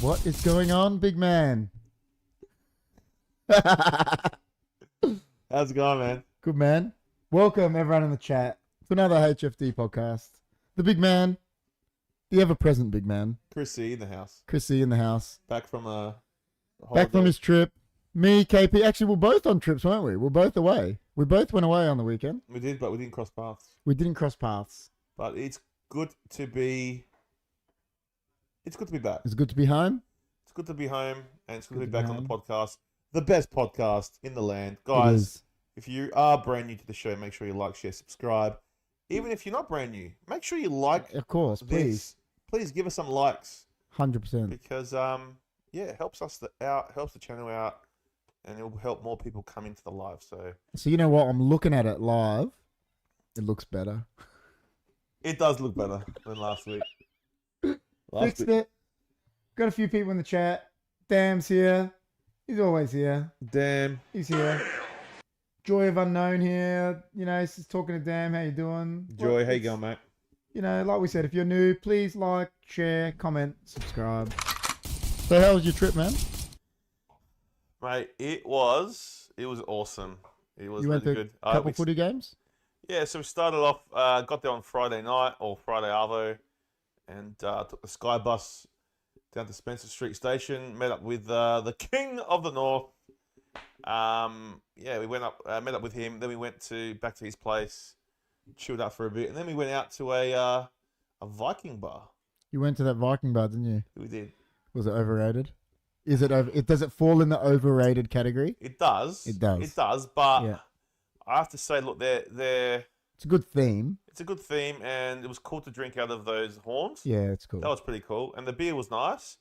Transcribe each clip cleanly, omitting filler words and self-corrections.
What is going on, big man? How's it going, man? Good, man. Welcome, everyone in the chat, to another HFD podcast. The big man, the ever-present big man. Chris C in the house. Chris C in the house. Back from a holiday. Back from his trip. Me, KP. Actually, we're both on trips, weren't we? We're both away. We both went away on the weekend. We did, but we didn't cross paths. We didn't cross paths. But it's good to be... It's good to be back. It's good to be home. It's good to be home, and it's good to be back on the podcast. The best podcast in the land. Guys, if you are brand new to the show, make sure you like, share, subscribe. Even if you're not brand new, make sure you like. Of course, please. Please give us some likes. 100%. Because, yeah, it helps us out, helps the channel out, and it will help more people come into the live. So you know what? I'm looking at it live. It looks better. It does look better than last week. Fixed it. Got a few people in the chat. Dam's here. He's always here. Damn. He's here. Joy of Unknown here. You know, he's talking to Dam. How you doing? Joy, how you going, mate? You know, like we said, if you're new, please like, share, comment, subscribe. So how was your trip, man? Mate, it was awesome. It was you went really to good. A couple footy games? Yeah, so we started off, got there on Friday night, or Friday Arvo, and took the Sky Bus down to Spencer Street Station, met up with the King of the North. Yeah, we went up, met up with him, then we went back to his place, chilled out for a bit, and then we went out to a Viking bar. You went to that Viking bar, didn't you? We did. Was it overrated? Is it over? Does it fall in the overrated category? It does. It does. It does, but yeah. I have to say, look, they're it's a good theme. It's a good theme, and it was cool to drink out of those horns. Yeah, it's cool. That was pretty cool, and the beer was nice.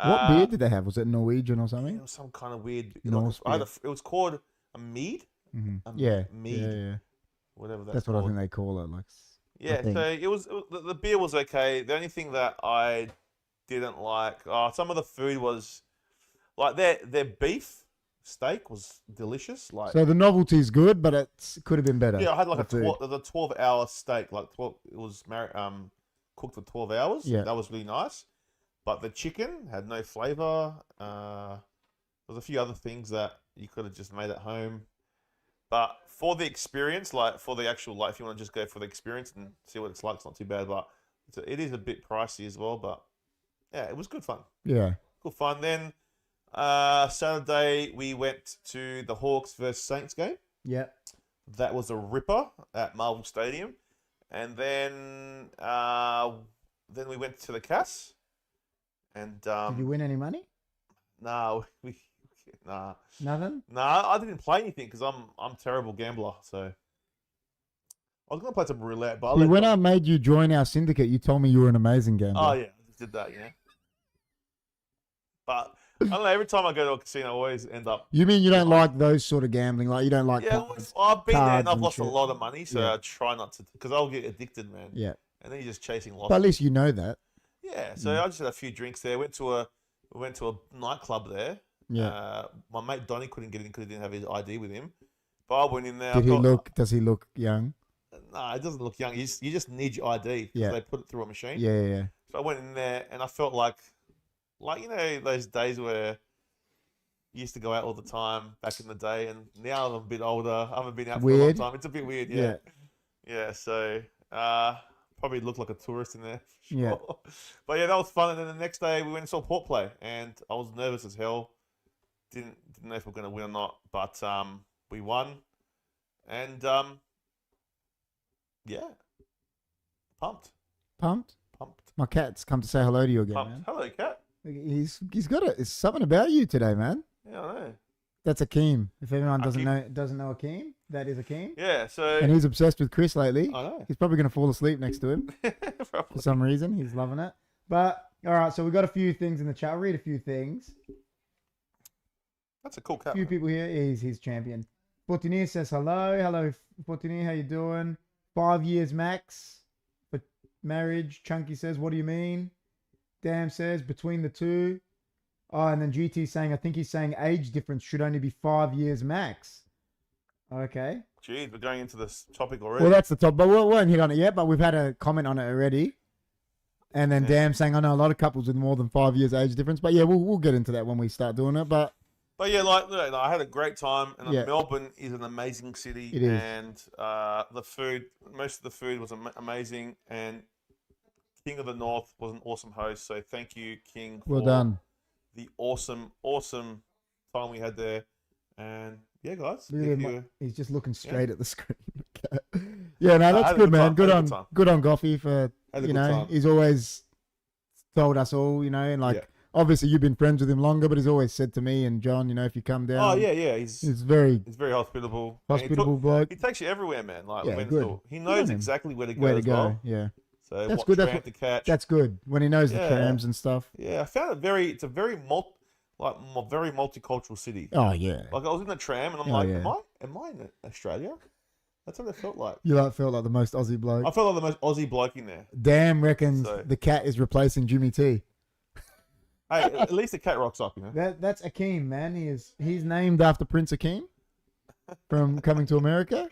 What beer did they have? Was it Norwegian or something? It was some kind of weird. Norse beer. It was called a mead. Mm-hmm. Mead. Yeah. Whatever that's what I think they call it. Like. Yeah. So it was. The beer was okay. The only thing that I didn't like, some of the food was like their beef steak was delicious. Like, so the novelty's good, but it could have been better. Yeah, I had like a 12-hour steak. Like 12, it was cooked for 12 hours. Yeah, that was really nice. But the chicken had no flavor. There's a few other things that you could have just made at home. But for the experience, like for the actual, like if you want to just go for the experience and see what it's like, it's not too bad. But it is a bit pricey as well. But yeah, it was good fun. Yeah, good fun. Then Saturday we went to the Hawks versus Saints game. Yeah, that was a ripper at Marvel Stadium, and then we went to the Cass. And did you win any money? Nah, Nothing. Nah, I didn't play anything because I'm a terrible gambler. So I was gonna play some roulette, but when I made you join our syndicate, you told me you were an amazing gambler. Oh yeah, I just did that, yeah. But I don't know. Every time I go to a casino, I always end up. You mean you don't like those sort of gambling? Like you don't like? Yeah, I've been there and I've lost shit. A lot of money, so I try not to because I'll get addicted, man. Yeah. And then you're just chasing losses. But at least you know that. Yeah, so I just had a few drinks there. We went to a nightclub there. Yeah. My mate Donnie couldn't get in because he didn't have his ID with him. But I went in there. Does he look young? No, it doesn't look young. You just need your ID because they put it through a machine. Yeah. So I went in there and I felt like you know those days where you used to go out all the time back in the day, and now I'm a bit older. I haven't been out for a long time. It's a bit weird. Yeah. So probably looked like a tourist in there. Sure. Yeah. But yeah, that was fun. And then the next day we went and saw Port play, and I was nervous as hell. Didn't know if we were going to win or not, but we won, and yeah, pumped. My cat's come to say hello to you again, man. Hello, cat. He's got it's something about you today, man. Yeah, I know. That's Akeem. If everyone doesn't know Akeem, that is Akeem. Yeah, so and he's obsessed with Chris lately. I know. He's probably going to fall asleep next to him for some reason. He's loving it. But all right, so we got a few things in the chat. I'll read a few things. That's a cool cat. A few people here. He's champion. Fortinier says hello, Fortinier. How you doing? 5 years max for marriage. Chunky says, what do you mean? Dam says between the two. Oh, and then GT saying, I think he's saying age difference should only be 5 years max. Okay. Geez, we're going into this topic already. Well, that's the top, but we won't hit on it yet, but we've had a comment on it already. And then Yeah. Damn saying, I know a lot of couples with more than 5 years age difference. But yeah, we'll get into that when we start doing it. But yeah, like I had a great time, and Yeah. Melbourne is an amazing city, It is. and the food, most of the food was amazing, and King of the North was an awesome host. So thank you, King, for well done. the awesome time we had there. And yeah, guys, Look at if him, you, he's just looking straight at the screen. Yeah, no, I that's had a good, good man. time, Good had a on, good time. good on Goffey for, Had a you good know, time. he's always told us all, you know, and like, Yeah. obviously you've been friends with him longer, but he's always said to me and John, you know, if you come down. oh yeah, he's very very hospitable. And hospitable bloke. He takes you everywhere, man. Like Yeah, when good. he Good knows on him. exactly where to go Where to as go, well. yeah. So That's what good. tram to catch. That's good when he knows the Yeah. trams and stuff. Yeah, I found it it's a very very multicultural city. Oh yeah. Like I was in the tram and I'm Oh, like, yeah. am I in Australia? That's what it felt like. You felt like the most Aussie bloke. I felt like the most Aussie bloke in there. Damn reckons So- the cat is replacing Jimmy T. Hey, at least the cat rocks up, you know. That's Akeem, man. He's named after Prince Akeem from Coming to America.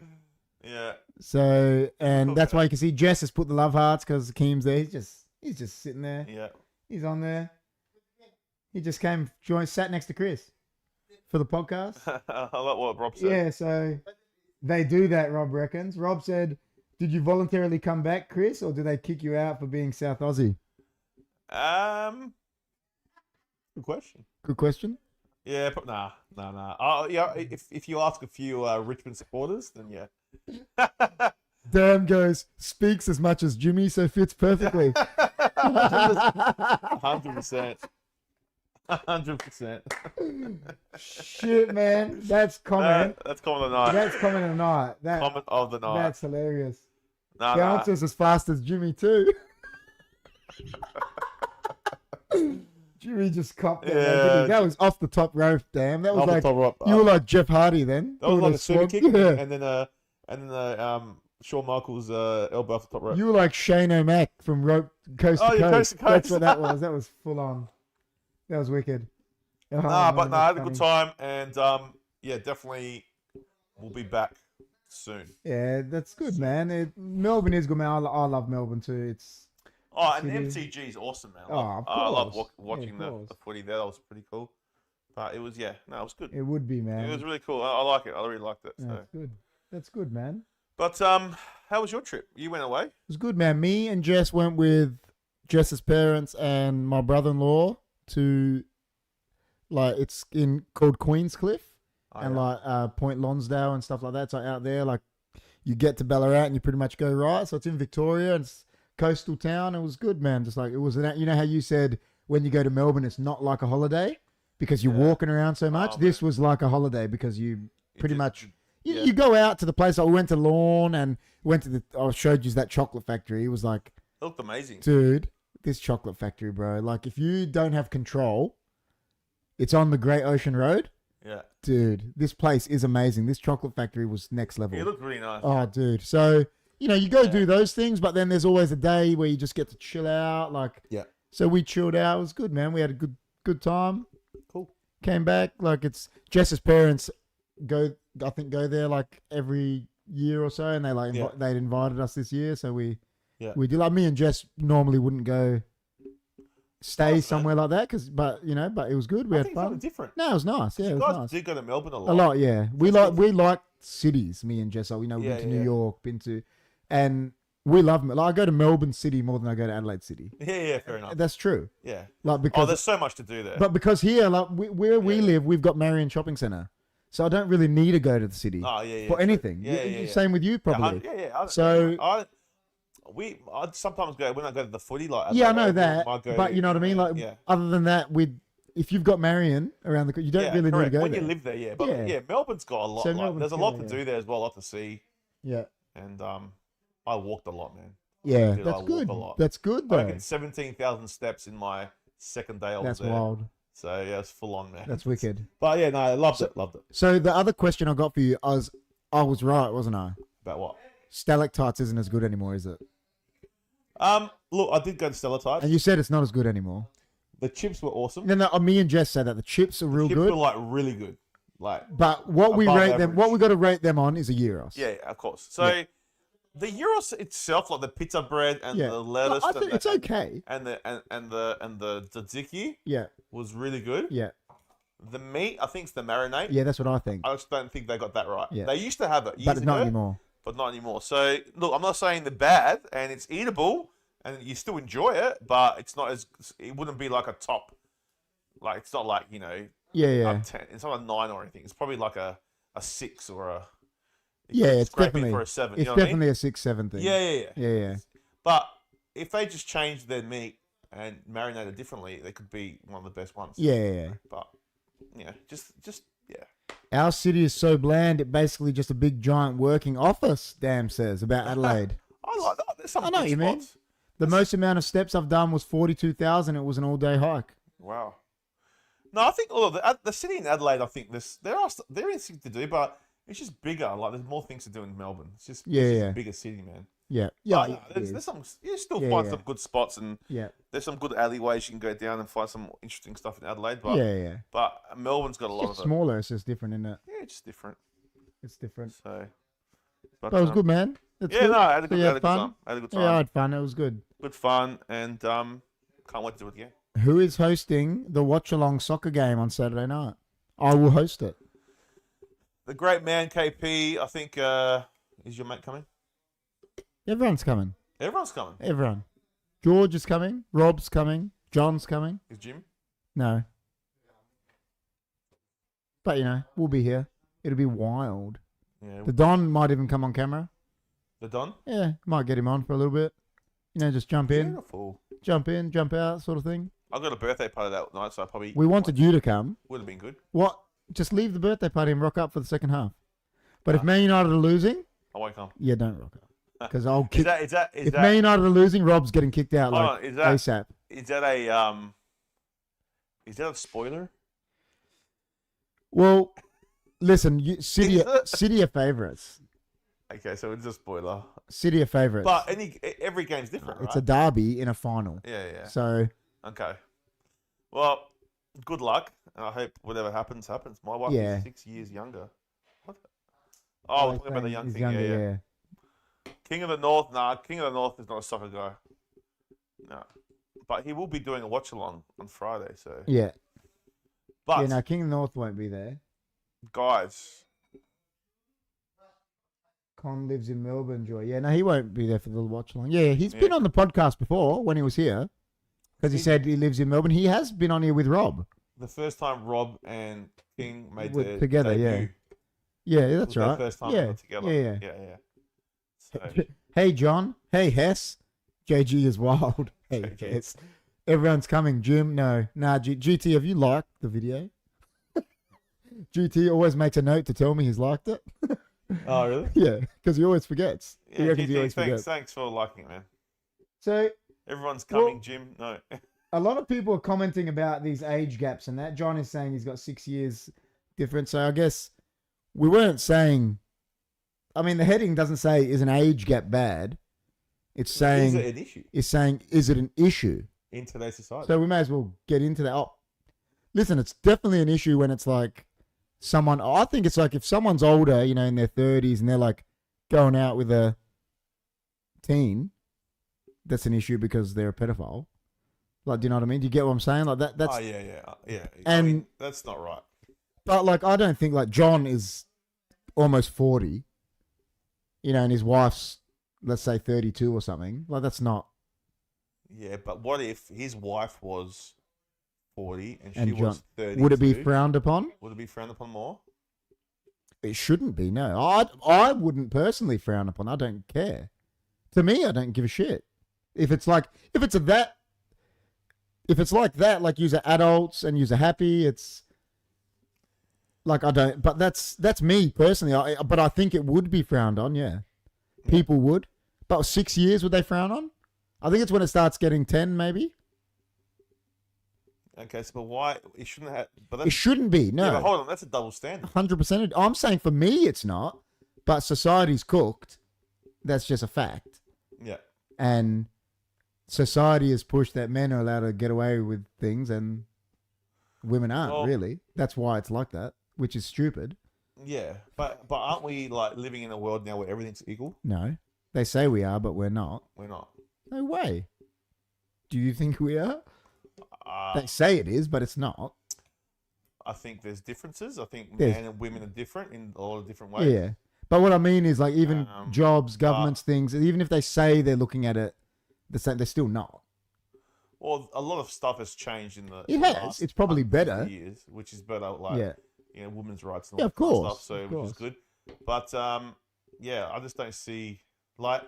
Yeah. So, and that's why you can see Jess has put the love hearts because Akeem's there. He's just sitting there. Yeah. He's on there. He just sat next to Chris for the podcast. I like what Rob said. Yeah, so they do that, Rob reckons. Rob said, did you voluntarily come back, Chris, or did they kick you out for being South Aussie? Good question. Good question. Yeah, but nah. Yeah, if you ask a few Richmond supporters, then yeah. Dan goes, speaks as much as Jimmy, so fits perfectly. 100%. 100%. Shit, man. That's comment. That's comment of the night. That's comment of the night. Comment of the night. That's hilarious. Nah. Bounces as fast as Jimmy, too. Jimmy just copped it. Yeah. Man. That was off the top rope, damn. That was Off the like, top rope. you were like Jeff Hardy then. That was Doing like a super swab. kick, Yeah. and then Shawn Michaels elbow off the top rope. You were like Shane O'Mac from Coast to yeah, Coast. Coast to That's Coast. what that was. That was full on. That was wicked. Oh, I man, had a that's good funny. time, and yeah, definitely we'll be back soon. Yeah, that's good, man. Melbourne is good, man. I love Melbourne too. It's Oh, and City. MCG is awesome, man. Oh, of I love course. watching Yeah, of the course. footy there. That was pretty cool. But it was, it was good. it would be, man. It was really cool. I like it. I really liked it. So. That's good. That's good, man. But how was your trip? You went away? It was good, man. Me and Jess went with Jess's parents and my brother-in-law to it's called Queenscliff Oh, and yeah. Point Lonsdale and stuff like that. So out there, like you get to Ballarat and you pretty much go right. So it's in Victoria and it's coastal town. It was good, man. Just like it was, you know how you said when you go to Melbourne, it's not like a holiday because you're Yeah. walking around so much. Oh, This man. was like a holiday because you pretty did- much. yeah. You go out to the place. Like we went to Lawn and went to I showed you that chocolate factory. It was like, It looked amazing. dude, this chocolate factory, bro. Like if you don't have control, it's on the Great Ocean Road. Yeah. Dude, this place is amazing. This chocolate factory was next level. It looked really nice. Oh, dude. So, you go Yeah. do those things, but then there's always a day where you just get to chill out. Like, Yeah. So we chilled out. It was good, man. We had a good time. Cool. Came back. Like it's Jess's parents go there like every year or so, and they Yeah. they'd invited us this year, so we Yeah. did. Like me and Jess normally wouldn't go stay Nice, man. somewhere like that but it was good. We I had think fun. something different. No, it was nice. Yeah, it You was guys nice. did go to Melbourne a lot. A lot, yeah. We That's like cities. Me and Jess, we've Yeah, been to New yeah. York, and we love. Like, I go to Melbourne City more than I go to Adelaide City. Yeah, fair enough. That's true. Yeah. Like Oh, because, there's so much to do there. because here, like where we Yeah. live, we've got Marion Shopping Centre, so I don't really need to go to the city Oh, yeah, for true. anything. Yeah. Same with you, probably. Yeah. So- I'd sometimes go when I go to the footy. Like Yeah, I Adelaide know Oval, that, might go- but you know what I mean. Like yeah. other than that, if you've got Marion around you don't really need to correct. go when there. you live there. Yeah, but Yeah. yeah, Melbourne's got a lot. So Like, Melbourne's there's a lot killer, to do there as well. A lot to see, Yeah, and I walked a lot, man. yeah, Dude, I that's walk good. a lot. That's good I though. reckon 17,000 steps in my second day I was That's there. wild. So yeah, it's full on, man. That's wicked. But yeah, no, I loved it. So the other question I got for you, I was right, wasn't I? About what? Stalactites isn't as good anymore, is it? Look, I did go to Stellatites. And you said it's not as good anymore. The chips were awesome. No, me and Jess said that the chips are real Chips good, were like really good. Like but what we above rate them, average. what we got to rate them on is a gyros. yeah, of course. So The gyros itself, like the pizza bread and Yeah. the lettuce, I and think it's okay. and the tzatziki Yeah. was really good. Yeah. The meat, I think it's the marinade. Yeah, that's what I think. I just don't think they got that right. Yeah. They used to have it years But not ago, anymore. but not anymore. So look, I'm not saying they're bad, and it's eatable, and you still enjoy it, but it's not as it wouldn't be like a top. Like it's not like Yeah. a 10. It's not a 9 or anything. It's probably like a 6 or a. Yeah, it's scrape it definitely for a 7. It's You know what I mean? definitely a 6-7 thing. Yeah. Yeah. But if they just changed their meat and marinated differently, they could be one of the best ones. Yeah. But just yeah. Our city is so bland, it basically just a big giant working office, Damn says, about Adelaide. I like that. There's some I know good what you mean. spots. The most amount of steps I've done was 42,000. It was an all-day hike. Wow. No, I think the city in Adelaide. I think there is things to do, but it's just bigger. Like there's more things to do in Melbourne. It's just a bigger city, man. Yeah. But, Yeah. there's some. You still find some good spots, and Yeah. there's some good alleyways you can go down and find some interesting stuff in Adelaide. But Yeah. but Melbourne's got a lot It's of it. smaller. It's just different, isn't it? Yeah, it's just different. It's different. So, But it was good, man. It's Yeah, good. no, I had a So good, you I had had a good fun? time. I had a good time. Yeah, I had fun. It was good. Good fun, and can't wait to do it again. Who is hosting the watch-along soccer game on Saturday night? I will host it. The great man KP. I think is your mate coming? Everyone's coming. Everyone's coming. Everyone. George is coming. Rob's coming. John's coming. Is Jim? No. But, we'll be here. It'll be wild. Yeah. The Don might even come on camera. The Don? Yeah, might get him on for a little bit. Just jump in, Beautiful. jump in, jump out sort of thing. I got a birthday party that night, so I probably We wanted you to come. would have been good. What? Just leave the birthday party and rock up for the second half. But if Man United are losing, I won't come. yeah, don't rock up. Because I'll kick. Is If that Man United are losing, Rob's getting kicked out hold like on, is that ASAP. is that a a spoiler? Well, listen, City are favourites. Okay, so it's a spoiler. City are favourites. But every game's different, It's right? a derby in a final. Yeah. So, Okay. Well, good luck. I hope whatever happens. My wife Yeah. is 6 years younger. What? Oh, we're talking about the young he's thing. younger, Yeah. King of the North. Nah, King of the North is not a soccer guy. No. But he will be doing a watch along on Friday. So. Yeah. But Yeah, no, King of the North won't be there. guys, Con lives in Melbourne, Joy. Yeah, no, he won't be there for the watch along. Yeah, he's been Yeah. on the podcast before when he was here. Because he said he lives in Melbourne. He has been on here with Rob. the first time Rob and King made With- their together, yeah. debut, Yeah, it that's was their right. first time yeah. they were together. Yeah. Yeah. So, Hey, John. Hey, Hess. JG is wild. Hey, JG. Hess. Everyone's coming. Jim, no. Nah, GT, have you liked the video? GT always makes a note to tell me he's liked it. oh really? Yeah, because he always forgets. He Yeah, reckons he GT, always forgets. thanks for liking it, man. So, Everyone's Well- coming, Jim. No. a lot of people are commenting about these age gaps and that. John is saying he's got 6 years difference. So I guess we weren't saying. I mean, the heading doesn't say is an age gap bad. It's saying Is it an issue is it an issue? in today's society? So we may as well get into that. Oh, listen, it's definitely an issue when it's like someone. I think it's like if someone's older, in their 30s, and they're like going out with a teen, that's an issue because they're a pedophile. Like, do you know what I mean? Do you get what I'm saying? Like that. That's. Oh yeah. And- that's not right. But like, I don't think like John is almost 40. And his wife's, let's say, 32 or something. Like, that's not. Yeah, but what if his wife was 40 and she And John, was 30? would it be frowned upon? Would it be frowned upon more? It shouldn't be. No, I wouldn't personally frown upon. I don't care. To me, I don't give a shit. If it's like that, like you're adults and you're happy, it's like I don't. But that's me personally. But I think it would be frowned on. Yeah, people would. But 6 years would they frown on? I think it's when it starts getting 10, maybe. Okay, so but why it shouldn't have? But It that's, shouldn't be. No. yeah, but hold on, that's a double standard. 100%. I'm saying for me, it's not. But society's cooked. That's just a fact. Yeah. And society has pushed that men are allowed to get away with things and women aren't, Well- really. That's why it's like that, which is stupid. Yeah, but aren't we like living in a world now where everything's equal? No. They say we are, but we're not. We're not. No way. Do you think we are? Uh, They say it is, but it's not. I think there's differences. I think There's- men and women are different in a lot of different ways. Yeah. But what I mean is, like, even jobs, governments, but- things, even if they say they're looking at it the same, they're still not. Well, a lot of stuff has changed in the. It in the has. last It's probably 150 better. years, which is better. Like, Yeah. women's rights and all Yeah, that of kind of course, stuff. So, of which is course. good. But yeah, I just don't see like.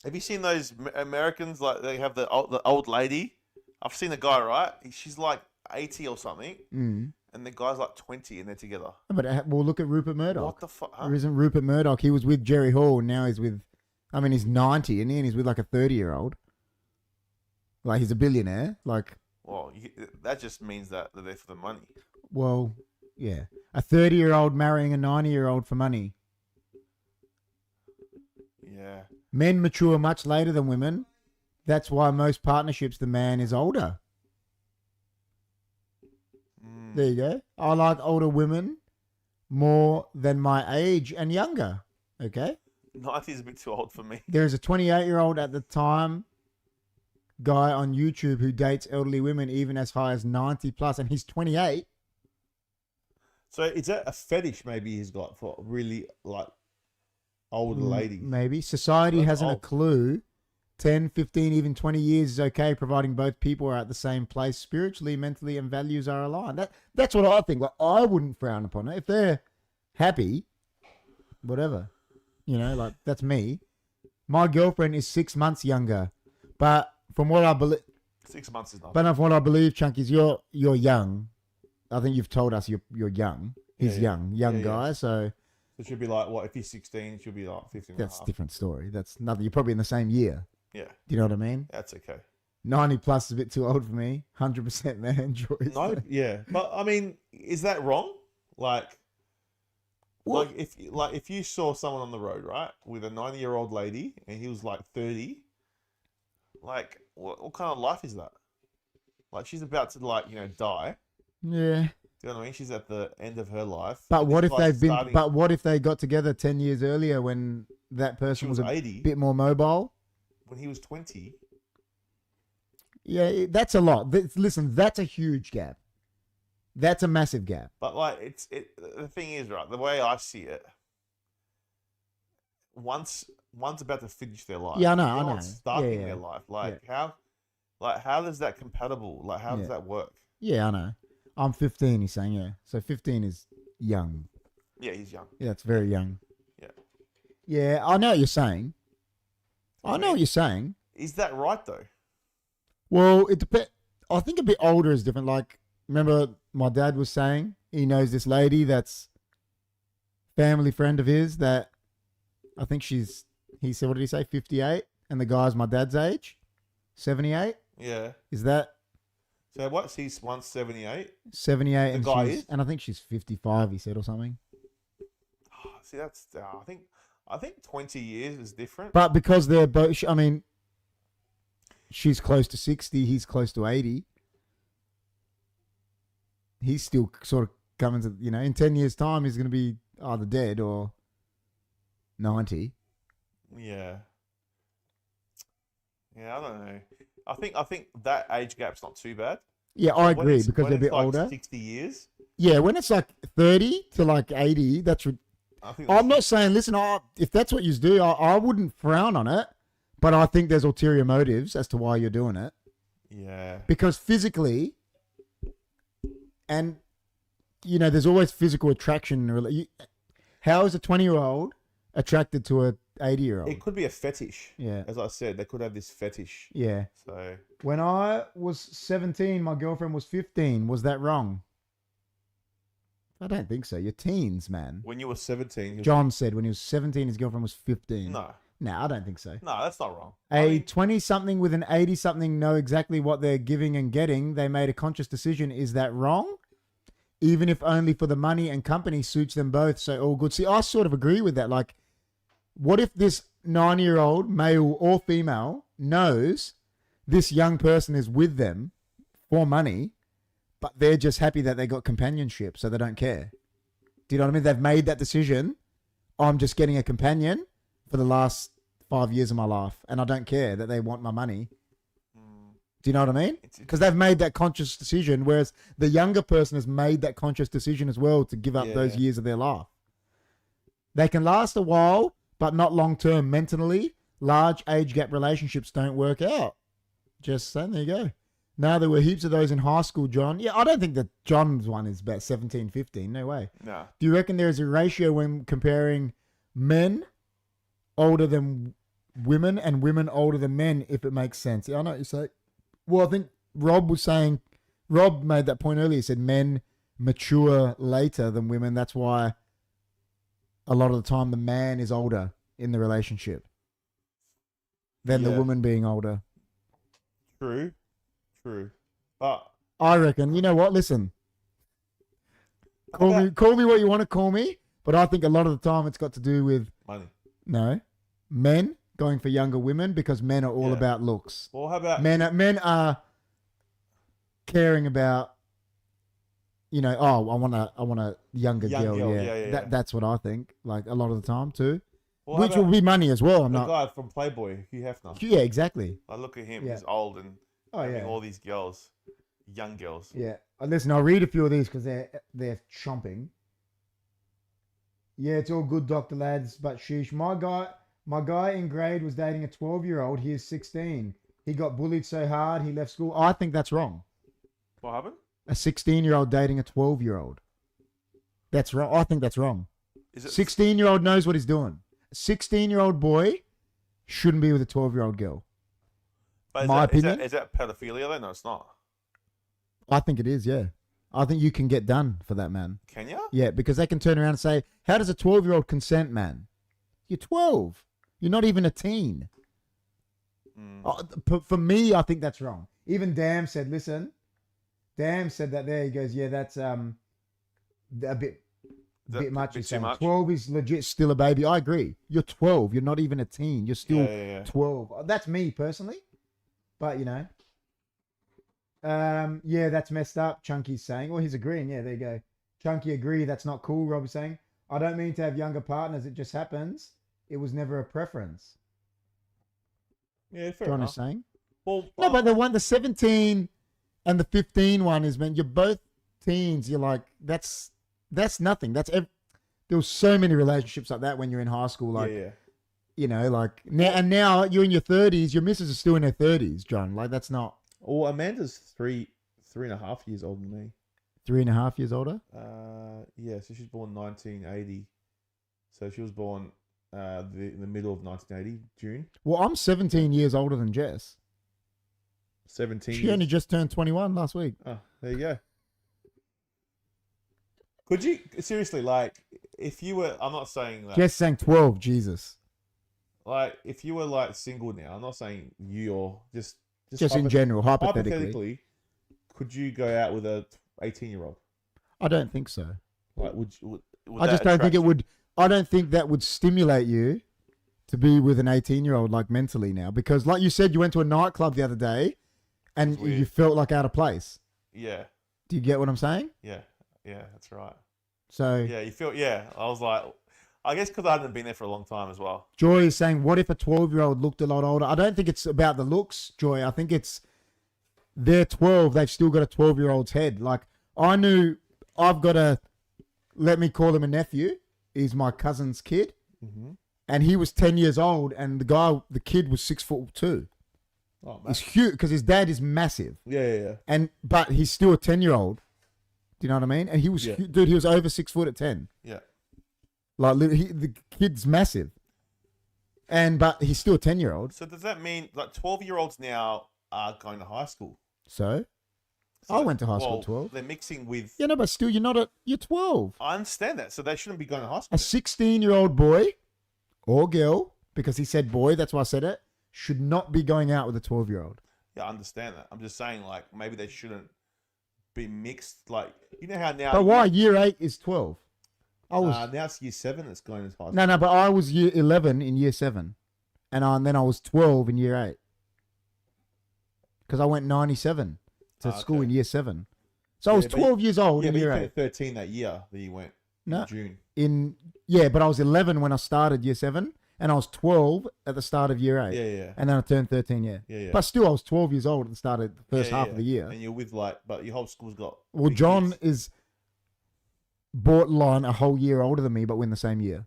Have you seen those Americans? Like they have the old lady. I've seen a guy, right? She's like 80 or something, and the guy's like 20, and they're together. But well, look at Rupert Murdoch. What the fuck? Huh? Or isn't Rupert Murdoch? He was with Jerry Hall, and now he's with. I mean, he's 90, and he's with like a 30-year-old. Like he's a billionaire. Like, Well, that just means that they're there for the money. well, yeah, a 30-year-old marrying a 90-year-old for money. Yeah. Men mature much later than women. That's why most partnerships, the man is older. There you go. I like older women more than my age and younger. Okay. 90 is a bit too old for me. There's a 28-year-old at the time guy on YouTube who dates elderly women even as high as 90 plus, and he's 28. So is that a fetish maybe he's got for really like older ladies? Maybe. Society That's hasn't a old. clue. 10, 15, even 20 years is okay, providing both people are at the same place spiritually, mentally, and values are aligned. That's what I think. Like, I wouldn't frown upon it. If they're happy, whatever. You know, like, that's me. My girlfriend is 6 months younger. But from what I believe... 6 months is nothing. But from what I believe, Chunkies, you're young. I think you've told us you're young. He's Yeah, yeah. young Yeah, guy, so... So it should be like, what, if he's 16, she'll be like 15 That's a and a half. different story. That's nothing. You're probably in the same year. Yeah, Do you know what I mean? that's okay. 90 plus is a bit too old for me. 100% man, Joyce. No, yeah. But, I mean, is that wrong? Like, What? if you saw someone on the road, right, with a 90-year-old lady, and he was like 30, like, what kind of life is that? Like, she's about to, like, die. Yeah. Do you know what I mean? She's at the end of her life. But what This if guy's they've been? starting- But what if they got together 10 years earlier when that she person was was a 80 bit more mobile? when he was 20. Yeah, that's a lot. Listen, that's a huge gap. That's a massive gap. But like the thing is, right, the way I see it, one's about to finish their life. Yeah, I know, the I other know. one's starting Yeah, yeah. their life. Like how does that compatible? Like how does Yeah. that work? Yeah, I know. I'm 15. He's saying, yeah. So 15 is young. Yeah, he's young. Yeah, that's very young. Yeah. Yeah, I know what you're saying. I know mean- what you're saying. Is that right though? Well, it depends. I think a bit older is different. Like, remember my dad was saying he knows this lady that's family friend of his that I think he said, what did he say, 58? And the guy's my dad's age, 78? Yeah. Is that So what's he's 178? 78? The And guy she's, is? and I think she's 55, he said, or something. See, that's I think 20 years is different. But because they're both, I mean, she's close to 60, he's close to 80. He's still sort of coming to, in 10 years' time, he's going to be either dead or 90. Yeah. Yeah, I don't know. I think that age gap's not too bad. Yeah, I When agree it's- because when they're a bit it's like older. 60 years. Yeah, when it's like 30 to like 80, that's. I think I'm not saying, listen, if that's what you do, I wouldn't frown on it, but I think there's ulterior motives as to why you're doing it. Yeah. Because physically, and, there's always physical attraction. How is a 20-year-old attracted to a 80-year-old? It could be a fetish. Yeah. As I said, they could have this fetish. Yeah. So When I was 17, my girlfriend was 15. Was that wrong? I don't think so. You're teens, man. when you were 17, John said when he was 17, his girlfriend was 15. no, I don't think so. that's not wrong. A 20-something with an 80-something know exactly what they're giving and getting. They made a conscious decision. Is that wrong? Even if only for the money and company suits them both, so all good. See, I sort of agree with that. Like, what if this 9-year-old, male or female, knows this young person is with them for money, but they're just happy that they got companionship, so they don't care. Do you know what I mean? They've made that decision. I'm just getting a companion. for the last 5 years of my life, and I don't care that they want my money. Do you know what I mean? Because they've made that conscious decision, whereas the younger person has made that conscious decision as well to give up those years of their life. They can last a while, but not long term. Mentally, large age gap relationships don't work out. Just saying, there you go. Now, there were heaps of those in high school, John. Yeah, I don't think that John's one is about 17, 15. No way. No. Do you reckon there is a ratio when comparing men older than women and women older than men, if it makes sense? Yeah, I know what you say. Well, I think Rob made that point earlier. He said men mature later than women. That's why a lot of the time the man is older in the relationship than the woman being older. True. But I reckon, you know what? Listen, call me what you want to call me, but I think a lot of the time it's got to do with money. No, men going for younger women because men are all about looks. Well, how about men are caring about, I want a younger girl. Yeah. That's what I think. Like a lot of the time too, which will be money as well. The guy from Playboy, Hugh Hefner. Yeah, exactly. I look at him; he's old and having all these girls, young girls. Yeah, listen, I'll read a few of these because they're chomping. Yeah, it's all good, Dr. Lads, but sheesh, my guy in grade was dating a 12-year-old. He is 16. He got bullied so hard he left school. I think that's wrong. What happened? A 16-year-old dating a 12-year-old. That's wrong. I think that's wrong. 16-year-old knows what he's doing. A 16-year-old boy shouldn't be with a 12-year-old girl. But My opinion. Is that pedophilia then? No, it's not. I think it is, yeah. I think you can get done for that, man. Can you? Yeah, because they can turn around and say, how does a 12-year-old consent, man? You're 12. You're not even a teen. For me, I think that's wrong. Even Dam said, listen. Dam said that there. He goes, yeah, that's a bit much. Bit too much. 12 is legit still a baby. I agree. You're 12. You're not even a teen. You're still 12. That's me personally. But, that's messed up, Chunky's saying. Well, he's agreeing. Yeah, there you go. Chunky agree. That's not cool, Rob is saying. I don't mean to have younger partners. It just happens. It was never a preference. Yeah, fair John enough. is saying. Well, no, but the 17 and the 15 one is, man, you're both teens. You're like, that's nothing. There was so many relationships like that when you're in high school. Like, now you're in your 30s. Your missus is still in her 30s, John. Like, that's not. Well, Amanda's 3.5 years older than me. 3.5 years older? Yeah, so she's born 1980. So she was born in the middle of 1980, June. Well, I'm 17 years older than Jess. 17 She only just turned 21 last week. Oh, there you go. Could you, seriously, like, if you were, I'm not saying that. Jess saying 12, Jesus. Like, if you were, like, single now, I'm not saying you or just in general, hypothetically. Could you go out with a 18-year-old? I don't think so. Like, would I just don't think it would. I don't think that would stimulate you to be with an 18-year-old, like, mentally now. Because, like you said, you went to a nightclub the other day and you felt like out of place. Yeah. Do you get what I'm saying? Yeah, that's right. So. Yeah, you feel, I was like, I guess because I hadn't been there for a long time as well. Joy is saying, what if a 12-year-old looked a lot older? I don't think it's about the looks, Joy. I think they're 12. They've still got a 12-year-old's head. Like, I've got let me call him a nephew. He's my cousin's kid. Mm-hmm. And he was 10 years old, and the kid was 6'2". Oh, he's huge because his dad is massive. Yeah. But he's still a 10-year-old. Do you know what I mean? And he was, dude, he was over 6 foot at 10. Yeah. Like, the kid's massive. But he's still a 10-year-old. So does that mean, like, 12-year-olds now are going to high school? So I went to high school at 12. They're mixing with... Yeah, no, but still, you're 12. I understand that. So they shouldn't be going to high school. A 16-year-old boy or girl, because he said boy, that's why I said it, should not be going out with a 12-year-old. Yeah, I understand that. I'm just saying, like, maybe they shouldn't be mixed. Like, you know how now... But why? Year 8 is 12. Now it's year 7 that's going to high school. No, but I was year 11 in year 7. And then I was 12 in year 8. Because I went 97 to school in year 7. So I was 12 years old in year 8. Yeah, but you turned 13 that year that you went in June. But I was 11 when I started year 7. and I was 12 at the start of year 8. Yeah. And then I turned 13, Yeah. But still, I was 12 years old at the start of the first half of the year. And you're with but your whole school's got. Well, big John kids. is borderline a whole year older than me, but we're in the same year.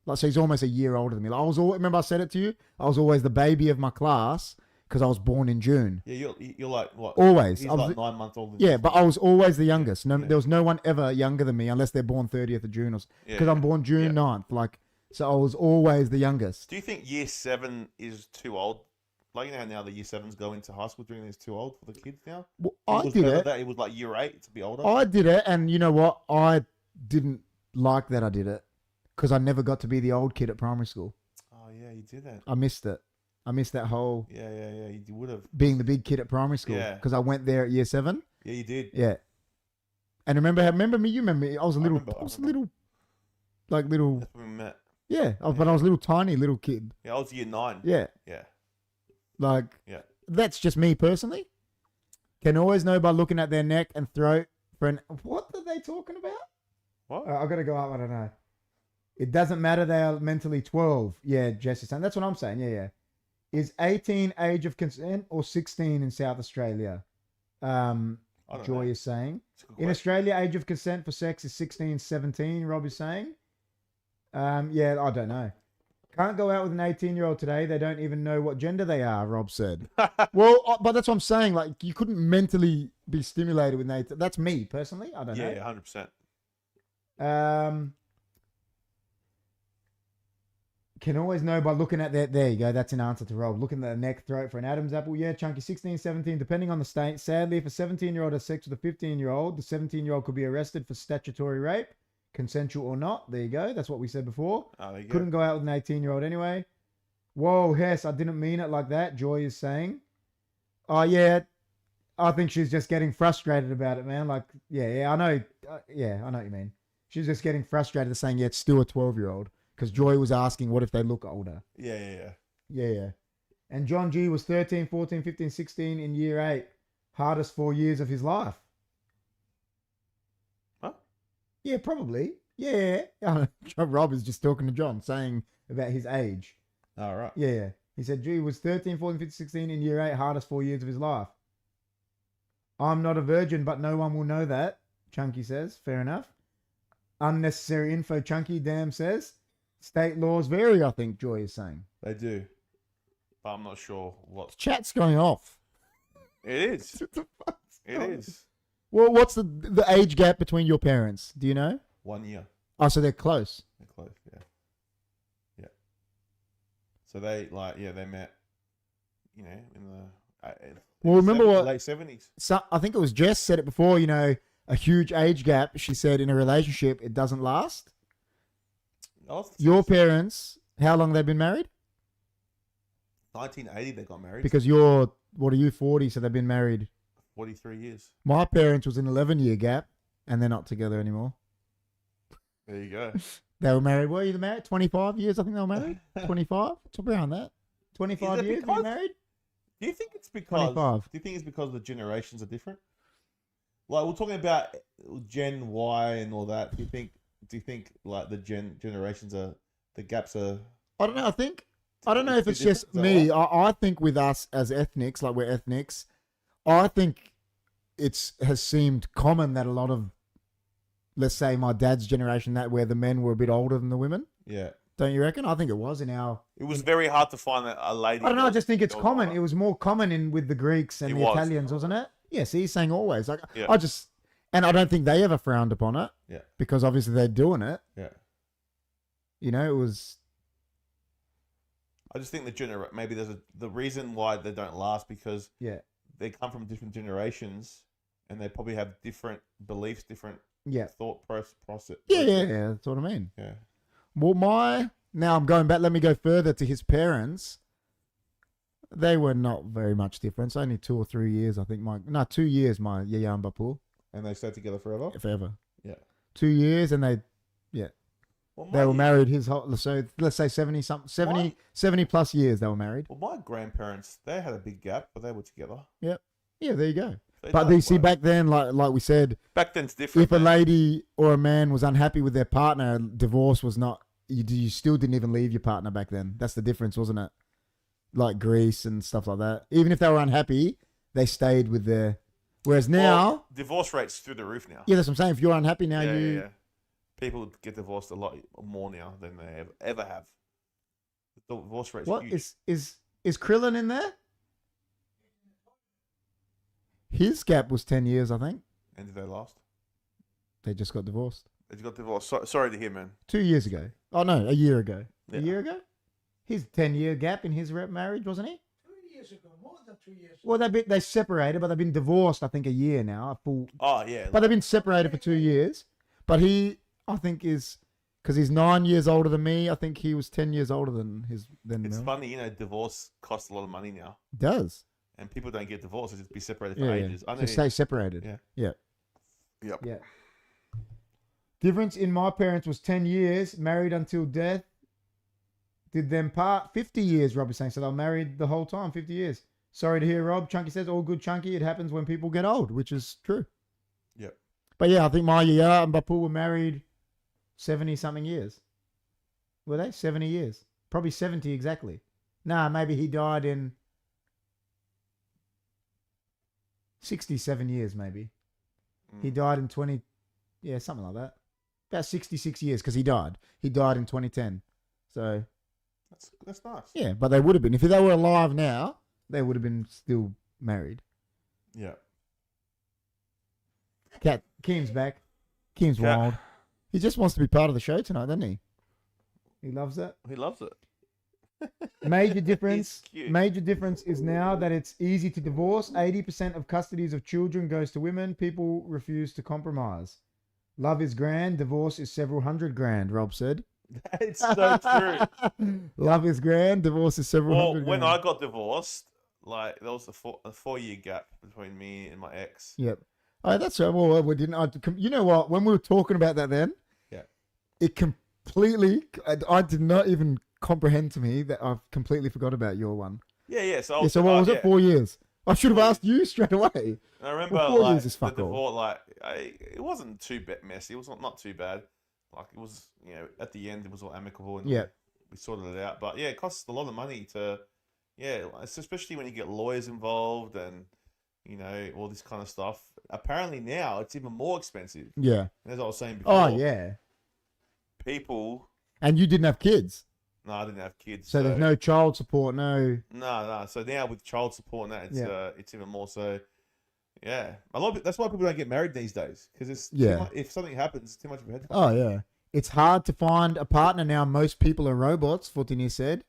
Like, so he's almost a year older than me. Like, remember I said it to you? I was always the baby of my class because I was born in June. Yeah, you're like what? Always. He's I was like 9 months older. Yeah, but I was always the youngest. No, Yeah. There was no one ever younger than me unless they're born 30th of June, because I'm born June 9th. Like, so I was always the youngest. Do you think year 7 is too old? Like, you know how now the year 7s go into high school during this too old for the kids now? Well, I did it. That it was like year 8 to be older. I did it, and you know what? I didn't like that I did it because I never got to be the old kid at primary school. Oh yeah, you did that. I missed it. I missed that whole You would have being the big kid at primary school because I went there at year 7. Yeah, you did. Yeah. And remember me? You remember me? I was a little, That's little. when we met. Yeah, but I was a little tiny little kid. Yeah, I was year 9. Yeah. Yeah. Like, Yeah. that's just me personally. Can always know by looking at their neck and throat for an. What are they talking about? What? I've got to go up. I don't know. It doesn't matter. They are mentally 12. Yeah, Jesse's saying. That's what I'm saying. Yeah. Is 18 age of consent or 16 in South Australia? Joy is saying. In Australia, age of consent for sex is 16, 17, Rob is saying. Yeah, I don't know. Can't go out with an 18-year-old today. They don't even know what gender they are, Rob said. Well, but that's what I'm saying. Like, you couldn't mentally be stimulated with an 18. That's me, personally. I don't know. Yeah, 100%. Can always know by looking at that. There you go. That's an answer to Rob. Looking at the neck, throat for an Adam's apple. Yeah, Chunky, 16, 17, depending on the state. Sadly, if a 17-year-old has sex with a 15-year-old, the 17-year-old could be arrested for statutory rape, consensual or not. There you go. That's what we said before. Oh, there you Couldn't go out with an 18-year-old anyway. Whoa, Hess, I didn't mean it like that, Joy is saying. Oh, yeah. I think she's just getting frustrated about it, man. Like, I know. I know what you mean. She's just getting frustrated saying, yeah, it's still a 12-year-old. Because Joy was asking, what if they look older? Yeah. And John G was 13, 14, 15, 16 in year 8. Hardest 4 years of his life. Huh? Yeah, probably. Yeah. Rob is just talking to John, saying about his age. All right. Yeah. He said G was 13, 14, 15, 16 in year 8. Hardest 4 years of his life. I'm not a virgin, but no one will know that, Chunky says. Fair enough. Unnecessary info, Chunky, damn says. State laws vary, I think Joy is saying. They do. But I'm not sure what. Chat's going off. It is. It is. Well, what's the age gap between your parents? Do you know? 1 year. Oh, so they're close. They're close, yeah. So they met, in the remember what late 70s. So, I think it was Jess said it before, a huge age gap. She said in a relationship, it doesn't last. Your parents, how long they've been married? 1980 they got married. Because what are you, 40? So they've been married 43 years. My parents was an 11-year gap, and they're not together anymore. There you go. They were married. Were you married? 25 years, I think they were married. 25? It's around that. 25 years been married? Do you think it's because 25. Do you think it's because the generations are different? Like, we're talking about Gen Y and all that. Do you think like the generations are, the gaps are? I don't know. I don't know if it's just me. I think with us as ethnics, like we're ethnics, I think has seemed common that a lot of, let's say my dad's generation, that where the men were a bit older than the women. Yeah. Don't you reckon? I think it was in our. It was very hard to find a lady. I don't know. I just think it's common. It was more common with the Greeks and the Italians, wasn't it? Yeah. So he's saying always. Like, yeah. And I don't think they ever frowned upon it. Yeah. Because obviously they're doing it. Yeah. It was. I just think maybe there's the reason why they don't last because they come from different generations and they probably have different beliefs, different thought process. Yeah, that's what I mean. Yeah. Well, now I'm going back. Let me go further to his parents. They were not very much different. Only 2 or 3 years, I think. 2 years, my Yaya and Bapu. And they stayed together forever? Forever. Yeah. 2 years and they were married his whole, so let's say 70 plus years they were married. Well, my grandparents, they had a big gap, but they were together. Yep. Yeah, there you go. But you see, back then, like we said, back then's different. If a lady or a man was unhappy with their partner, divorce was not you still didn't even leave your partner back then. That's the difference, wasn't it? Like Greece and stuff like that. Even if they were unhappy, they stayed with their. Whereas now, Well, divorce rates through the roof now. yeah, that's what I'm saying. If you're unhappy now, Yeah. People get divorced a lot more now than they ever have. The divorce rate's what huge. is Krillin in there? His gap was 10 years, I think. And did they last? They just got divorced They got divorced. Sorry to hear, man. 2 years ago. Oh no, a year ago. Yeah. A year ago. His 10-year gap in his marriage, wasn't he? 2 years ago, more than 2 years ago. Well, they separated, but they've been divorced. I think a year now. A full. Oh yeah. But they've been separated for 2 years. But he, I think, is because he's 9 years older than me. I think he was 10 years older than It's Mel. funny, divorce costs a lot of money now, It does. and people don't get divorced; they just be separated for Yeah, ages. yeah. I know. So stay separated. Yeah. Yeah. Yep. Yeah. Difference in my parents was 10 years, married until death. Did them part 50 years, Rob is saying. So they were married the whole time, 50 years. Sorry to hear, Rob. Chunky says, all good, Chunky. It happens when people get old, which is true. Yep. But yeah, I think Maya and Bapu were married 70-something years. Were they? 70 years. Probably 70 exactly. Nah, maybe he died in 67 years, maybe. He died in 20... Yeah, something like that. About 66 years, because he died. He died in 2010. So... That's nice. Yeah, but they would have been. If they were alive now, they would have been still married. Yeah. Keem's back. Keem's Cat. wild. He just wants to be part of the show tonight, doesn't he? He loves it. He loves it. Major difference. He's cute. Major difference is now that it's easy to divorce. 80% of custodies of children goes to women. People refuse to compromise. Love is grand. Divorce is several hundred grand, Rob said. It's so true. Love is grand. Divorce is several Well, hundred when grand. I got divorced, like there was a 4-year gap between me and my ex. Yep. Oh, that's right. Well, we didn't. You know what? When we were talking about that then, Yeah. it completely, I did not even comprehend to me that I've completely forgot about your one. Yeah. So, So what was it? 4 years. I should have 4 asked you straight away. And I remember Well, 4 like years is the fuck all. divorce, like it wasn't too messy. It was not too bad. Like it was, at the end it was all amicable and Yeah. we sorted it out. But yeah, it costs a lot of money to, especially when you get lawyers involved and all this kind of stuff. Apparently now it's even more expensive. Yeah. As I was saying before. Oh, yeah. People. And you didn't have kids. No, I didn't have kids. So there's no child support, no. No. So now with child support and that, it's Yeah. it's even more so. Yeah, a lot of that's why people don't get married these days because it's Yeah. too much, if something happens, it's too much of a head. Oh, yeah. It's hard to find a partner now. Most people are robots, Fortini said.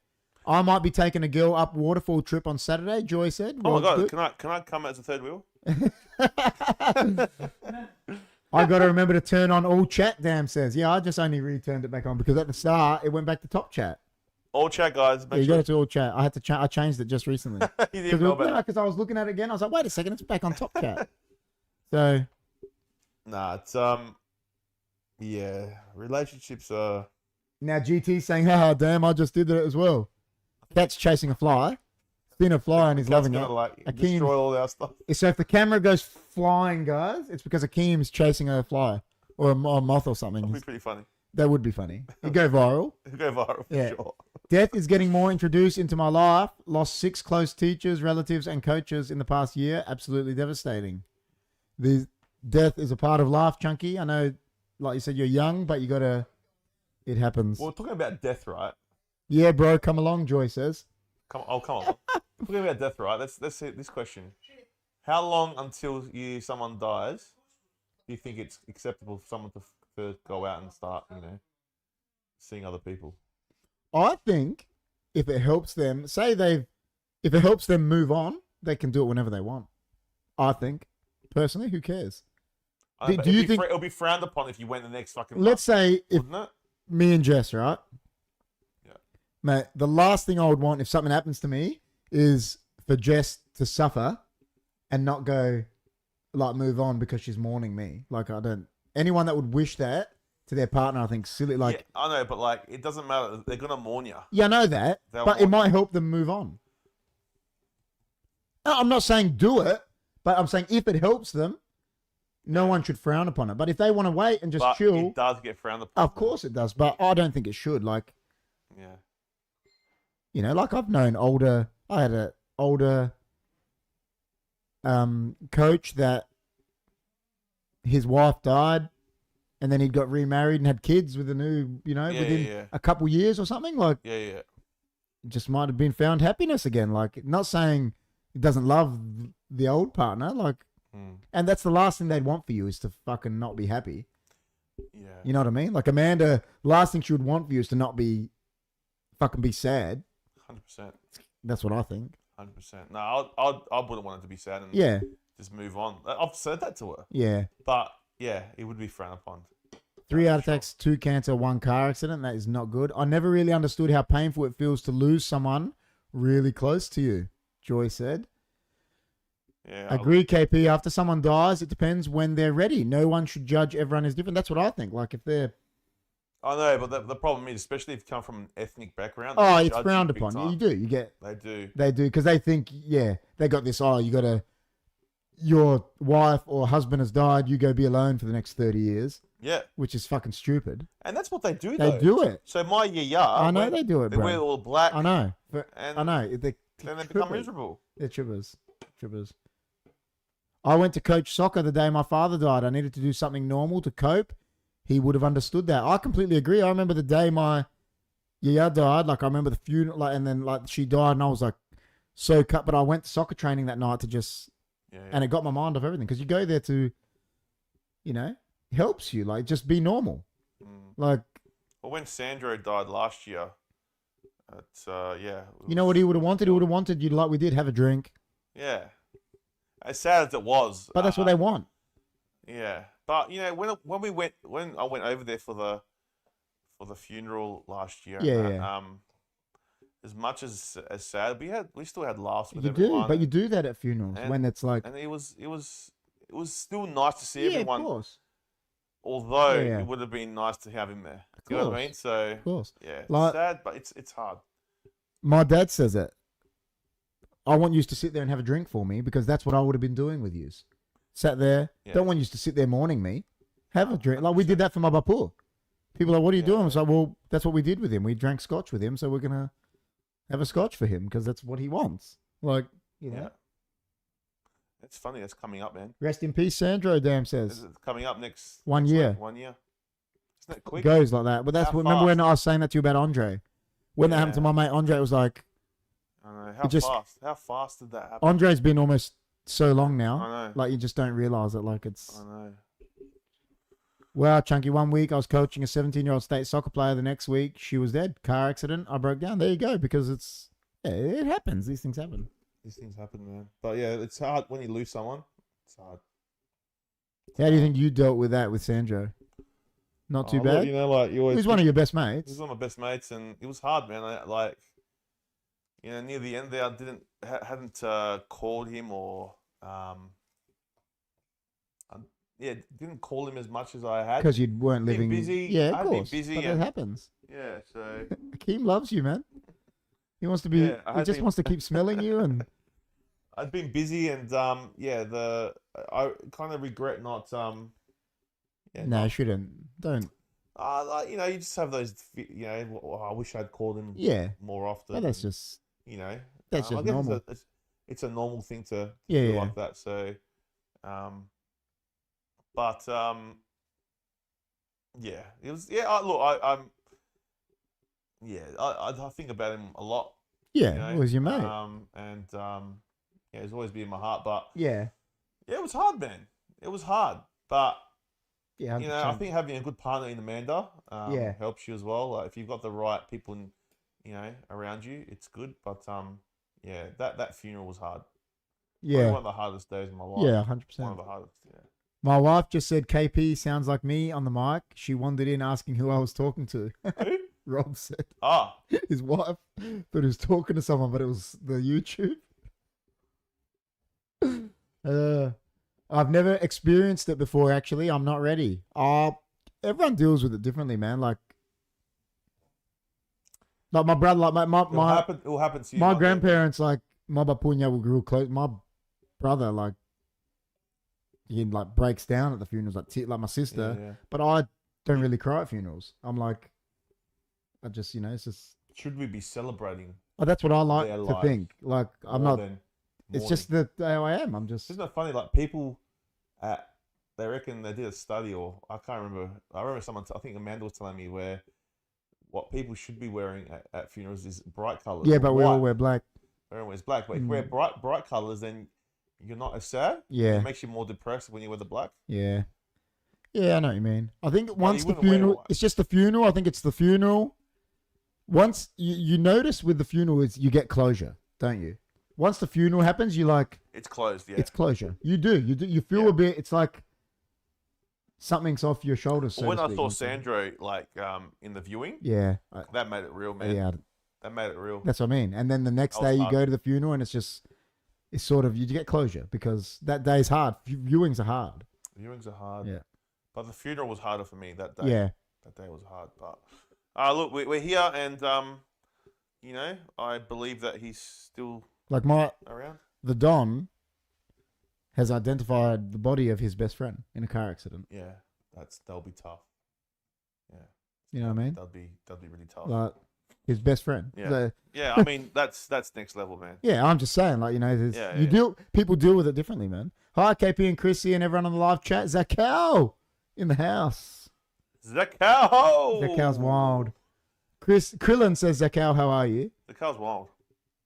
I might be taking a girl up waterfall trip on Saturday, Joy said. Oh my god, Rod's can I come as a third wheel? I got to remember to turn on all chat, Damn says. Yeah, I just only returned it back on because at the start, it went back to top chat. All chat, guys. Yeah, Make you sure got it to all chat. I had to I changed it just recently. you didn't know about it. Because I was looking at it again. I was like, wait a second, it's back on top chat. So, Nah, it's yeah, relationships are. now GT's saying, haha, damn, I just did that as well. Cat's chasing a fly. Seen a fly and he's God's loving it. gonna like Akeem- destroy all our stuff. So if the camera goes flying, guys, it's because Akeem's chasing a fly or a moth or something. That'd be pretty funny. That would be funny. It'd go viral. It'd go viral for Yeah. sure. Death is getting more introduced into my life. Lost 6 close teachers, relatives, and coaches in the past year. Absolutely devastating. Death is a part of life, Chunky. I know, like you said, you're young, but you gotta. It happens. Well, talking about death, right? Yeah, bro, come along. Joy says. Come on. Talking about death, right? Let's see this question. How long until someone dies do you think it's acceptable for someone to go out and start, seeing other people? I think if it helps them, if it helps them move on, they can do it whenever they want. I think, personally, who cares? Do you think it'll be frowned upon if you went the next fucking? Let's say if wouldn't it? me and Jess, right? Yeah. Mate, the last thing I would want if something happens to me is for Jess to suffer and not go, like, move on because she's mourning me. Like, anyone that would wish that to their partner, I think, silly. Like, Yeah, I know, but like, it doesn't matter. They're gonna mourn you. yeah, I know that, They'll but it mourn might help them move on. No, I'm not saying do it, but I'm saying if it helps them, No one should frown upon it. But if they want to wait and just but chill, it does get frowned upon. of course it does. But I don't think it should. Like, Yeah. you know, like I've known older. I had an older coach that his wife died, and then he got remarried and had kids with a new, you know, within a couple years or something. Like, Yeah. just might have been found happiness again. Like, not saying he doesn't love the old partner, like, and that's the last thing they'd want for you is to fucking not be happy. Yeah. You know what I mean? Like, Amanda, last thing she would want for you is to not be fucking be sad. 100%. That's what I think. 100%. No, I wouldn't want it to be sad and Yeah. just move on. I've said that to her. Yeah. But yeah, it would be frowned upon. 3 heart attacks, 2 cancer, 1 car accident. That is not good. I never really understood how painful it feels to lose someone really close to you, Joy said. Yeah. Agree, KP. After someone dies, it depends when they're ready. No one should judge. Everyone is different. That's what I think. Like, if they're... I know, but the problem is, especially if you come from an ethnic background. Oh, they it's judge frowned you big upon. time. You do. You get... They do. They do. Because they think, yeah, they got this, you got to... Your wife or husband has died, you go be alone for the next 30 years. Yeah. Which is fucking stupid. And that's what they do, They though. do it. So my yaya... I know they do it, They bro. wear all black. I know. But And I know. then they become miserable. They're trippers. I went to coach soccer the day my father died. I needed to do something normal to cope. He would have understood that. I completely agree. I remember the day my yaya died. Like, I remember the funeral, like, and then like she died, and I was like so cut. But I went to soccer training that night to just, and it got my mind off everything because you go there to, you know, helps you like just be normal. Like, well, when Sandro died last year, it's you know what he would have wanted? He would have wanted you like we did have a drink. Yeah. As sad as it was, But that's what they want. Yeah, but you know when I went over there for the funeral last year. As much as sad, we still had laughs with everyone. You do, but you do that at funerals when it's like. And it was still nice to see everyone. Of course. Although it would have been nice to have him there. You know what I mean? So of course. Yeah, it's like, sad, but it's hard. My dad says it. I want you to sit there and have a drink for me because that's what I would have been doing with you. Sat there. Yeah. Don't want you to sit there mourning me. Have a drink. Like we did that for my bapu. People are like, what are you doing? I was like, well, that's what we did with him. We drank scotch with him, so we're going to have a scotch for him because that's what he wants. Like, you know. Yeah. It's funny. That's coming up, man. Rest in peace, Sandro, damn says. It's coming up next 1 year. Like 1 year. Isn't that quick? It goes like that. But that's what, remember when I was saying that to you about Andre? When that happened to my mate Andre, it was like, I know. How fast did that happen? Andre's been almost so long now. I know. Like, you just don't realize it. Like, it's... I know. Wow, Chunky. 1 week, I was coaching a 17-year-old state soccer player. The next week, she was dead. Car accident. I broke down. There you go. Because it's... Yeah, it happens. These things happen. These things happen, man. But yeah, it's hard when you lose someone. It's hard. How do you think you dealt with that with Sandro? Not too bad? Look, you know, like you always... He's one of your best mates. He's one of my best mates, and it was hard, man. You know, near the end there, I hadn't called him or, didn't call him as much as I had. Because you weren't living... busy. Yeah, of course. Been busy, but it happens. Yeah, so... Akeem loves you, man. He wants to be... he just wants to keep smelling you and... I've been busy and, I kind of regret not, No, shouldn't. Don't. You know, you just have those, you know, I wish I'd called him more often. But that's just... You know, that's just normal. It's a normal thing to do like that. So, it was. I think about him a lot. Yeah, you know? it was your mate. He's always been in my heart. But yeah, it was hard, man. It was hard, but. Yeah, 100%. You know, I think having a good partner in Amanda helps you as well. Like if you've got the right people, around you, it's good. But that funeral was hard. Yeah, probably one of the hardest days of my life. Yeah, 100%. One of the hardest. Yeah. My wife just said KP sounds like me on the mic. She wandered in asking who I was talking to. Who? Rob said. Ah, his wife thought he was talking to someone, but it was the YouTube. I've never experienced it before, actually. I'm not ready. Everyone deals with it differently, man. Like my brother, like it will happen to you. My grandparents, like, my bapunya were real close. My brother, like, he like breaks down at the funerals, like my sister. Yeah. But I don't really cry at funerals. I'm like, I just, it's just. Should we be celebrating? Oh, that's what I like their to life think. Like, I'm more not. than It's mourning? just how I am. I'm just. Isn't it funny? Like people, they reckon they did a study, or I can't remember. I remember someone. I think Amanda was telling me where what people should be wearing at funerals is bright colors. Yeah, but we all White. wear black. Everyone wears black. But if you wear bright colors, then you're not as sad. Yeah. It makes you more depressed when you wear the black. Yeah. Yeah, I know what you mean. I think once you the wouldn't wear funeral, white. it's just the funeral. I think it's the funeral. Once you notice with the funeral is you get closure, don't you? Once the funeral happens, you like It's closed. Yeah. it's closure. You do. You feel Yeah. a bit. It's like something's off your shoulders. Well, So when to I speak, saw you know? Sandro like in the viewing, Yeah. that made it real, man. Yeah. That made it real. That's what I mean. And then the next I was day you hard. go to the funeral and it's sort of you get closure because that day's hard. Viewings are hard. Viewings are hard. Yeah. But the funeral was harder for me that day. Yeah. That day was hard. But look, we're here, and I believe that he's still Like around. the Don has identified the body of his best friend in a car accident. Yeah, that'll be tough. Yeah, You know what I mean? that'll be really tough. Like his best friend. Yeah. So, Yeah, I mean that's next level, man. yeah, I'm just saying, like, there's, Yeah. people deal with it differently, man. Hi, KP and Chrissy and everyone on the live chat. Zakal in the house. Zakal. Zakal's wild. Krillin says, Zakal, how are you? Zakal's wild.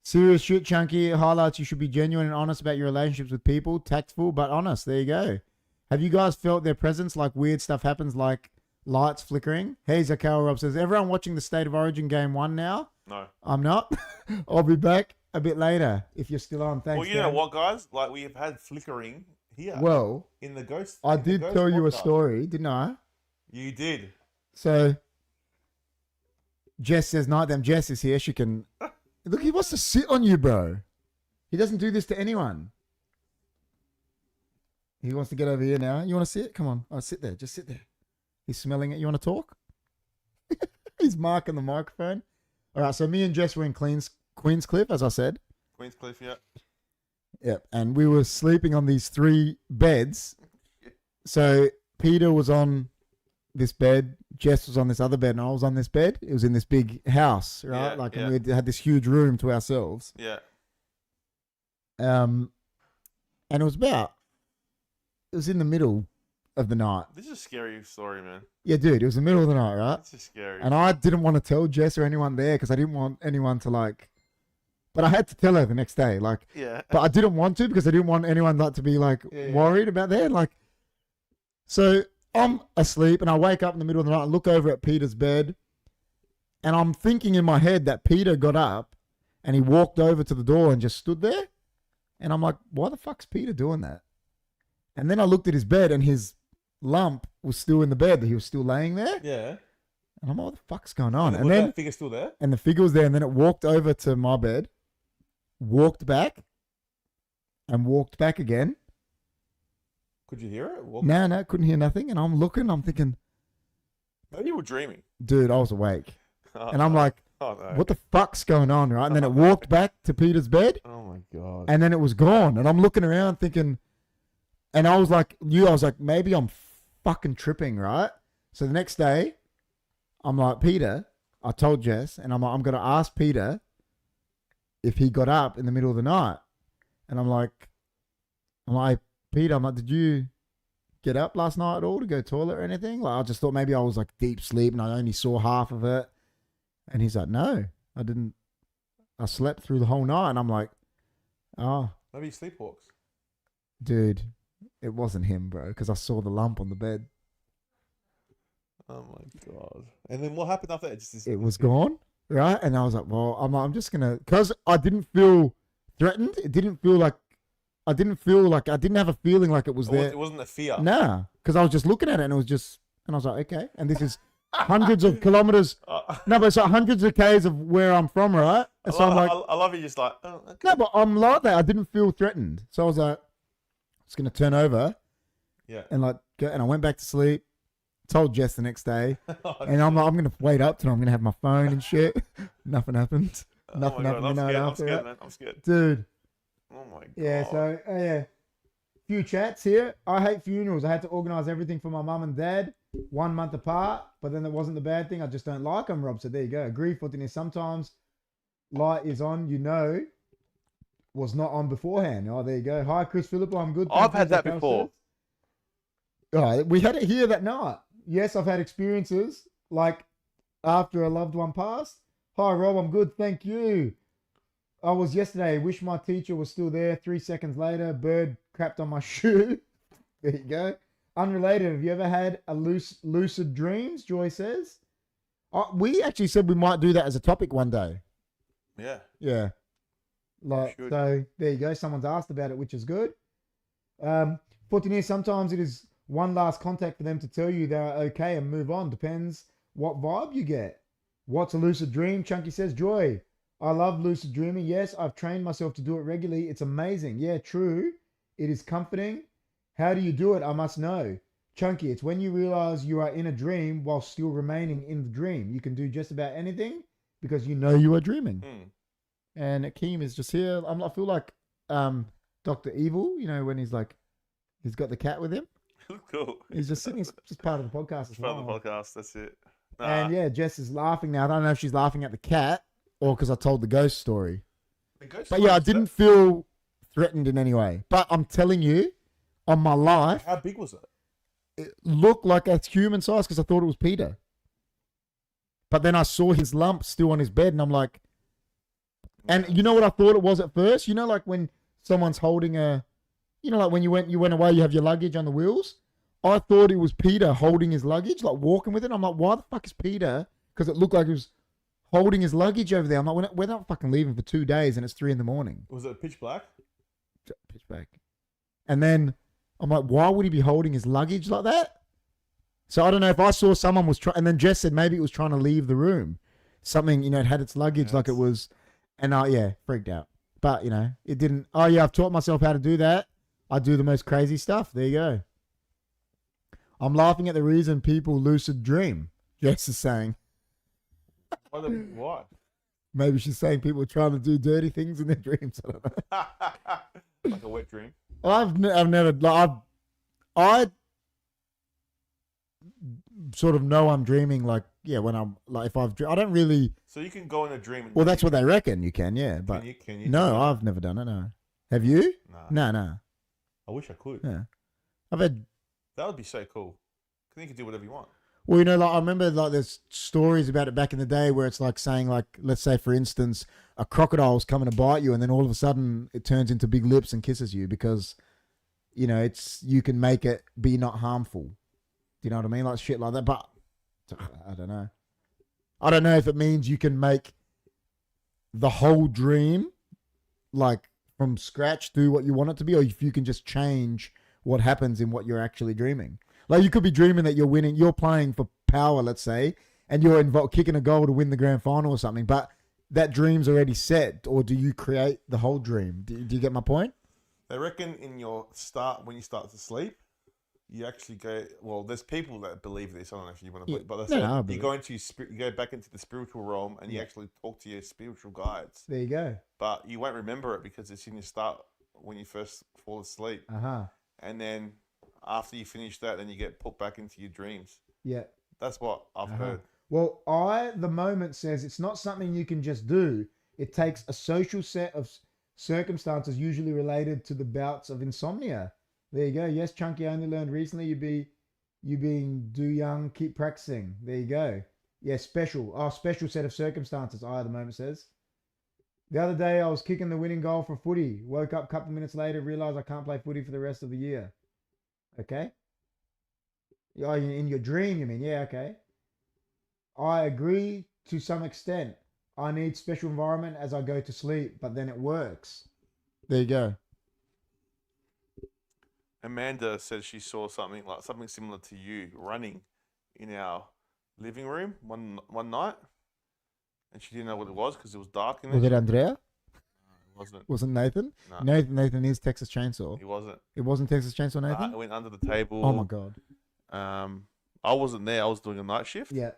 Serious shit, Chunky. Highlights you should be genuine and honest about your relationships with people. Tactful, but honest. There you go. Have you guys felt their presence? Like weird stuff happens, like lights flickering? Hey, Zakal Rob says, everyone watching the State of Origin Game 1 now? No. I'm not. I'll be back a bit later if you're still on. Thanks, Well, you know Dan. what, guys? Like we have had flickering here. Well, in the ghost. I in the did Ghost tell you a podcast. story, didn't I? You did. So, Jess says, night them. Jess is here. She can... Look, he wants to sit on you, bro. He doesn't do this to anyone. He wants to get over here now. You want to sit? Come on. Oh, sit there. Just sit there. He's smelling it. You want to talk? He's marking the microphone. All right, so me and Jess were in Queenscliff, as I said. Queenscliff, yeah. Yep, and we were sleeping on these 3 beds. So Peter was on this bed, Jess was on this other bed, and I was on this bed. It was in this big house, right? Yeah, And we had this huge room to ourselves. Yeah. And it was in the middle of the night. This is a scary story, man. Yeah, dude, it was the middle of the night, right? This is scary. And I didn't want to tell Jess or anyone there because I didn't want anyone to but I had to tell her the next day, yeah. but I didn't want to because I didn't want anyone to be Yeah. worried about that. So I'm asleep and I wake up in the middle of the night and look over at Peter's bed, and I'm thinking in my head that Peter got up and he walked over to the door and just stood there, and I'm like, why the fuck's Peter doing that? And then I looked at his bed and his lump was still in the bed, that he was still laying there, Yeah. and I'm like, what the fuck's going on? Was And then that figure still there? and the figure was there, and then it walked over to my bed, walked back, and walked back again. Could you hear it? No, couldn't hear nothing. And I'm looking, I'm thinking, Maybe you were dreaming. dude, I was awake. Oh, And I'm no. like, Oh no. what the fuck's going on, right? And then it walked back to Peter's bed, Oh my god. and then it was gone. And I'm looking around thinking, and I was like, maybe I'm fucking tripping, right? So the next day, I'm like, Peter, I told Jess, and I'm like, I'm going to ask Peter if he got up in the middle of the night. And I'm like, Peter, did you get up last night at all to go toilet or anything? I just thought maybe I was deep sleep and I only saw half of it. And he's like, no, I didn't. I slept through the whole night. And I'm like, oh, Maybe he sleepwalks. dude, it wasn't him, bro, because I saw the lump on the bed. Oh my god. And then what happened after that? It was gone, right? And I was like, well, I'm just going to, because I didn't feel threatened. It didn't feel like, I didn't have a feeling like it was there. It wasn't a fear. Nah, because I was just looking at it and it was just, and I was like, okay. And this is hundreds of kilometers. No, but it's hundreds of Ks of where I'm from, right? And so I'm like, I love you just like, oh, okay. no, but I'm like that. I didn't feel threatened. So I was like, it's going to turn over. Yeah. And go, and I went back to sleep. Told Jess the next day. And I'm like, I'm going to wait up till I'm going to have my phone and shit. Nothing happened. Nothing Oh my happened. god, I'm the night scared. I'm after scared, that. man. I'm scared. Dude. Oh my god. Yeah, so, yeah. Few chats here. I hate funerals. I had to organise everything for my mum and dad 1 month apart, but then it wasn't the bad thing. I just don't like them, Rob. So there you go. Agree, Fortini. Sometimes light is on, was not on beforehand. Oh, there you go. Hi, Chris Philippo. I'm good. I've had that before. All right, we had it here that night. Yes, I've had experiences like after a loved one passed. Hi, Rob. I'm good. Thank you. I was yesterday. Wish my teacher was still there. 3 seconds later, bird crapped on my shoe. There you go. Unrelated. Have you ever had a lucid dreams? Joy says. We actually said we might do that as a topic one day. Yeah. Yeah. So there you go. Someone's asked about it, which is good. 14 years. Sometimes it is one last contact for them to tell you they're okay and move on. Depends what vibe you get. What's a lucid dream? Chunky says, Joy. I love lucid dreaming. Yes, I've trained myself to do it regularly. It's amazing. Yeah, true. It is comforting. How do you do it? I must know. Chunky, it's when you realize you are in a dream while still remaining in the dream. You can do just about anything because you know you are dreaming. And Akeem is just here. I feel like Dr. Evil, when he's got the cat with him. Cool. He's just sitting, it's just part of the podcast as well. Part of the podcast, that's it. And yeah, Jess is laughing now. I don't know if she's laughing at the cat or because I told the ghost story. But yeah, I didn't feel threatened in any way. But I'm telling you, on my life. How big was it? It looked like a human size because I thought it was Peter. But then I saw his lump still on his bed and I'm like, and you know what I thought it was at first? Like when someone's holding like when you went away, you have your luggage on the wheels. I thought it was Peter holding his luggage, like walking with it. I'm like, why the fuck is Peter? Because it looked like he was holding his luggage over there. I'm like, we're not fucking leaving for 2 days and it's 3 a.m. Was it pitch black? Pitch black. And then I'm like, why would he be holding his luggage like that? So I don't know if I saw someone was trying, and then Jess said maybe it was trying to leave the room. Something, it had its luggage like it was, and freaked out. But, it didn't. Oh, yeah, I've taught myself how to do that. I do the most crazy stuff. There you go. I'm laughing at the reason people lucid dream. Jess is saying. Why? Maybe she's saying people are trying to do dirty things in their dreams. I don't know. Like a wet dream. I sort of know I'm dreaming when I'm if I don't really. So you can go in a dream. Well, that's what they reckon you can, yeah. But can you no, I've never done it. No, have you? No. I wish I could. Yeah, I've had. That would be so cool. Because you can do whatever you want. Well, I remember there's stories about it back in the day where it's like saying let's say for instance a crocodile's coming to bite you and then all of a sudden it turns into big lips and kisses you because you can make it be not harmful. Do you know what I mean? Like shit like that. But I don't know. I don't know if it means you can make the whole dream from scratch do what you want it to be, or if you can just change what happens in what you're actually dreaming. Like you could be dreaming that you're winning, you're playing for power, let's say, and you're kicking a goal to win the grand final or something, but that dream's already set, or do you create the whole dream? Do you get my point? They reckon when you start to sleep, you actually go, well, there's people that believe this, I don't know if you want to put it, but they say you go back into the spiritual realm and you actually talk to your spiritual guides. There you go. But you won't remember it because it's in your start when you first fall asleep. And then after you finish that, then you get put back into your dreams. Yeah. That's what I've heard. Well, the moment says it's not something you can just do. It takes a social set of circumstances usually related to the bouts of insomnia. There you go. Yes, Chunky, I only learned recently you being too young, keep practicing. There you go. Yeah, special set of circumstances, the moment says. The other day I was kicking the winning goal for footy. Woke up a couple of minutes later, realized I can't play footy for the rest of the year. Okay? Oh, in your dream, you mean? Yeah, okay. I agree to some extent. I need special environment as I go to sleep, but then it works. There you go. Amanda says she saw something similar to you running in our living room one night, and she didn't know what it was because it was dark in there. Was it Andrea? It wasn't. Wasn't Nathan? No. Nathan is Texas Chainsaw. He wasn't. It wasn't Texas Chainsaw, Nathan? It went under the table. Oh my God. I wasn't there. I was doing a night shift. Yeah.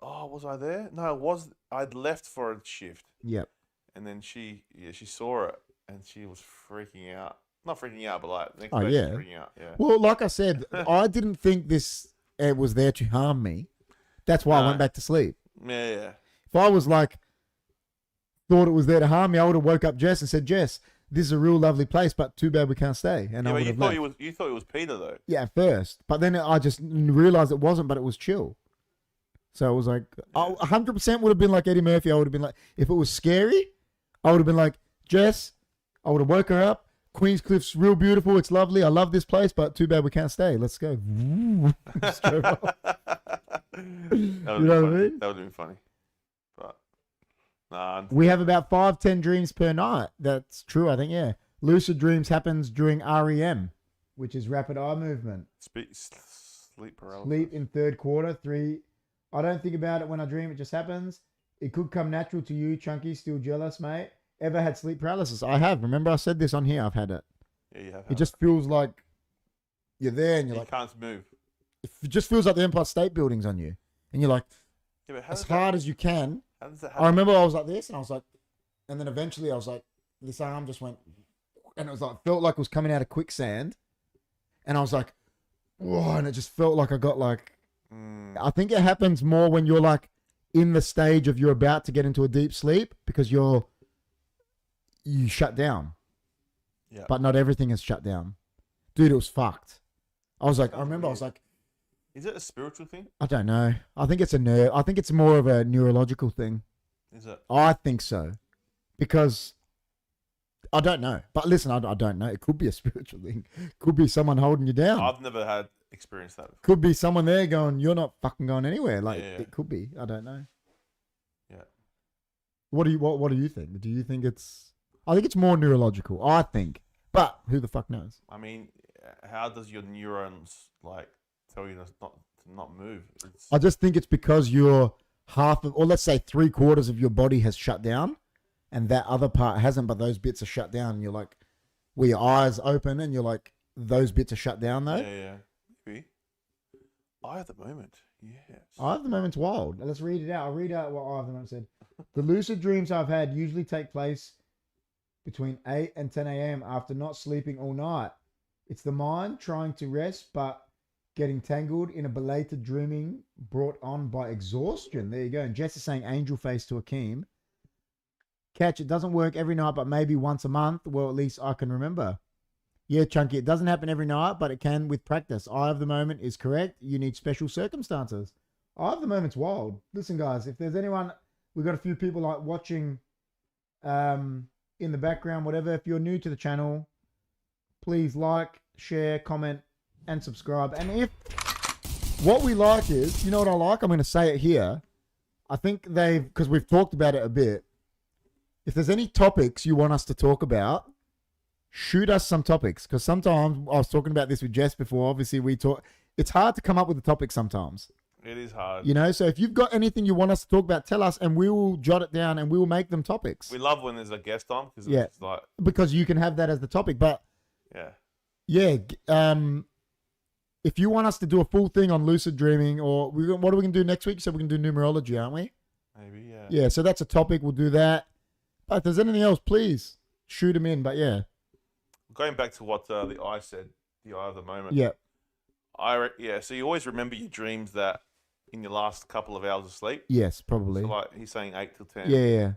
Oh, was I there? No, I'd left for a shift. Yep. And then she saw it and she was freaking out. Not freaking out, but like next Oh, day yeah. freaking out. Yeah. Well, like I said, I didn't think this was there to harm me. That's why I went back to sleep. Yeah. If I was like, thought it was there to harm me, I would have woke up Jess and said, Jess, this is a real lovely place, but too bad we can't stay. And I Yeah, would but have left. you thought it was Peter though. Yeah, at first. But then I just realized it wasn't, but it was chill. So it was like, I 100% would have been like Eddie Murphy. I would have been like, if it was scary, I would have been like, Jess, I would have woke her up. Queens Cliff's real beautiful. It's lovely. I love this place, but too bad we can't stay. Let's go. Just drove off. You know what I mean? That would have been funny. But nah. We have about 5-10 dreams per night. That's true, I think, yeah. Lucid dreams happens during REM, which is rapid eye movement. Sleep paralysis. Sleep in third quarter, 3. I don't think about it when I dream. It just happens. It could come natural to you, Chunky. Still jealous, mate. Ever had sleep paralysis? I have. Remember I said this on here. I've had it. Yeah, you have. It just feels like you're there and you're you like... can't move. It just feels like the Empire State Building's on you. And you're like, Yeah, but as hard as you can. How does that happen? I remember I was like this and I was like... And then eventually I was like... This arm just went... And it was like... Felt like it was coming out of quicksand. And I was like... Whoa, and it just felt like I got like... I think it happens more when you're like in the stage of you're about to get into a deep sleep because you shut down. Yeah. But not everything is shut down. Dude, it was fucked. I remember I was like, is it a spiritual thing? I don't know. I think it's I think it's more of a neurological thing. Is it? I think so. Because I don't know. But listen, I don't know. It could be a spiritual thing. Could be someone holding you down. I've never had experienced that before. Could be someone there going, you're not fucking going anywhere. Like, Yeah. it could be. I don't know. Yeah. What do you think? Do you think it's... I think it's more neurological. I think. But who the fuck knows? I mean, how does your neurons like tell you to not move? I just think it's because you're half of, or let's say 3/4 of your body has shut down and that other part hasn't, but those bits are shut down. And you're like, where your eyes open and you're like, those bits are shut down though. Yeah. Maybe. Eye of the moment. Yes. Eye of the moment's wild. Let's read it out. I'll read out what Eye of the moment said. The lucid dreams I've had usually take place between 8 and 10 a.m. after not sleeping all night. It's the mind trying to rest, but getting tangled in a belated dreaming brought on by exhaustion. There you go. And Jess is saying angel face to Akeem. Catch, it doesn't work every night, but maybe once a month. Well, at least I can remember. Yeah, Chunky, it doesn't happen every night, but it can with practice. Eye of the moment is correct. You need special circumstances. Eye of the moment's wild. Listen, guys, if there's anyone, we've got a few people like watching in the background, whatever. If you're new to the channel, please like, share, comment, and subscribe. And if what we like is, you know what I like? I'm going to say it here. I think because we've talked about it a bit. If there's any topics you want us to talk about, shoot us some topics. Because sometimes, I was talking about this with Jess before, obviously it's hard to come up with a topic sometimes. It is hard. You know, so if you've got anything you want us to talk about, tell us and we will jot it down and we will make them topics. We love when there's a guest on because Yeah. it's like, Because you can have that as the topic. But yeah. If you want us to do a full thing on lucid dreaming, or what are we going to do next week? So we can do numerology, aren't we? Maybe, yeah. Yeah, so that's a topic. We'll do that. But if there's anything else, please shoot them in. But yeah. Going back to what the eye said, the eye of the moment. Yeah. So you always remember your dreams that in your last couple of hours of sleep. Yes, probably. So like he's saying 8 till 10. Yeah.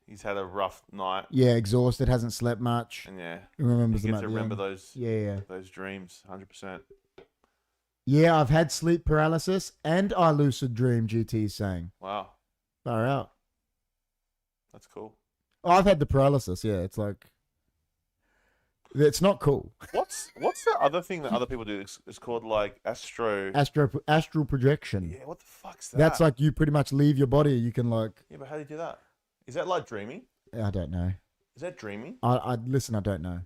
He's had a rough night. Yeah, exhausted, hasn't slept much. And yeah. He remembers He them gets to at the remember end. those those dreams 100%. Yeah, I've had sleep paralysis and I lucid dream, GT is saying. Wow. Far out. That's cool. Oh, I've had the paralysis, yeah. It's like... It's not cool. What's the other thing that other people do? It's called like astral projection. Yeah, what the fuck's that? That's like you pretty much leave your body. You can like... Yeah, but how do you do that? Is that like dreaming? I don't know. Is that dreaming? Listen, I don't know.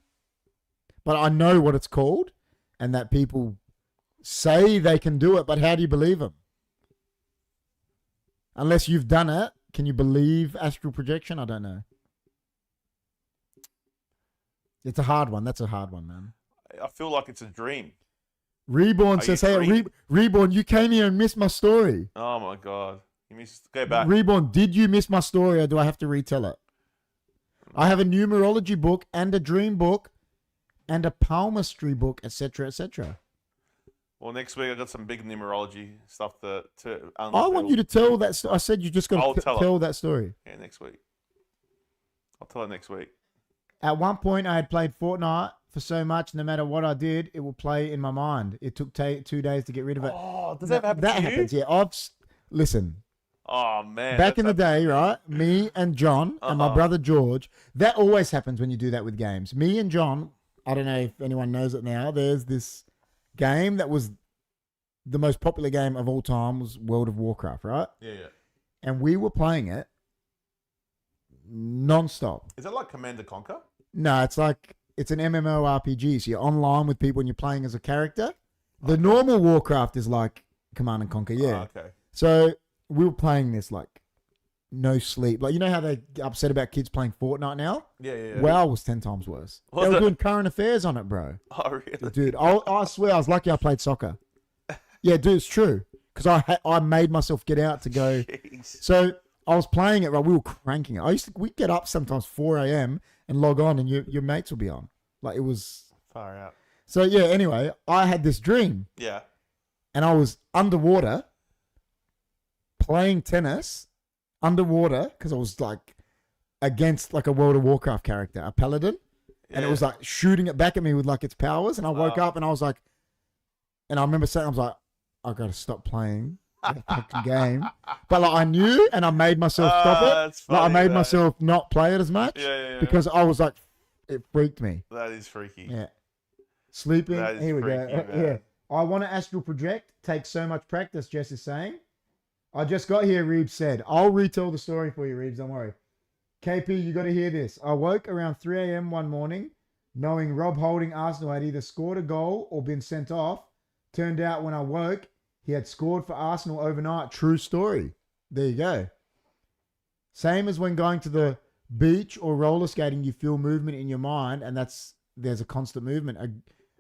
But I know what it's called and that people say they can do it, but how do you believe them? Unless you've done it, can you believe astral projection? I don't know. It's a hard one. That's a hard one, man. I feel like it's a dream. Reborn says, hey, Reborn, you came here and missed my story. Oh my God. You missed. Go back. Reborn, did you miss my story or do I have to retell it? I have a numerology book and a dream book, and a palmistry book, etc., etc. Well, next week I got some big numerology stuff to I want you to tell that. I said you just got I'll to tell tell that story. Yeah, next week. I'll tell it next week. At one point, I had played Fortnite for so much, no matter what I did, it will play in my mind. It took 2 days to get rid of it. Oh, does that happen That to you? happens, yeah. Listen, Oh, man. back in the day, right? Me and John and my brother George, that always happens when you do that with games. Me and John, I don't know if anyone knows it now, there's this game that was the most popular game of all time was World of Warcraft, right? Yeah. And we were playing it non-stop. Is that like Command & Conquer? No, it's an MMORPG. So you're online with people and you're playing as a character. The normal Warcraft is like Command and Conquer, yeah. Oh, okay. So we were playing this like no sleep. Like, you know how they get upset about kids playing Fortnite now? Yeah. WoW was 10 times worse. They were doing current affairs on it, bro. Oh, really? Dude, I swear I was lucky I played soccer. Yeah, dude, it's true. Because I made myself get out to go. Jeez. So I was playing it, right? We were cranking it. We'd get up sometimes 4 a.m. and log on, and your mates will be on. Like, it was Far out. So yeah. Anyway, I had this dream, Yeah. and I was underwater playing tennis underwater because I was like against like a World of Warcraft character, a paladin, and it was like shooting it back at me with like its powers. And I woke up and I was like, and I remember saying, I was like, I got to stop playing that fucking game. But like I knew, and I made myself stop it. That's funny, Like I made man. myself not play it as much. Yeah. Because I was like, it freaked me. That is freaky. Yeah. Sleeping. That is Here we go. freaky, man. Yeah. I want to astral project. Takes so much practice, Jess is saying. I just got here, Reeves said. I'll retell the story for you, Reeves. Don't worry. KP, you got to hear this. I woke around 3 a.m. one morning, knowing Rob Holding Arsenal had either scored a goal or been sent off. Turned out when I woke, he had scored for Arsenal overnight. True story. There you go. Same as when going to the beach or roller skating, you feel movement in your mind, and there's a constant movement.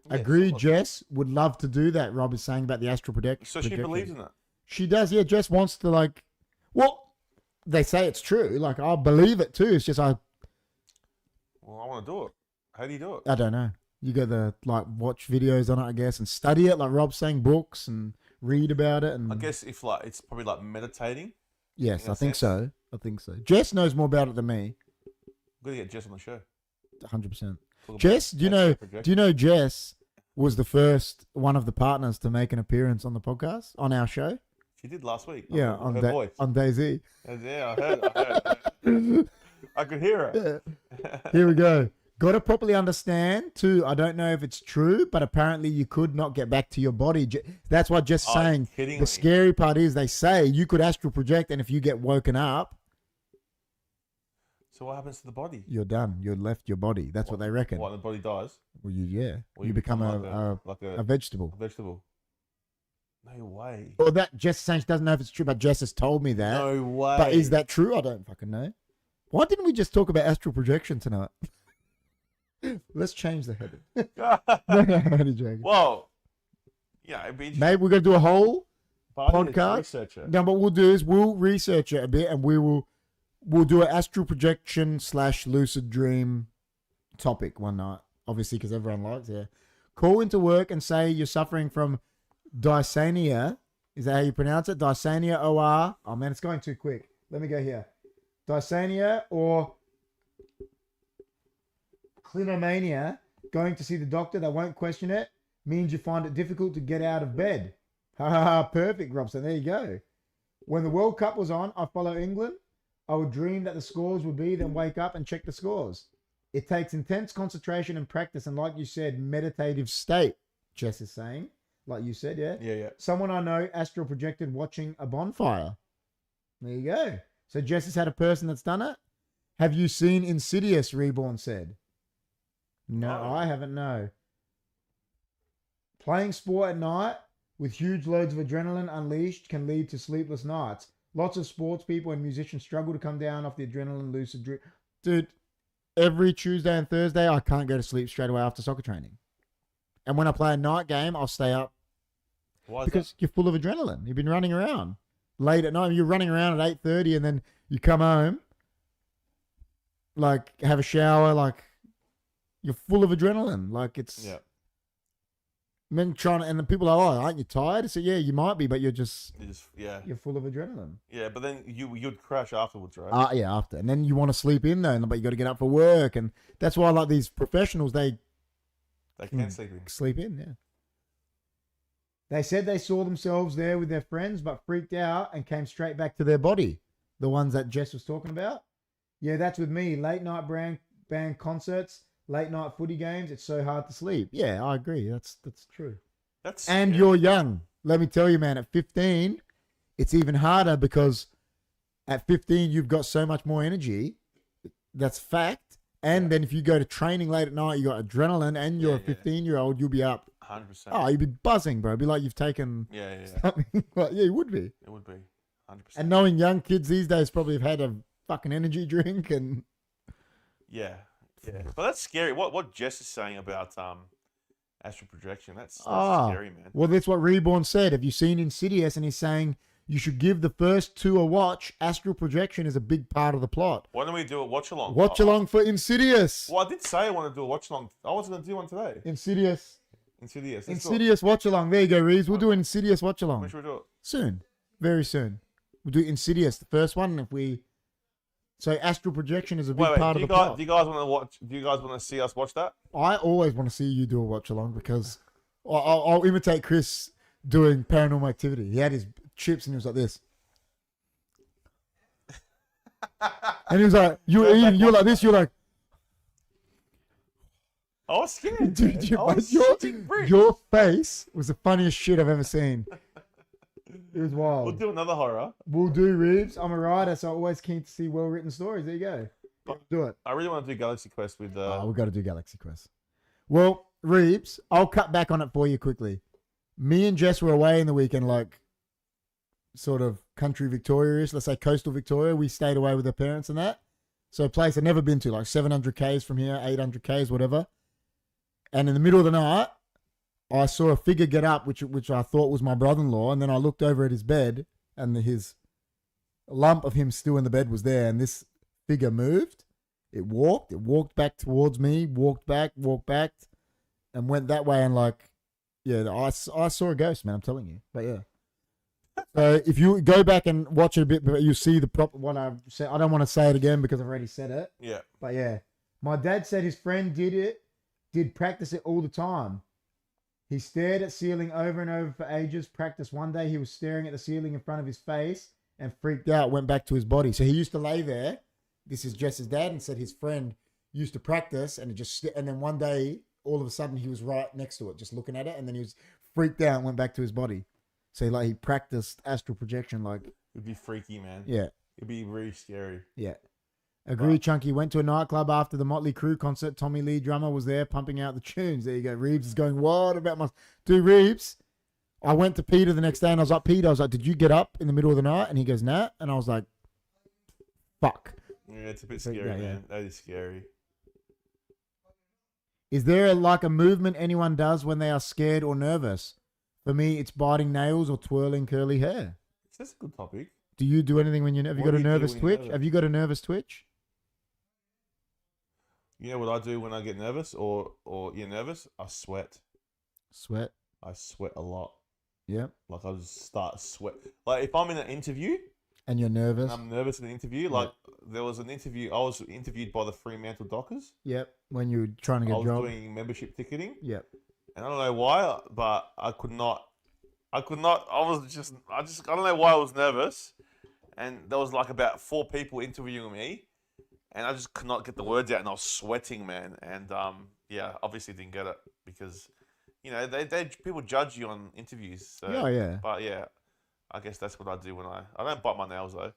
Agreed, Jess. Would love to do that, Rob is saying about the astral projection. So she believes in it. She does, yeah. Jess wants to, like, well, they say it's true. Like, I believe it too. It's just Well, I want to do it. How do you do it? I don't know. You got to, like, watch videos on it, I guess, and study it, like Rob's saying, books, and read about it. And I guess if like it's probably like meditating. yes, in a I think sense. so. I think so. Jess knows more about it than me. We're gonna get Jess on the show. 100%. Talk about Jess, do you know projection. Jess was the first one of the partners to make an appearance on the podcast, on our show? She did last week. Yeah, her voice. on Daisy. Yeah, I heard. I could hear her. Here we go. Got to properly understand too. I don't know if it's true, but apparently you could not get back to your body. That's what Jess saying. Kidding The me. scary part is they say you could astral project, and if you get woken up, So what happens to the body? you're done. You're left your body. That's what they reckon. What, the body dies? Well, Or you become like a vegetable. a vegetable. No way. Well, that Jess is saying she doesn't know if it's true, but Jess has told me that. No way. But is that true? I don't fucking know. Why didn't we just talk about astral projection tonight? Let's change the heading. No, I'm only joking. Well, yeah, it'd be interesting. Maybe we're gonna do a whole But I need to podcast. research it. No, what we'll do is we'll research it a bit, and we'll do an astral projection / lucid dream topic one night. Obviously, because everyone likes it. Call into work and say you're suffering from dysania. Is that how you pronounce it? Dysania OR. Oh man, it's going too quick. Let me go here. Dysania or clinomania. Going to see the doctor. They won't question it. Means you find it difficult to get out of bed. Ha ha ha. Perfect, Robson. There you go. When the World Cup was on, I follow England. I would dream that the scores would be, then wake up and check the scores. It takes intense concentration and practice, and like you said, meditative state, Jess is saying. Like you said, yeah? Yeah. Someone I know astral projected watching a bonfire. There you go. So Jess has had a person that's done it. Have you seen Insidious, Reborn said. No, No. I haven't, no. Playing sport at night with huge loads of adrenaline unleashed can lead to sleepless nights. Lots of sports people and musicians struggle to come down off the adrenaline lucid dream. Dude, every Tuesday and Thursday, I can't go to sleep straight away after soccer training. And when I play a night game, I'll stay up Why is because you're full of adrenaline. You've been running around late at night. You're running around at 8:30 and then you come home, like have a shower, like, You're full of adrenaline. Like it's Yeah. men trying to, and the people are, oh, aren't you tired? I said, yeah, you might be, but you're Yeah. you're full of adrenaline. Yeah, but then you'd crash afterwards, right? Yeah, after. And then you want to sleep in though, but you got to get up for work. And that's why I like these professionals, they They can sleep in. sleep in, yeah. They said they saw themselves there with their friends, but freaked out and came straight back to their body. The ones that Jess was talking about. Yeah, that's with me. Late night band concerts, late night footy games. It's so hard to sleep. Yeah, I agree. That's true. That's And scary. you're young. Let me tell you, man, at 15, it's even harder because at 15, you've got so much more energy. That's fact. And then if you go to training late at night, you got adrenaline and you're a 15-year-old, you'll be up. 100%. Oh, you'd be buzzing, bro. It'd be like you've taken Yeah. something. Like, yeah, you would be. It would be 100%. And knowing young kids these days probably have had a fucking energy drink and Yeah. But that's scary. What Jess is saying about astral projection, that's scary, man. well, that's what Reborn said. Have you seen Insidious? And he's saying you should give the first two a watch. Astral projection is a big part of the plot. Why don't we do a watch along? Watch along for Insidious. Well, I did say I want to do a watch along. I was going to do one today. Insidious. Insidious. Insidious watch along. There you go, Reeves. We'll do an Insidious watch When along should we do it? soon. Very soon. We'll do Insidious, the first one. So astral projection is a big part of the plot. Do you guys want to watch? Do you guys want to see us watch that? I always want to see you do a watch along because I'll imitate Chris doing Paranormal Activity. He had his chips and he was like this. And he was like, you're like this, you're like, I was scared. dude, I was shitting bricks. your face was the funniest shit I've ever seen. It was wild. We'll do another horror. We'll do, Reeves. I'm a writer, so I'm always keen to see well-written stories. There you go. Yeah, do it. I really want to do Galaxy Quest with. We've got to do Galaxy Quest. Well, Reeves, I'll cut back on it for you quickly. Me and Jess were away in the weekend, like sort of country Victoria-ish, let's say coastal Victoria. We stayed away with our parents and that. So a place I've never been to, like 700 Ks from here, 800 Ks, whatever. And in the middle of the night, I saw a figure get up, which I thought was my brother-in-law, and then I looked over at his bed, and his lump of him still in the bed was there, and this figure moved. It walked back towards me, walked back, and went that way, and like, yeah, I saw a ghost, man, I'm telling you. But yeah. So if you go back and watch it a bit, but you see the proper one I said. I don't want to say it again because I've already said it. Yeah. But yeah, my dad said his friend did practice it all the time. He stared at ceiling over and over for ages, practiced. One day he was staring at the ceiling in front of his face and freaked out, went back to his body. So he used to lay there. This is Jess's dad, and said his friend used to practice, and and then one day, all of a sudden, he was right next to it, just looking at it, and then he was freaked out and went back to his body. So he practiced astral projection, like. It'd be freaky, man. Yeah. It'd be really scary. Yeah. Agree, Chunky. Went to a nightclub after the Motley Crue concert. Tommy Lee, drummer, was there pumping out the tunes. There you go. Reeves is going, what about my... Dude, Reeves, I went to Peter the next day and I was like, Peter, did you get up in the middle of the night? And he goes, nah. And I was like, fuck. Yeah, it's a bit scary, man. That is scary. Is there a movement anyone does when they are scared or nervous? For me, it's biting nails or twirling curly hair. That's a good topic. Do you do anything when have you got a nervous twitch? Have you got a nervous twitch? You know what I do when I get nervous or you're nervous? I sweat. Sweat. I sweat a lot. Yep. Like I just start sweat. Like if I'm in an interview and you're nervous. and I'm nervous in an interview. Like there was an interview. I was interviewed by the Fremantle Dockers. Yep. When you're trying to get a job. I was doing membership ticketing. Yep. And I don't know why, but I could not. I don't know why I was nervous. And there was like about 4 people interviewing me. And I just could not get the words out, and I was sweating, man. And obviously didn't get it because, they people judge you on interviews. So, yeah. But yeah, I guess that's what I do when I don't bite my nails though.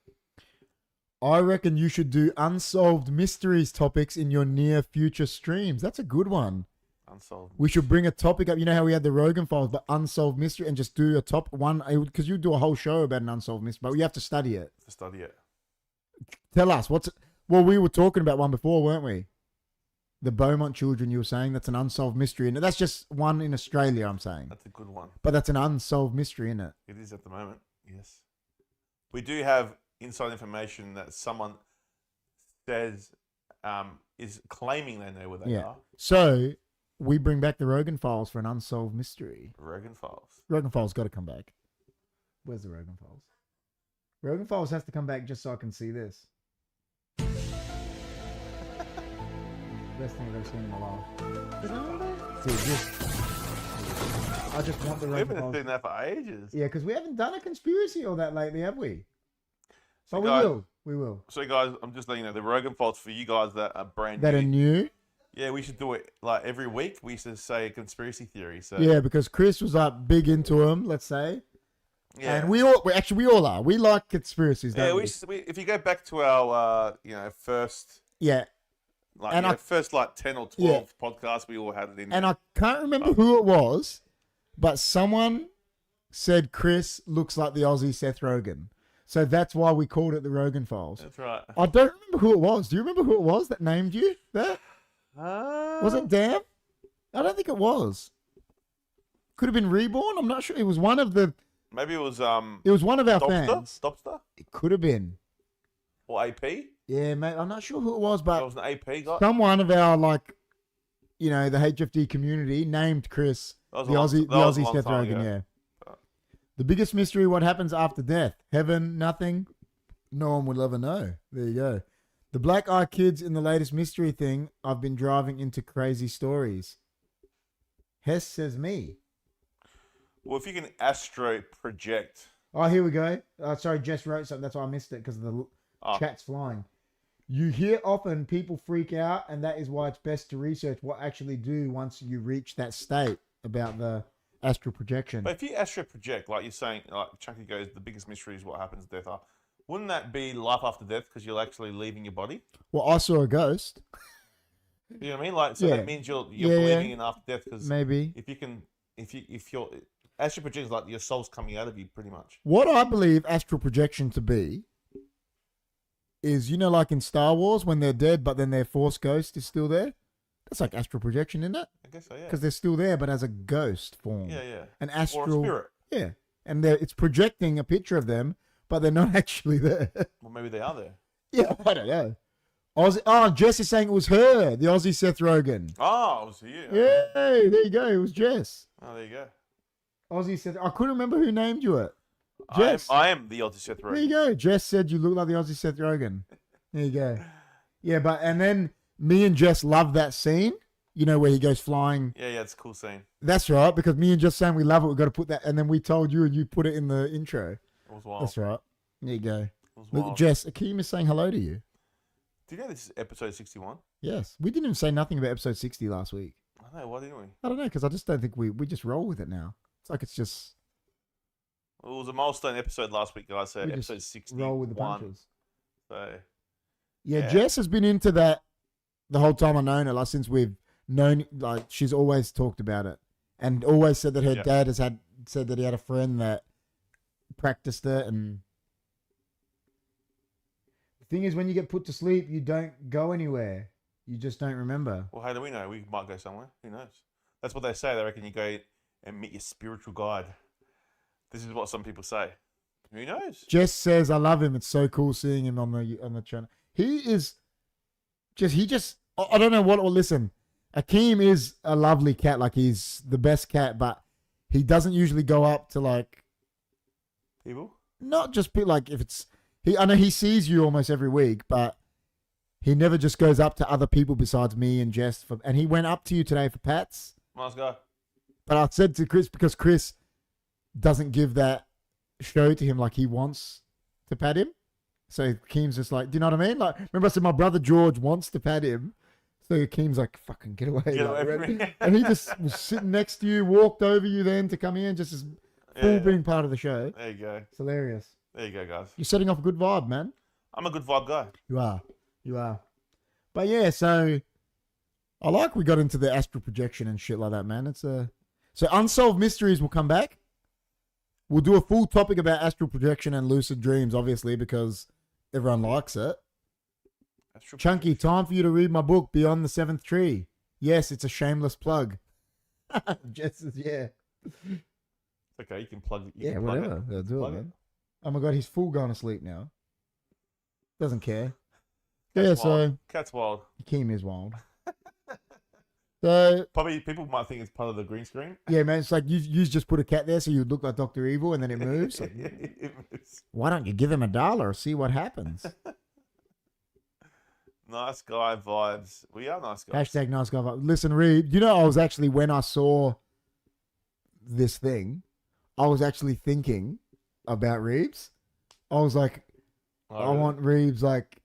I reckon you should do unsolved mysteries topics in your near future streams. That's a good one. Unsolved. We should bring a topic up. You know how we had the Rogan files, but unsolved mystery, and just do a top one because you do a whole show about an unsolved mystery, but you have to study it. Tell us Well, we were talking about one before, weren't we? The Beaumont children, you were saying, that's an unsolved mystery. And that's just one in Australia, I'm saying. That's a good one. But that's an unsolved mystery, isn't it? It is at the moment, yes. We do have inside information that someone says is claiming they know where they Yeah. are. So we bring back the Rogan Files for an unsolved mystery. Rogan Files. Rogan Files got to come back. Where's the Rogan Files? Rogan Files has to come back just so I can see this. Best thing I've ever seen in my life. Dude, I just want the We Rogan haven't been Files. doing that for ages. Yeah, because we haven't done a conspiracy all that lately, have we? So But guys- we will. We will. So, guys, I'm just letting you know the Rogan Files for you guys that are brand That new. are new. Yeah, we should do it like every week. We used to say a conspiracy theory. So Yeah, because Chris was like big into them, let's say. yeah. And we all are. We like conspiracies, don't Yeah, we? if you go back to our first Yeah. like And first like 10 or 12 podcasts, we all had it in And there. I can't remember who it was, but someone said Chris looks like the Aussie Seth Rogen. So that's why we called it the Rogan Files. That's right. I don't remember who it was. Do you remember who it was that named you that? Was it Dan? I don't think it was. Could have been Reborn. I'm not sure. It was one of the. Maybe it was It was one of our fans. Stopster It could have been. or AP. Yeah, mate. I'm not sure who it was, That but was an AP guy. someone of our the HFD community named Chris That was the a long- Aussie, that was a the long Aussie Seth time Rogen. ago. Yeah. The biggest mystery: what happens after death? Heaven, nothing. No one will ever know. There you go. The Black Eye Kids in the latest mystery thing. I've been driving into crazy stories. Hess says me. Well, if you can astro project, Oh, here we go. Sorry, Jess wrote something. That's why I missed it because the chat's flying. You hear often people freak out, and that is why it's best to research what actually do once you reach that state about the astral projection. but if you astro project, like you're saying, like Chunky goes, the biggest mystery is what happens at death. Wouldn't that be life after death because you're actually leaving your body? Well, I saw a ghost. You know what I mean? Like, so Yeah. that means you're Yeah, believing in after death because Maybe. if you're astro project is like your soul's coming out of you pretty much. What I believe astral projection to be is, like in Star Wars, when they're dead, but then their Force ghost is still there. That's like astral projection, isn't it? I guess so, yeah. Because they're still there, but as a ghost form. Yeah, yeah. An Or astral. a spirit. Yeah. And it's projecting a picture of them, but they're not actually there. Well, maybe they are there. Yeah, I don't know. Jess is saying it was her, the Aussie Seth Rogen. Oh, it was you. Yeah, there you go. It was Jess. Oh, there you go. Aussie Seth. I couldn't remember who named you it. Jess. I am the Aussie Seth There you Rogen. go. Jess said you look like the Aussie Seth Rogen. There you go. Yeah, and then me and Jess love that scene, where he goes flying. Yeah, it's a cool scene. That's right, because me and Jess saying we love it, we've got to put that, and then we told you and you put it in the intro. It was wild. That's right. There you go. It was Look, wild. Jess, Akeem is saying hello to you. Do you know this is episode 61? Yes. We didn't even say nothing about episode 60 last week. I know, why didn't we? I don't know, because I just don't think we just roll with it now. It's like it's just Well, it was a milestone episode last week, guys. So We just episode 61. roll with the punches. So, Yeah, Yeah. Jess has been into that the whole time I've known her. Like since we've known, like she's always talked about it, and always said that her Yeah. dad said that he had a friend that practiced it. And the thing is, when you get put to sleep, you don't go anywhere. You just don't remember. well, how do we know? We might go somewhere. Who knows? That's what they say. They reckon you go and meet your spiritual guide. This is what some people say. Who knows? Jess says, "I love him. It's so cool seeing him on the channel. He is just. I don't know what. Or listen, Akeem is a lovely cat. Like he's the best cat, but he doesn't usually go up to like People? not just be like if it's he. I know he sees you almost every week, but he never just goes up to other people besides me and Jess. And he went up to you today for pats. Nice guy. But I said to Chris because Chris doesn't give that show to him like he wants to pat him. So Keem's just like, do you know what I mean? Like, remember I said my brother George wants to pat him. So Keem's like, fucking get away. Get like, away from me. and he just was sitting next to you, walked over you then to come in, just as full Yeah. being part of the show. There you go. It's hilarious. There you go, guys. You're setting off a good vibe, man. I'm a good vibe guy. You are. You are. But yeah, so I like we got into the astral projection and shit like that, man. It's so unsolved mysteries will come back. We'll do a full topic about astral projection and lucid dreams, obviously, because everyone likes it. That's true. Chunky, time for you to read my book, Beyond the Seventh Tree. Yes, it's a shameless plug. Jess says, yeah. Okay, you can plug it. Yeah, whatever. I'll do it, Plug it. man. Oh my God, he's full gone to sleep now. Doesn't care. Yeah, Cat's wild. so Cat's wild. Keem is wild. So Probably people might think it's part of the green screen. yeah, man, it's like you just put a cat there so you look like Dr. Evil and then it moves. Like, It moves. why don't you give him $1? See what happens. Nice guy vibes. We are nice guys. Hashtag nice guy. Listen, Reed, you know, I was actually, when I saw this thing, I was actually thinking about Reeves. I was like, Oh, I really? want Reeves, like,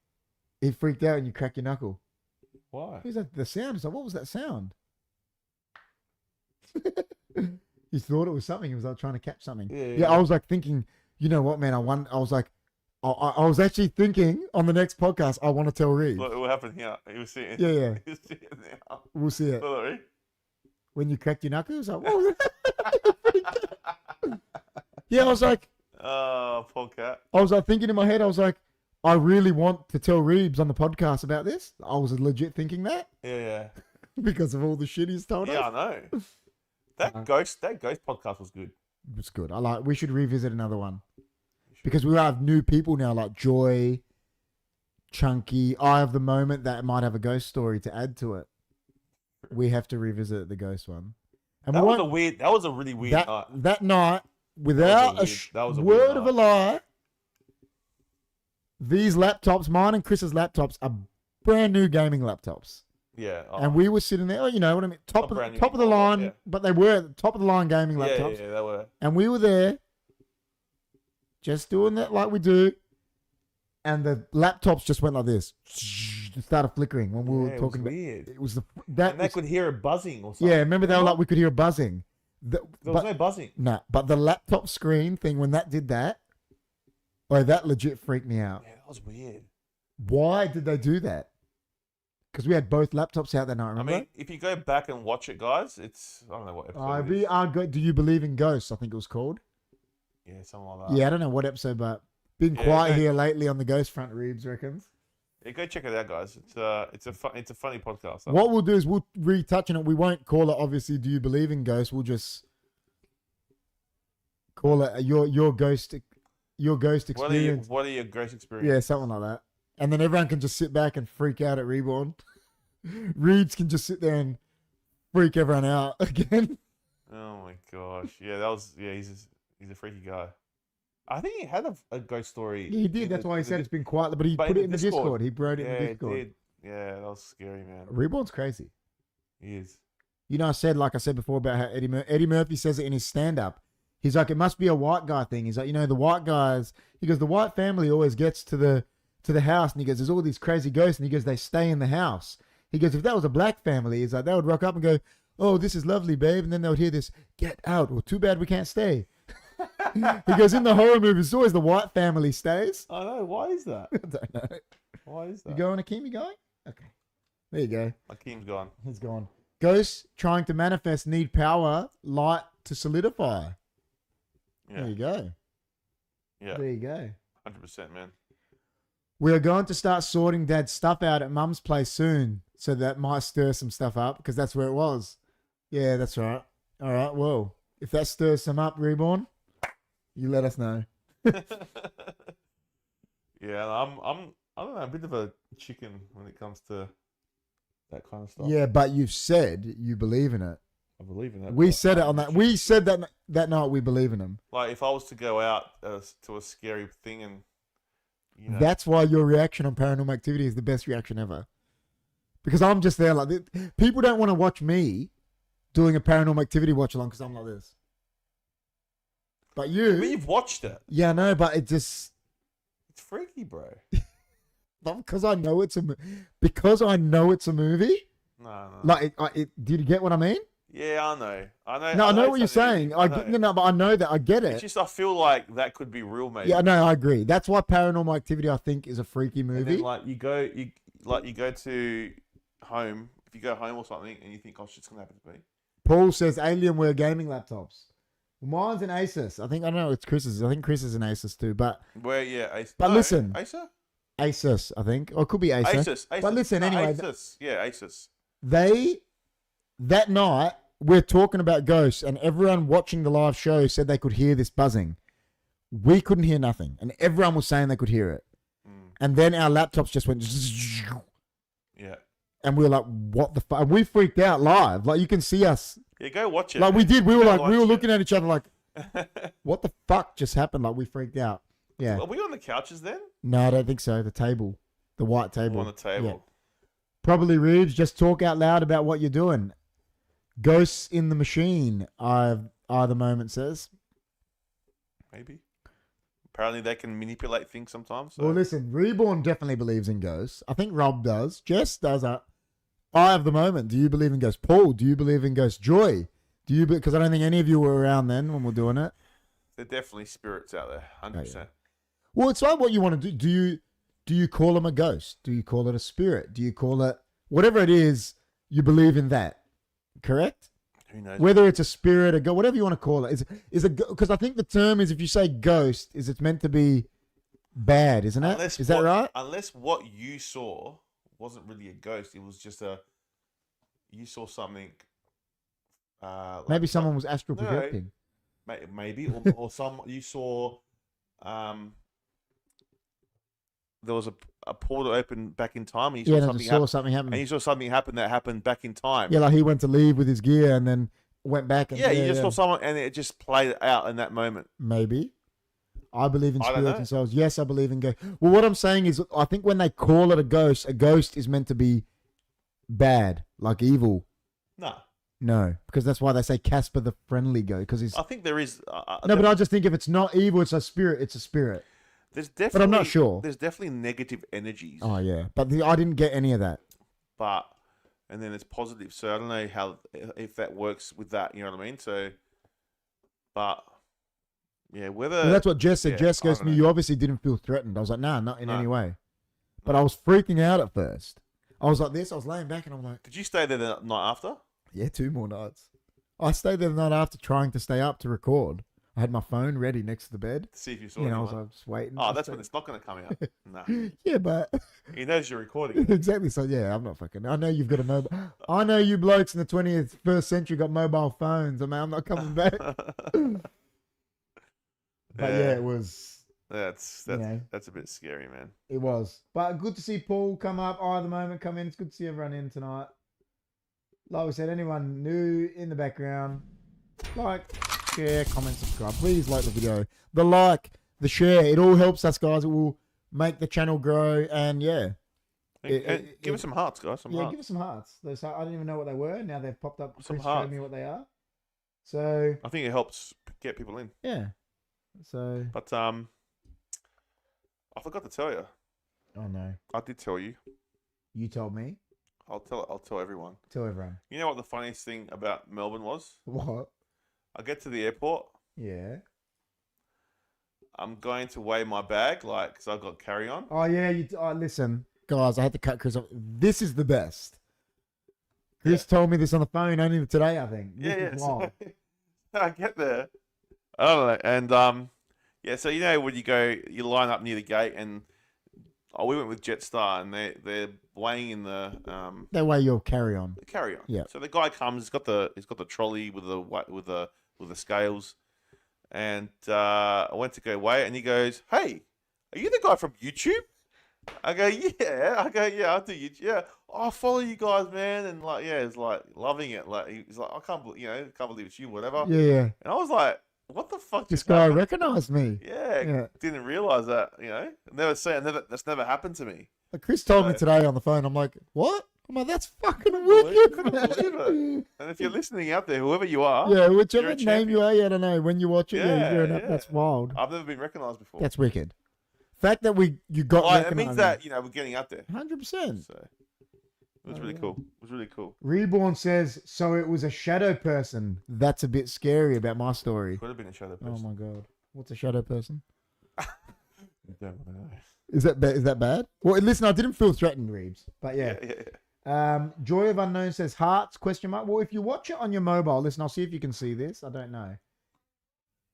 he freaked out and you crack your knuckle. Why? Who's that? The sound. It's like, what was that sound? He thought it was something. He was like trying to catch something. Yeah, I was like thinking, you know what, man? I was like, I was actually thinking on the next podcast, I want to tell Reeves. Look, what happened here? He was sitting. Yeah, yeah. He was sitting there. We'll see it. Look, Reed. When you cracked your knuckles, like, what was it? Yeah, I was like, Oh, poor cat. I was like thinking in my head, I was like, I really want to tell Reeves on the podcast about this. I was legit thinking that Yeah. because of all the shit he's told Yeah, us. I know. That ghost podcast was good. It's good. We should revisit another one because we have new people now like Joy, Chunky, Eye of the Moment that might have a ghost story to add to it. We have to revisit the ghost one. And That we was won't- that was a really weird night. that night, without that was a word weird of a lie, these laptops, mine and Chris's laptops, are brand new gaming laptops. Yeah. And we were sitting there, you know what I mean, top of brand new the line, yeah. but they were top of the line gaming laptops. Yeah, they were. And we were there, just doing that like we do, and the laptops just went like this, it started flickering when we were talking about. Weird. It was And they could hear it buzzing or something. yeah. Remember they were like we could hear a buzzing. There was no buzzing. No, but the laptop screen thing when that did that, oh, that legit freaked me out. Yeah, that was weird. Why did they do that? Because we had both laptops out that night. Remember? I mean, if you go back and watch it, guys, it's I don't know what episode. It is. Do you believe in ghosts? I think it was called. Yeah, something like that. Yeah, I don't know what episode, but been Yeah, quiet okay. here lately on the ghost front. Reeves reckons. Yeah, go check it out, guys. It's a funny podcast. What we'll do is we'll retouch on it. We won't call it obviously. Do you believe in ghosts? We'll just call it your ghost experience. What are your ghost experience? Yeah, something like that. And then everyone can just sit back and freak out at Reborn. Reeds can just sit there and freak everyone out again. Oh my gosh. Yeah, he's a freaky guy. I think he had a ghost story. Yeah, he did. That's why he said it's been quiet, but he put it in the Discord. He wrote it in the Discord. He did. Yeah, that was scary, man. Reborn's crazy. He is. You know, like I said before about how Eddie Murphy says it in his stand-up. He's like, it must be a white guy thing. He's like, you know, the white guys. He goes, the white family always gets to the house, and he goes, there's all these crazy ghosts, and he goes, they stay in the house. He goes, if that was a black family, he's like, they would rock up and go, oh, this is lovely, babe, and then they would hear this, get out, or too bad we can't stay. He goes, in the horror movies, it's always the white family stays. I know. Why is that? I don't know. Why is that? You going, Akeem? You going? Okay. There you go. Akeem's gone. He's gone. Ghosts trying to manifest need power, light to solidify. Yeah. There you go. Yeah. There you go. 100%, man. We are going to start sorting Dad's stuff out at Mum's place soon, so that might stir some stuff up because that's where it was. Yeah, that's right. All right. Well, if that stirs some up, Reborn, you let us know. Yeah, I don't know, a bit of a chicken when it comes to that kind of stuff. Yeah, but you've said you believe in it. I believe in that. We but said it I'm on that. We said that night we believe in him. Like, if I was to go out to a scary thing and, you know. That's why your reaction on Paranormal Activity is the best reaction ever. Because I'm just there like this. People don't want to watch me doing a Paranormal Activity watch along because I'm like this. But you, But you've watched it. yeah, no, but it just It's freaky, bro. because I know it's a movie. No. Like, did you get what I mean? Yeah, I know. No, I know what you're it's something- saying. But I know that I get It's it. just I feel like that could be real, mate. Yeah, no, I agree. That's why Paranormal Activity I think is a freaky And movie. then, like, you go to home. If you go home or something, and you think, "Oh, shit's gonna happen to me." Paul says Alienware gaming laptops. Well, mine's an Asus. I don't know. It's Chris's. I think Chris is an Asus too. But Where, yeah, Acer. But listen. Acer. Asus, I think, or it could be Asus. Asus. But listen, anyway, Asus. Yeah, Asus. that night we're talking about ghosts, and everyone watching the live show said they could hear this buzzing. We couldn't hear nothing, and everyone was saying they could hear it. And then our laptops just went, Yeah. and we were like, what the fuck? And we freaked out live. Like, you can see us. Yeah, go watch it. Like, we man. did. We were Go like, we were watch looking it. at each other like, what the fuck just happened? Like, we freaked out. Yeah. Are we on the couches then? No, I don't think so. The table. The white table. On the table. Yeah. Probably, Reeves. Just talk out loud about what you're doing. Ghosts in the machine, the moment says. Maybe. Apparently they can manipulate things sometimes. So. Well, listen, Reborn definitely believes in ghosts. I think Rob does. Jess does. I have the moment. Do you believe in ghosts? Paul, do you believe in ghosts? Joy, do you? Because I don't think any of you were around then when we're doing it. There are definitely spirits out there, 100%. Oh, yeah. Well, it's like what you want to do. Do you call them a ghost? Do you call it a spirit? Do you call it whatever it is? You believe in that, correct? Who knows? Whether it's a spirit, a ghost, whatever you want to call it, because I think the term is, if you say ghost, is it's meant to be bad, isn't it? Is that right? Unless what you saw wasn't really a ghost, it was just you saw something. Maybe someone was astral projecting. Maybe, or some you saw. There was a portal open back in time, and you saw something happen. And you saw something happen that happened back in time. Yeah, like he went to leave with his gear and then went back. And, you just saw someone, and it just played out in that moment. Maybe. I believe in spirits and souls. Yes, I believe in ghosts. Well, what I'm saying is, I think when they call it a ghost is meant to be bad, like evil. No, because that's why they say Casper the Friendly Ghost. Because I think there is. But I just think if it's not evil, it's a spirit. It's a spirit. There's definitely, but I'm not sure. There's definitely negative energies. Oh yeah, but I didn't get any of that. And then it's positive. So I don't know if that works with that. You know what I mean? So, but yeah, whether that's what Jess said. Yeah, Jess goes to me, "You obviously didn't feel threatened." I was like, "Nah, not in any way." But No. I was freaking out at first. I was like this. I was laying back and I'm like, "Did you stay there the night after?" Yeah, 2 more nights. I stayed there the night after, trying to stay up to record. I had my phone ready next to the bed. To see if you saw I was like, just waiting. Oh, that's when it's not going to come out. No. Yeah, but He knows you're recording. Exactly. So yeah, I'm not fucking. I know you've got a mobile. I know you blokes in the 21st century got mobile phones. I mean, I'm not coming back. But yeah, it was. That's a bit scary, man. It was. But good to see Paul come up. The moment come in. It's good to see everyone in tonight. Like we said, anyone new in the background, like, share, comment, subscribe. Please like the video. The like, the share, it all helps us, guys. It will make the channel grow. And yeah. Give us some hearts, guys. Give us some hearts. I didn't even know what they were. Now they've popped up. Some Chris hearts. showed me what they are. So I think it helps get people in. Yeah. So. But I forgot to tell you. Oh no. I did tell you. You told me. I'll tell everyone. Tell everyone. You know what the funniest thing about Melbourne was? What? I get to the airport. Yeah. I'm going to weigh my bag, because I've got carry on. Oh yeah. Listen, guys. I had to cut Chris off. This is the best. Chris told me this on the phone only today, I think. So I get there. I don't know, and so when you line up near the gate, and we went with Jetstar, and they're weighing in the They weigh your carry on. The carry on. Yeah. So the guy comes. He's got the trolley with the scales, and I went to go weigh it, and he goes, "Hey, are you the guy from YouTube?" I go, "Yeah." I do YouTube. Yeah. I follow you guys, man, and he's like loving it. He's like, I can't believe it's you, whatever. Yeah. And I was like, what the fuck? This guy recognized me. Yeah. Didn't realize that. That's never happened to me. Chris told me today on the phone. I'm like, what? I'm like, that's fucking wicked. Couldn't believe it. And if you're listening out there, whoever you are, whichever name you are, I don't know. When you watch it, that's wild. I've never been recognized before. That's wicked. Fact that you got recognized. It means that we're getting up there. 100%. So it was really cool. It was really cool. Reborn says, so it was a shadow person. That's a bit scary about my story. Could have been a shadow person. Oh my god, what's a shadow person? I don't know. Is that bad? Well, listen, I didn't feel threatened, Reeves. But yeah. Joy of Unknown says hearts ? Well, if you watch it on your mobile, listen, I'll see if you can see this. I don't know.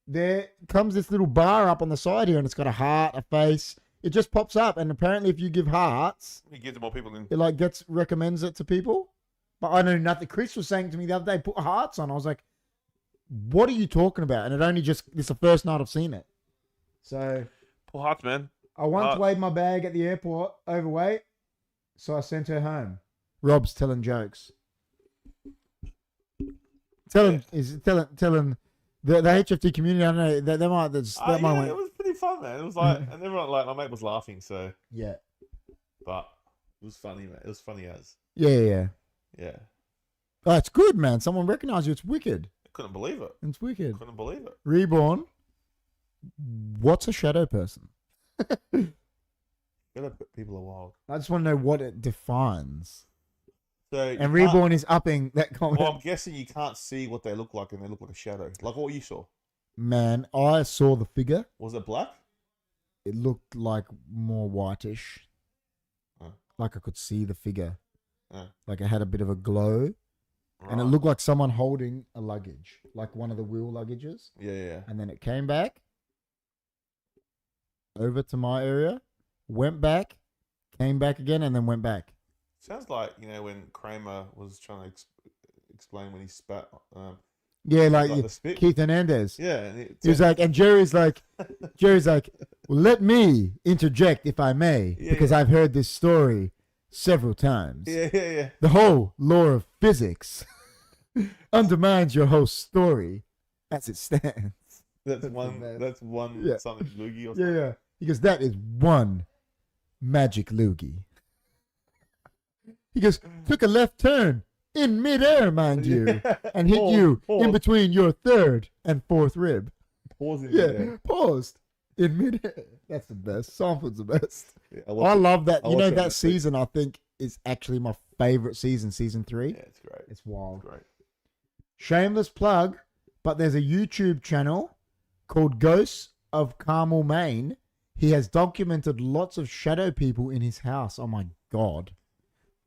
There comes this little bar up on the side here, and it's got a heart, a face. It just pops up, and apparently, if you give hearts, it gives more people in. It recommends it to people. But I know nothing. Chris was saying to me the other day, put hearts on. I was like, what are you talking about? And this is the first night I've seen it. So pull hearts, man. I once weighed my bag at the airport, overweight, so I sent her home. Rob's telling jokes. Telling the HFD community. I don't know that might it was pretty fun, man. It was like, and everyone like my mate was laughing, so yeah. But it was funny, man. It was funny as. Yeah. Oh, it's good, man. Someone recognized you. It's wicked. I couldn't believe it. It's wicked. Couldn't believe it. Reborn. What's a shadow person? People are wild. I just want to know what it defines. So and Reborn is upping that comment. Well, I'm guessing you can't see what they look like, and they look like a shadow, like what you saw. Man, I saw the figure. Was it black? It looked like more whitish. Like I could see the figure. Like it had a bit of a glow. Right. And it looked like someone holding a luggage, like one of the wheel luggages. Yeah. And then it came back over to my area, went back, came back again, and then went back. Sounds like, when Kramer was trying to explain when he spat. Yeah, like Keith Hernandez. Yeah. And he was like, and Jerry's like, well, let me interject if I may, because I've heard this story several times. Yeah. The whole law of physics undermines your whole story as it stands. That's one something loogie or something. Yeah. He goes, that is one magic loogie. He goes, took a left turn in midair, mind you, and hit you in between your third and fourth rib. Paused in midair. That's the best. Sanford's the best. Yeah, I love that. That season, I think, is actually my favorite season, season 3. Yeah, it's great. It's wild. It's great. Shameless plug, but there's a YouTube channel called Ghosts of Carmel, Maine. He has documented lots of shadow people in his house. Oh my God.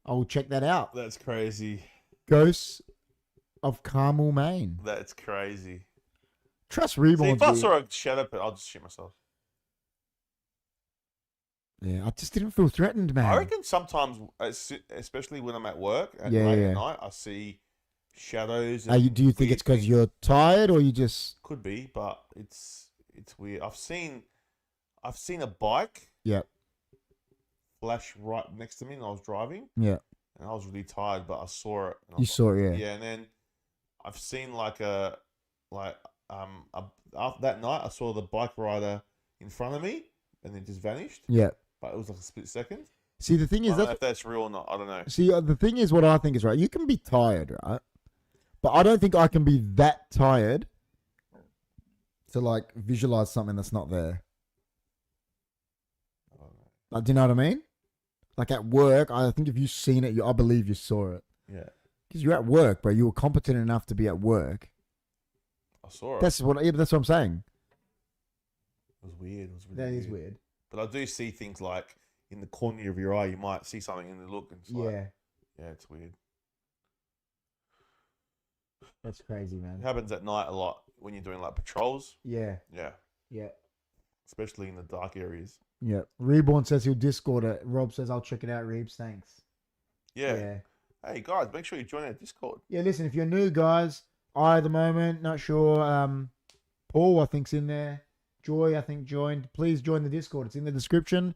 I will check that out. That's crazy. Ghosts of Carmel, Maine. That's crazy. Trust Reborn. See, if I saw a shadow, I'll just shoot myself. Yeah, I just didn't feel threatened, man. I reckon sometimes, especially when I'm at work at night, I see shadows. Do you think it's because you're tired, or you just could be? But it's weird. I've seen a bike. Yeah. Flash right next to me, and I was driving. Yeah. And I was really tired, but I saw it. You saw it, yeah. Yeah, and then I've seen that night I saw the bike rider in front of me, and then just vanished. Yeah. But it was like a split second. See, the thing is, I don't know if that's real or not. I don't know. See, the thing is, what I think is right. You can be tired, right? But I don't think I can be that tired to like visualize something that's not there. I don't know. Like, do you know what I mean? Like at work, I think if you've seen it, I believe you saw it. Yeah. Because you're at work, bro. You were competent enough to be at work. I saw it. That's what I'm saying. It was weird. It was really That weird. is weird. But I do see things like in the corner of your eye, you might see something in the look. And it's yeah, it's weird. That's crazy, man. It happens at night a lot when you're doing like patrols. Yeah. Yeah. Especially in the dark areas. Yeah. Reborn says he'll Discord it. Rob says, I'll check it out, Reebs. Thanks. Yeah. Hey, guys, make sure you join our Discord. Yeah, listen, if you're new, guys, at the moment, not sure. Paul, I think's in there. Joy, I think, joined. Please join the Discord. It's in the description.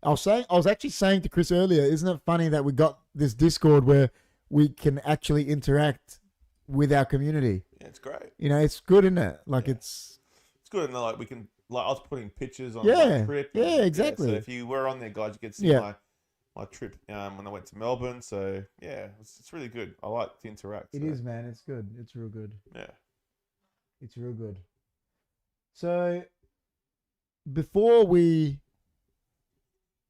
I was actually saying to Chris earlier, isn't it funny that we got this Discord where we can actually interact with our community? Yeah, it's great. It's good, isn't it? Like, it's good, and like we can, like I was putting pictures on my trip. Yeah, exactly. So if you were on there, guys, you get to see my trip when I went to Melbourne. So yeah, it's really good. I like to interact. It is, man. It's good. It's real good. Yeah. It's real good. So before we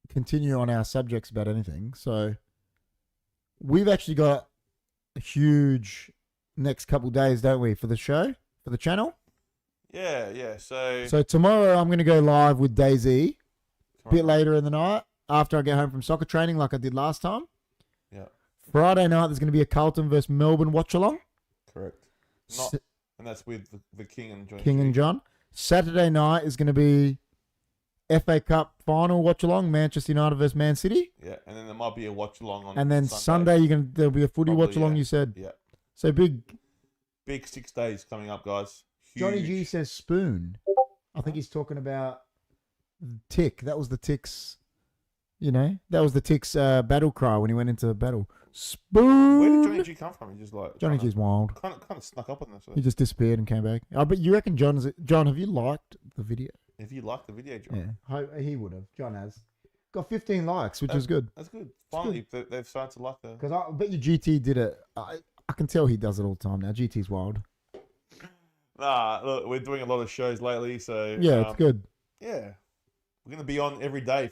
continue on our subjects about anything, so we've actually got a huge next couple days, don't we, for the show, for the channel? Yeah. So tomorrow I'm going to go live with DayZ a bit later in the night after I get home from soccer training like I did last time. Yeah. Friday night there's going to be a Carlton versus Melbourne watch along. Correct. And that's with the King and John. King and John. Saturday night is going to be FA Cup final watch along, Manchester United versus Man City. Yeah, and then there might be a watch along on. And then Sunday there'll be a footy watch along. You said. Yeah. So big 6 days coming up, guys. Huge. Johnny G says spoon. I think he's talking about tick. That was the tick's. That was the tick's battle cry when he went into battle. Spoon. Where did Johnny G come from? He just like Johnny G's wild. kind of snuck up on this. He just disappeared and came back. I bet you reckon John, have you liked the video? If you like the video, John, He would have. John has. Got 15 likes, which is good. That's good. Finally, they've started to like the. Because I bet you GT did it. I can tell he does it all the time now. GT's wild. Nah, look, we're doing a lot of shows lately, so Yeah, it's good. Yeah, we're gonna be on every day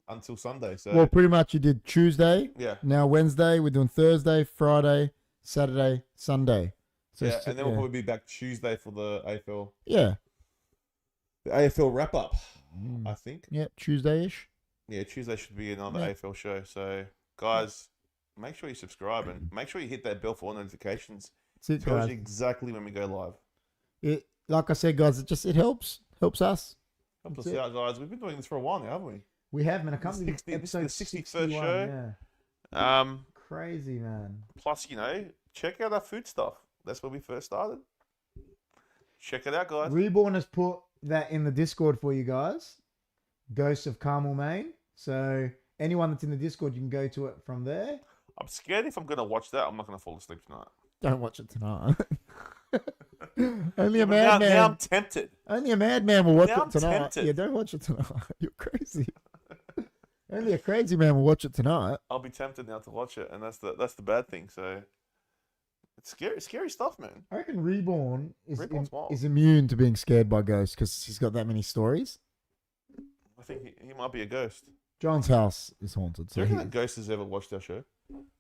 until Sunday. So Well, pretty much you did Tuesday. yeah, Now Wednesday. We're doing Thursday, Friday, Saturday, Sunday. So yeah, and then we'll probably be back Tuesday for the AFL. Yeah. The AFL wrap up, I think. Yeah, Tuesday-ish. Yeah, Tuesday should be another Yeah. AFL show. So, guys, make sure you subscribe and make sure you hit that bell for all notifications. That's it, Tells guys. you exactly when we go live. Like I said, guys, it helps us. Help us That's it. out, guys. We've been doing this for a while now, haven't we? We have, man. I can't believe This is episode the 61st 61, show. Yeah. Crazy, man. Plus, check out our food stuff. That's where we first started. Check it out, guys. Reborn has put that in the Discord for you guys. Ghosts of Carmel, Maine. So anyone that's in the Discord, you can go to it from there. I'm scared if I'm going to watch that, I'm not going to fall asleep tonight. Don't watch it tonight. Only a Now madman. I'm tempted. Only a madman will watch Now it I'm tonight. tempted. Yeah, don't watch it tonight. You're crazy. Only a crazy man will watch it tonight. I'll be tempted now to watch it, and that's the bad thing. So it's scary stuff, man. I reckon Reborn Reborn's wild. is immune to being scared by ghosts because he's got that many stories. I think he might be a ghost. John's house is haunted. Do So you reckon he, that ghost has ever watched our show?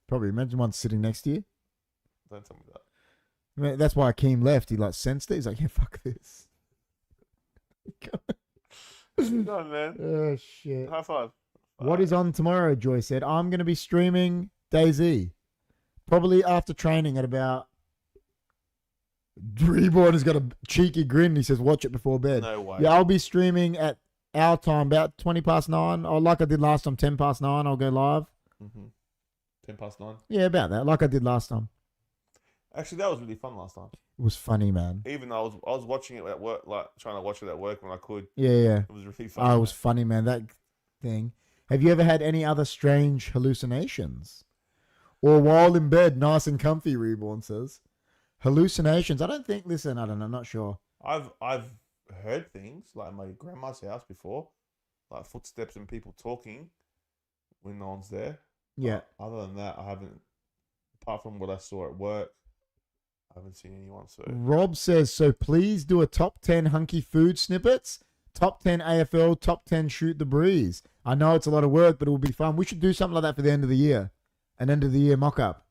probably imagine one sitting next to you. Don't tell me that. I mean, that's why Akeem left. He sensed it. He's like, yeah, fuck this. No, man. Oh, shit. High five. What is on tomorrow, Joy said. I'm going to be streaming DayZ. Probably after training at about... Reborn has got a cheeky grin. He says, watch it before bed. No way. Yeah, I'll be streaming at our time, about 20 past 9. Or like I did last time, 10 past 9. I'll go live. 10 past 9. Yeah, about that. Like I did last time. Actually, that was really fun last time. It was funny, man. Even though I was watching it at work, like trying to watch it at work when I could. Yeah. It was really fun. Oh, it was funny, man. That thing. Have you ever had any other strange hallucinations? Or while in bed, nice and comfy, Reborn says. Hallucinations. I don't think, listen, I don't know, I'm not sure. I've heard things like my grandma's house before, like footsteps and people talking when no one's there. Yeah. Other than that, I haven't, apart from what I saw at work, I haven't seen anyone. So Rob says, so please do a top 10 hunky food snippets, top 10 AFL, top 10 shoot the breeze. I know it's a lot of work, but it will be fun. We should do something like that for the end of the year. An end of the year mock-up.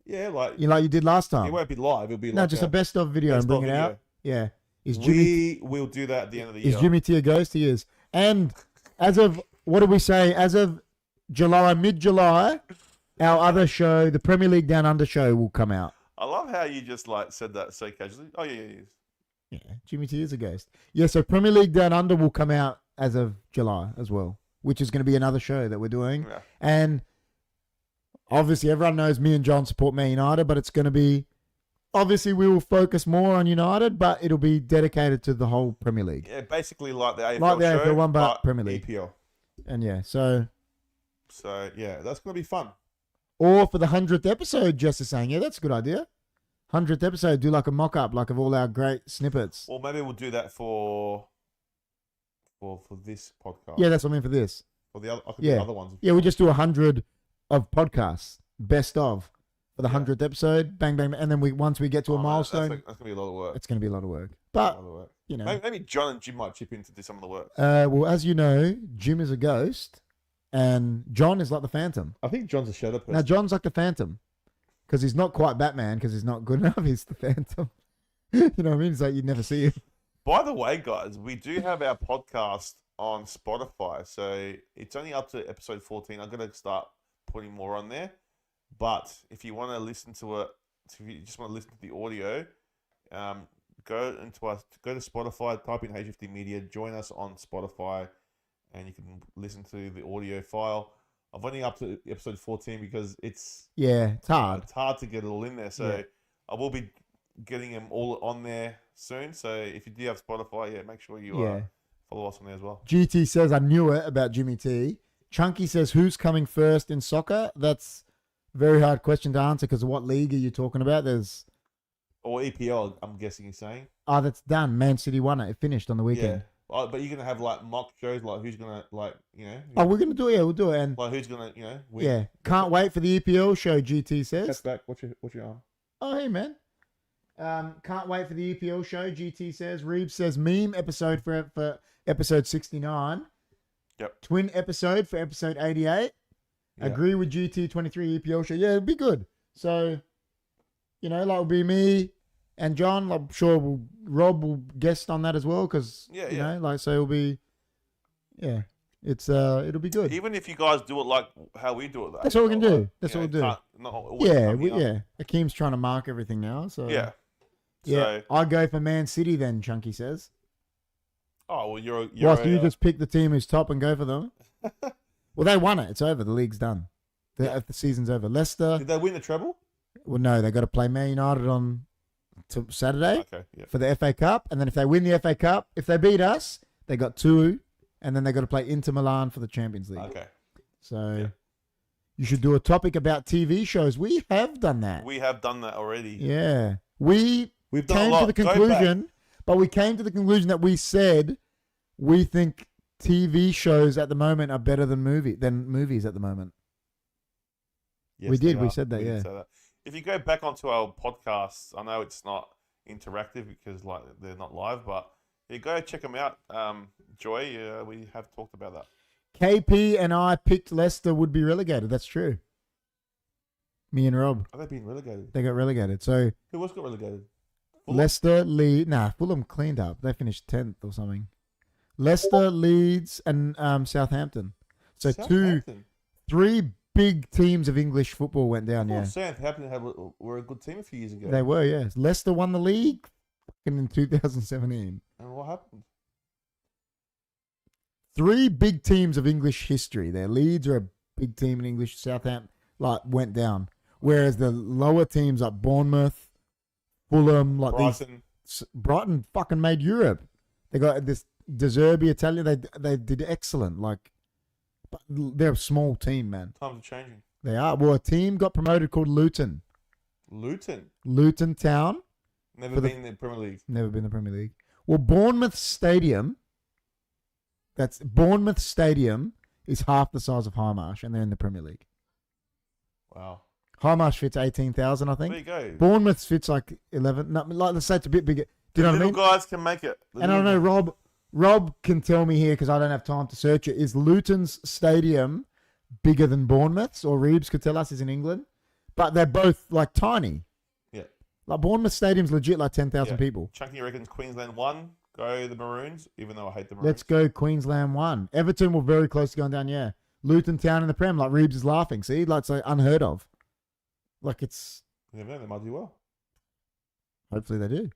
yeah, like Like you did last time. it won't be live. It'll be No, like just a best of video best and bring of it video. out. Yeah. We will do that at the end of the year. Is Jimmy T a ghost? He is. And as of, what did we say? As of July, mid-July, our other show, the Premier League Down Under show, will come out. I love how you just like said that so casually. Oh yeah. Yeah, Jimmy T is a ghost. Yeah, so Premier League Down Under will come out as of July as well, which is going to be another show that we're doing. Yeah. And obviously everyone knows me and John support Man United, but it's going to be, obviously we will focus more on United, but it'll be dedicated to the whole Premier League. Yeah, basically like the AFL Like the show, AFL one, but Premier League. EPL. And yeah, so... So yeah, that's gonna be fun. Or for the 100th episode, Jess is saying, yeah, that's a good idea. 100th episode, do like a mock-up, like of all our great snippets. Or maybe we'll do that for this podcast. Yeah, that's what I mean for this. For the other, I could Yeah. do other ones. Yeah, we just do 100 of podcasts, best of, for the Yeah. 100th episode, bang, bang, and then once we get to a Oh, man, milestone, that's gonna be a lot of work. it's going to be a lot of work. A But, lot of work. you know, Maybe John and Jim might chip in to do some of the work. well, as you know, Jim is a ghost, and John is like the Phantom. I think John's a shadow person. Now, John's like the Phantom, because he's not quite Batman, because he's not good enough. He's the Phantom. You know what I mean? It's like you'd never see him. By the way, guys, we do have our podcast on Spotify, so it's only up to episode 14. I'm gonna start putting more on there. But if you want to listen to it, if you just want to listen to the audio, go to Spotify, type in HFD Media, join us on Spotify, and you can listen to the audio file. I've only up to episode 14 because it's hard. It's hard to get it all in there, so Yeah. I will be getting them all on there soon. So if you do have Spotify, make sure you Yeah. Follow us on there as well. GT says, I knew it about Jimmy T. Chunky says, who's coming first in soccer? That's a very hard question to answer because of what league are you talking about? There's... Or EPL, I'm guessing you're saying. Oh, that's done. Man City won it. It finished on the weekend. Yeah. But you're going to have, like, mock shows, like, who's going to, like, you know. Oh, we're going to do it. Yeah, we'll do it. And Like, who's going to, you know, win. yeah, can't wait for the EPL show, GT says. That's back. What's your arm? Oh, hey, man. Can't wait for the EPL show, GT says. Reeves says, meme episode for episode 69. Yep. Twin episode for episode 88. Yeah. Agree with GT23 EPL show. Yeah, it'd be good. So, you know, like, it'll be me and John. I'm sure Rob will guest on that as well because, you know, like, so it'll be, yeah, it'll be good. Even if you guys do it like how we do it, though. That's what we can do. That's what we'll do. Yeah, yeah. Akeem's trying to mark everything now. So yeah. Yeah, I go for Man City then, Chunky says. Oh, well, you're you just pick the team who's top and go for them. Well, they won it. It's over. The league's done. The season's over. Leicester. Did they win the treble? Well, no. They got to play Man United on Saturday for the FA Cup. And then if they win the FA Cup, if they beat us, they got 2. And then they got to play Inter Milan for the Champions League. Okay. So you should do a topic about TV shows. We have done that. We have done that already. Yeah. We've done a lot. To the conclusion, but we came to the conclusion that we said we think TV shows at the moment are better than movies at the moment. Yes, we did. We said that. Did say that. If you go back onto our podcasts, I know it's not interactive because like they're not live, but you go check them out. Joy, we have talked about that. KP and I picked Leicester would be relegated. That's true. Me and Rob. Are they being relegated? They got relegated. So who else got relegated? Fulham? Leicester, Fulham cleaned up. They finished 10th or something. Leicester, Leeds, and Southampton. So Southampton. 3 big teams of English football went down. Yeah, Southampton were a good team a few years ago. They were. Yes, Leicester won the league in 2017. And what happened? 3 big teams of English history. There, Leeds are a big team in English. Southampton went down, whereas the lower teams like Bournemouth, Fulham, like Brighton. Brighton fucking made Europe. They got this De Zerbi Italian. They did excellent. Like, but they're a small team, man. Times are changing. They are. Well, a team got promoted called Luton. Luton Town. Never been in the Premier League. Never been in the Premier League. Well, Bournemouth Stadium is half the size of Highmarsh, and they're in the Premier League. Wow. Highmarsh fits 18,000, I think. There you go. Bournemouth fits like 11. No, like, let's say it's a bit bigger. Do you know what I mean? Little guys can make it. And I don't know, Rob can tell me here because I don't have time to search it. Is Luton's stadium bigger than Bournemouth's? Or Reeves could tell us, is in England. But they're both like tiny. Yeah. Like Bournemouth Stadium's legit like 10,000 people. Chunky reckons Queensland 1. Go the Maroons, even though I hate the Maroons. Let's go Queensland 1. Everton were very close to going down, yeah. Luton Town in the Prem, like Reeves is laughing. See, like it's like unheard of. Like it's... You never know, they might do well. Hopefully they do.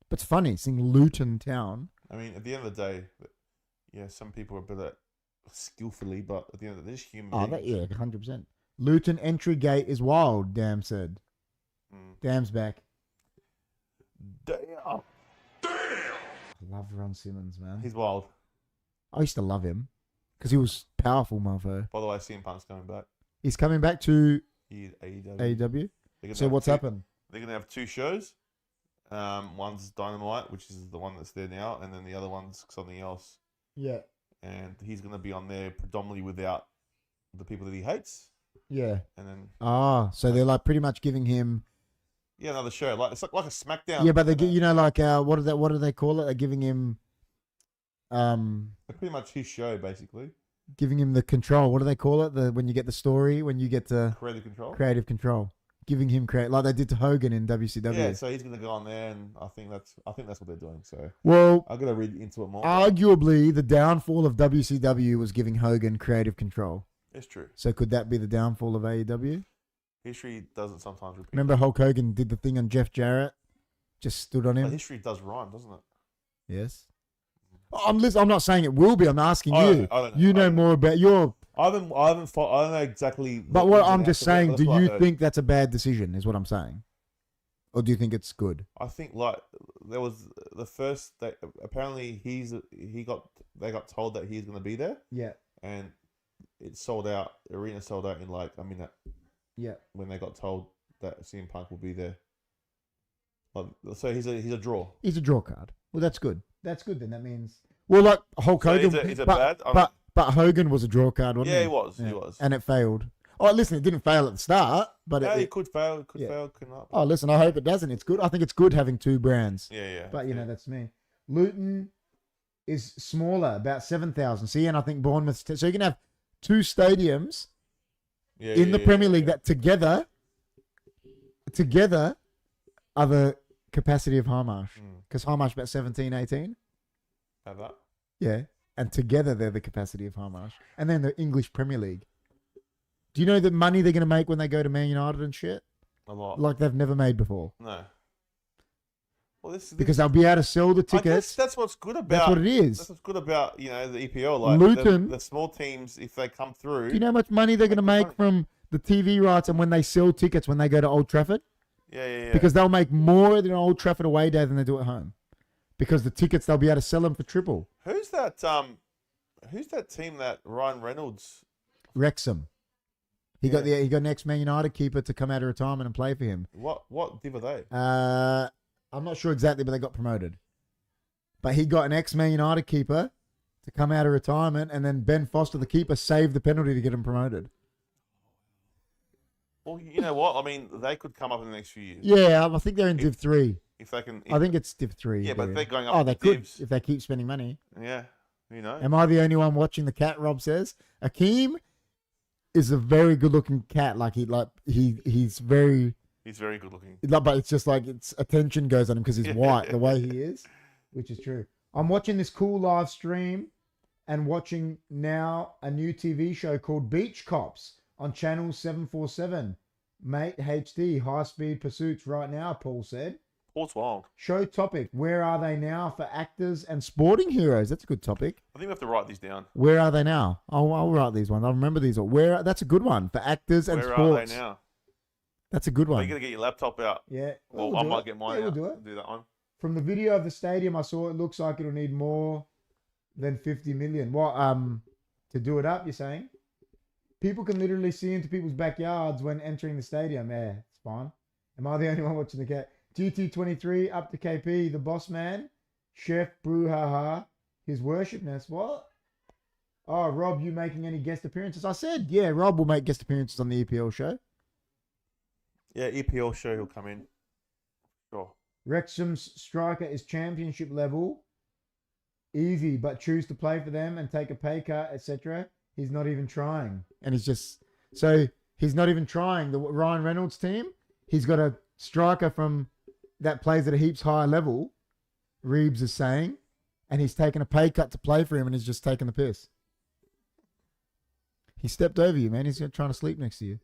But it's funny, seeing Luton Town. I mean, at the end of the day, yeah, some people are better skillfully, but at the end of the day, they're just human beings. Yeah, 100%. Luton entry gate is wild, Dam said. Dam's back. Damn. I love Ron Simmons, man. He's wild. I used to love him because he was powerful, motherfucker. By the way, CM Punk's coming back. He's coming back to AEW. So what's happened? They're going to have 2 shows. One's Dynamite, which is the one that's there now, and then the other one's something else. Yeah. And he's going to be on there predominantly without the people that he hates. Yeah. And then... so they're like pretty much giving him... Yeah, another show. Like it's like a SmackDown. Yeah, but they get, you know, like what do they call it? They're giving him pretty much his show, basically. Giving him the control. What do they call it? When you get the story, when you get the creative control. Giving him like they did to Hogan in WCW. Yeah, so he's gonna go on there, and I think that's what they're doing. So I'm gonna read into it more. Arguably, the downfall of WCW was giving Hogan creative control. It's true. So could that be the downfall of AEW? History doesn't sometimes repeat. Remember Hulk Hogan did the thing on Jeff Jarrett? Just stood on him. But history does rhyme, doesn't it? Yes. I'm not saying it will be. I'm asking you. You know more about your... I don't know exactly... But what I'm just saying, do you think that's a bad decision, is what I'm saying? Or do you think it's good? I think like there was the first that apparently they got told that he's going to be there, Yeah. and it sold out. Arena sold out in like a minute. Yeah. When they got told that CM Punk will be there. So he's a draw. He's a draw card. Well, that's good. That's good then. That means well, like Hulk So Hogan. is it bad? But Hogan was a draw card, wasn't he? Yeah, he was. He was. And it failed. Oh, listen, it didn't fail at the start, but Yeah, it it could fail. It could fail. Could not. Oh, listen, I hope it doesn't. It's good. I think it's good having two brands. Yeah. But, that's me. Luton is smaller, about 7,000. See, and I think Bournemouth... So you can have two stadiums in the Premier League that together are the capacity of Harmarsh. Because Harmarsh about 17, 18. Have that. Yeah. And together they're the capacity of Harmarsh. And then the English Premier League. Do you know the money they're going to make when they go to Man United and shit? A lot. Like they've never made before. No. Well, because they'll be able to sell the tickets. I guess that's what's good about. That's what it is. That's what's good about the EPL. Like Luton, the small teams, if they come through. Do you know how much money they're going to make from the TV rights and when they sell tickets when they go to Old Trafford? Yeah. Because they'll make more than an Old Trafford away day than they do at home. Because the tickets they'll be able to sell them for triple. Who's that? Who's that team that Ryan Reynolds? Wrexham. He got an ex-Man United keeper to come out of retirement and play for him. What div are they? I'm not sure exactly, but they got promoted. But he got an ex-Man United keeper to come out of retirement, and then Ben Foster, the keeper, saved the penalty to get him promoted. Well, you know what? I mean, they could come up in the next few years. Yeah, I think they're in Div 3. If they can... I think it's Div 3. Yeah, but they're going up Oh, they could, divs. if they keep spending money. Yeah, Am I the only one watching the cat, Rob says? Akeem is a very good-looking cat. He's very... He's very good looking. But it's just like its attention goes on him because he's white, the way he is, which is true. I'm watching this cool live stream and watching now a new TV show called Beach Cops on channel 747. Mate, HD, high-speed pursuits right now, Paul said. Paul's wild. Show topic, where are they now for actors and sporting heroes? That's a good topic. I think we have to write these down. Where are they now? I'll write these ones. I'll remember these. That's a good one for actors and sports. Where are they now? That's a good one. Are you going to get your laptop out? Yeah. Well, I might get mine out. We'll do it. We'll do that one. From the video of the stadium I saw, it looks like it'll need more than 50 million. What, to do it up, you're saying? People can literally see into people's backyards when entering the stadium. Yeah, it's fine. Am I the only one watching the cat? GT23 up to KP, the boss man, Chef Brouhaha, his worshipness. What? Oh, Rob, you making any guest appearances? I said, yeah, Rob will make guest appearances on the EPL show. Yeah, EPL show, he'll come in. Sure. Wrexham's striker is championship level. Easy, but choose to play for them and take a pay cut, etc. He's not even trying. And he's not even trying. The Ryan Reynolds team, he's got a striker from that plays at a heaps higher level, Reeves is saying, and he's taken a pay cut to play for him and he's just taking the piss. He stepped over you, man. He's trying to sleep next to you.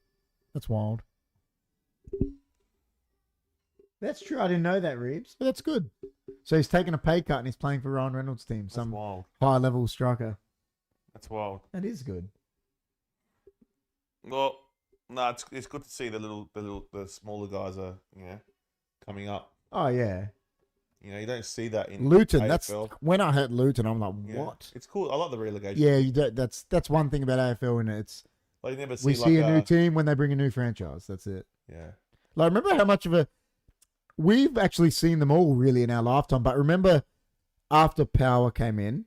That's wild. That's true. I didn't know that, Reeves. But that's good. So he's taking a pay cut and he's playing for Ryan Reynolds' team. That's wild. High level striker. That's wild. That is good. Well, no, it's good to see the smaller guys are coming up. Oh yeah. You don't see that in Luton. AFL. That's when I heard Luton, I'm like, what? It's cool. I like the relegation. Yeah, you don't. That's one thing about AFL, and it's like you never see. We see a new team when they bring a new franchise. That's it. Yeah. Like remember how much of a we've actually seen them all really in our lifetime, but remember after Power came in,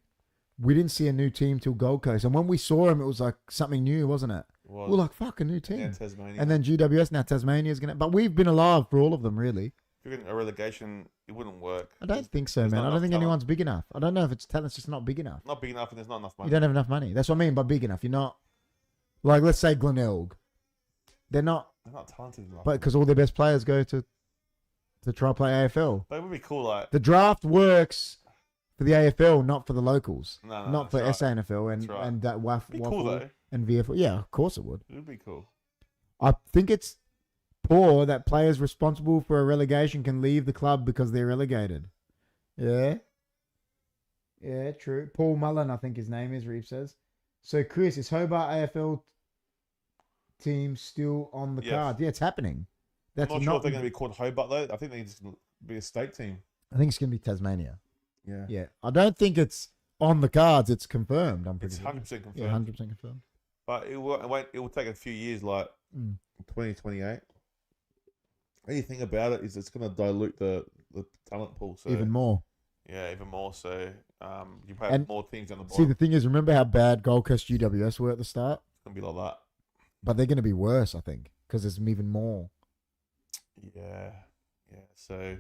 we didn't see a new team till Gold Coast, and when we saw them, it was like something new, wasn't it? We're like, fuck, a new team. Yeah, Tasmania. And then GWS, now Tasmania's going to... But we've been alive for all of them, really. If you're in a relegation, it wouldn't work. I don't think so, man. I don't think anyone's big enough. I don't know if it's talent's just not big enough. Not big enough and there's not enough money. You don't have enough money. That's what I mean by big enough. You're not... Like, let's say Glenelg. They're not talented enough. But because all their best players go to try play AFL. But it would be cool, like... The draft works for the AFL, not for the locals. No, not for SANFL and that WAF. It'd be cool, though. And VFL. Yeah, of course it would. It would be cool. I think it's poor that players responsible for a relegation can leave the club because they're relegated. Yeah. Yeah, true. Paul Mullen, I think his name is, Reeve says. So, Chris, is Hobart AFL team still on the card? Yeah, it's happening. That's I'm not sure if they're going to be called Hobart though. I think they're just going to be a state team. I think it's going to be Tasmania. Yeah. Yeah. I don't think it's on the cards. It's confirmed. I'm pretty It's sure. 100% confirmed. Yeah, 100% confirmed. But it will take a few years, like 2028. The thing about it is it's going to dilute the talent pool. So Even more. Yeah, even more. So you have more teams on the bottom. See, the thing is, remember how bad Gold Coast GWS were at the start? It's going to be like that. But they're going to be worse, I think, because there's even more. Yeah. So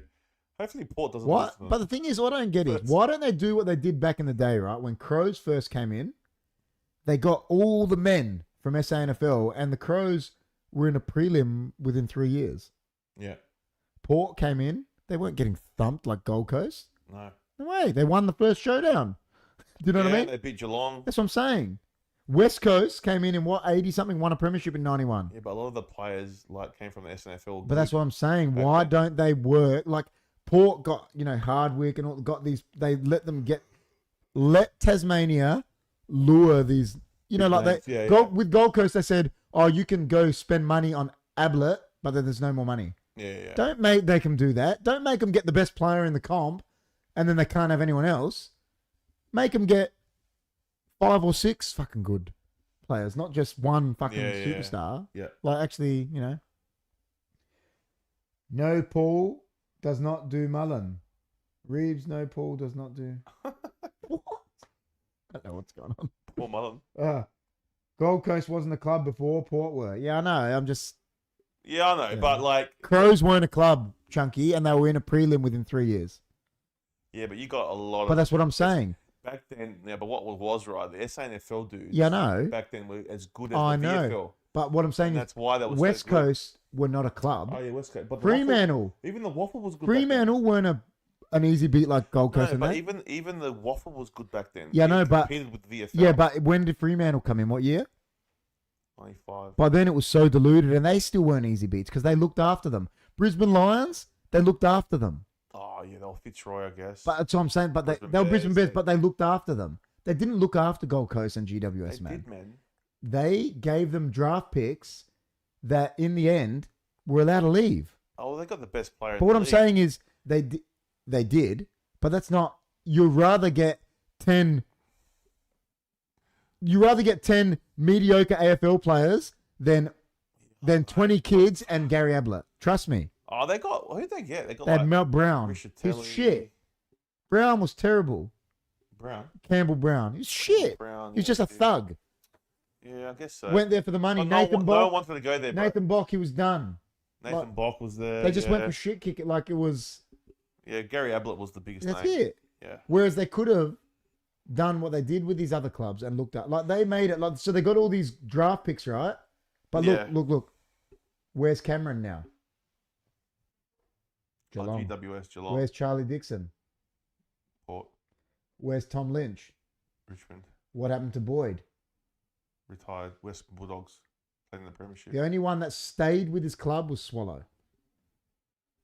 hopefully Port doesn't. What? Listen to But the thing is, what I don't get is, why don't they do what they did back in the day, right? When Crows first came in, they got all the men from SANFL, and the Crows were in a prelim within 3 years. Yeah. Port came in, they weren't getting thumped like Gold Coast. No. No way. They won the first showdown. Do you know what I mean? They beat Geelong. That's what I'm saying. West Coast came in what, 80-something, won a premiership in 91. Yeah, but a lot of the players came from the SNFL. But that's what I'm saying. Why don't they work? Like, Port got, Hardwick and all, got these, they let Tasmania lure these, with Gold Coast, they said, oh, you can go spend money on Ablett, but then there's no more money. Yeah. Don't make them do that. Don't make them get the best player in the comp and then they can't have anyone else. Make them get 5 or 6 fucking good players, not just one fucking superstar. Yeah. Like, actually, No Paul does not do Mullen. Reeves, no Paul does not do. What? I don't know what's going on. Paul Mullen. Gold Coast wasn't a club before Port were. Yeah, I know. I'm just... Yeah, I know, but Crows weren't a club, Chunky, and they were in a prelim within 3 years. Yeah, but you got a lot of... But that's what I'm saying. Back then, but what was right, the SANFL dudes... Yeah, I know. Back then were as good as I the know. VFL. But what I'm saying is... That's why that was West so good. Coast were not a club. Oh, yeah, West Coast. But Fremantle. Even the Waffle was good Fremantle weren't an easy beat like Gold Coast. No, but even the Waffle was good back then. Yeah, no, but... Competed with the VFL. Yeah, but when did Fremantle come in? What year? 95. By then it was so diluted and they still weren't easy beats because they looked after them. Brisbane Lions, they looked after them. Oh, yeah, they were Fitzroy, I guess. But that's what I'm saying. But they were Brisbane Bears, but they looked after them. They didn't look after Gold Coast and GWS, They did, man. They gave them draft picks that in the end were allowed to leave. Oh, they got the best player. But what I'm saying is they did, but that's not... You'd rather get 10 mediocre AFL players than 20 kids and Gary Ablett. Trust me. Oh, who'd they get? They had Mel Brown. He's shit. Brown was terrible. Campbell Brown. He's shit. He's just a thug. Yeah, I guess so. Went there for the money. But Nathan no Bock. one wanted to go there, bro. Nathan Bock, he was done. Nathan Bock was there. They just went for shit kick it like it was... Yeah, Gary Ablett was the biggest That's name. it. Yeah. Whereas they could have done what they did with these other clubs and looked at... Like, they made it... so they got all these draft picks, right? But look. Where's Cameron now? Geelong. GWS, Geelong. Where's Charlie Dixon? Port. Where's Tom Lynch? Richmond. What happened to Boyd? Retired. West Bulldogs. Playing in the Premiership. The only one that stayed with his club was Swallow.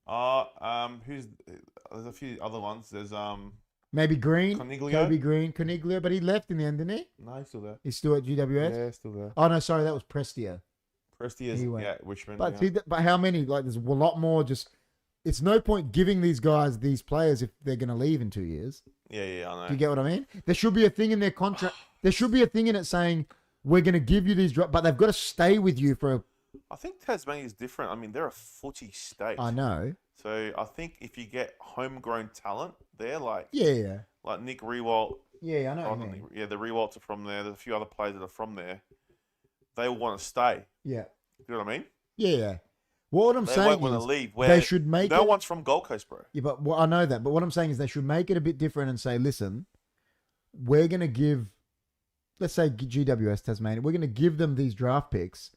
There's a few other ones. There's Maybe Green. Coniglio. Kobe Green. Coniglio, but he left in the end, didn't he? No, he's still there. He's still at GWS? Yeah, still there. Oh, no, sorry, that was Prestia. Prestia is, Richmond. But, but how many? Like, there's a lot more just... It's no point giving these guys these players if they're going to leave in 2 years. Yeah, I know. Do you get what I mean? There should be a thing in their contract. There should be a thing in it saying, we're going to give you these... But they've got to stay with you for... I think Tasmania is different. I mean, they're a footy state. I know. So I think if you get homegrown talent there, like... Yeah. Like Nick Rewalt. Yeah, I know what you mean. Yeah, the Rewalts are from there. There's a few other players that are from there. They will want to stay. Yeah. You know what I mean? Yeah. What I'm saying they won't want to leave. They should make no one's from Gold Coast, bro. Yeah, but I know that. But what I'm saying is they should make it a bit different and say, listen, we're going to give, let's say GWS, Tasmania, we're going to give them these draft picks,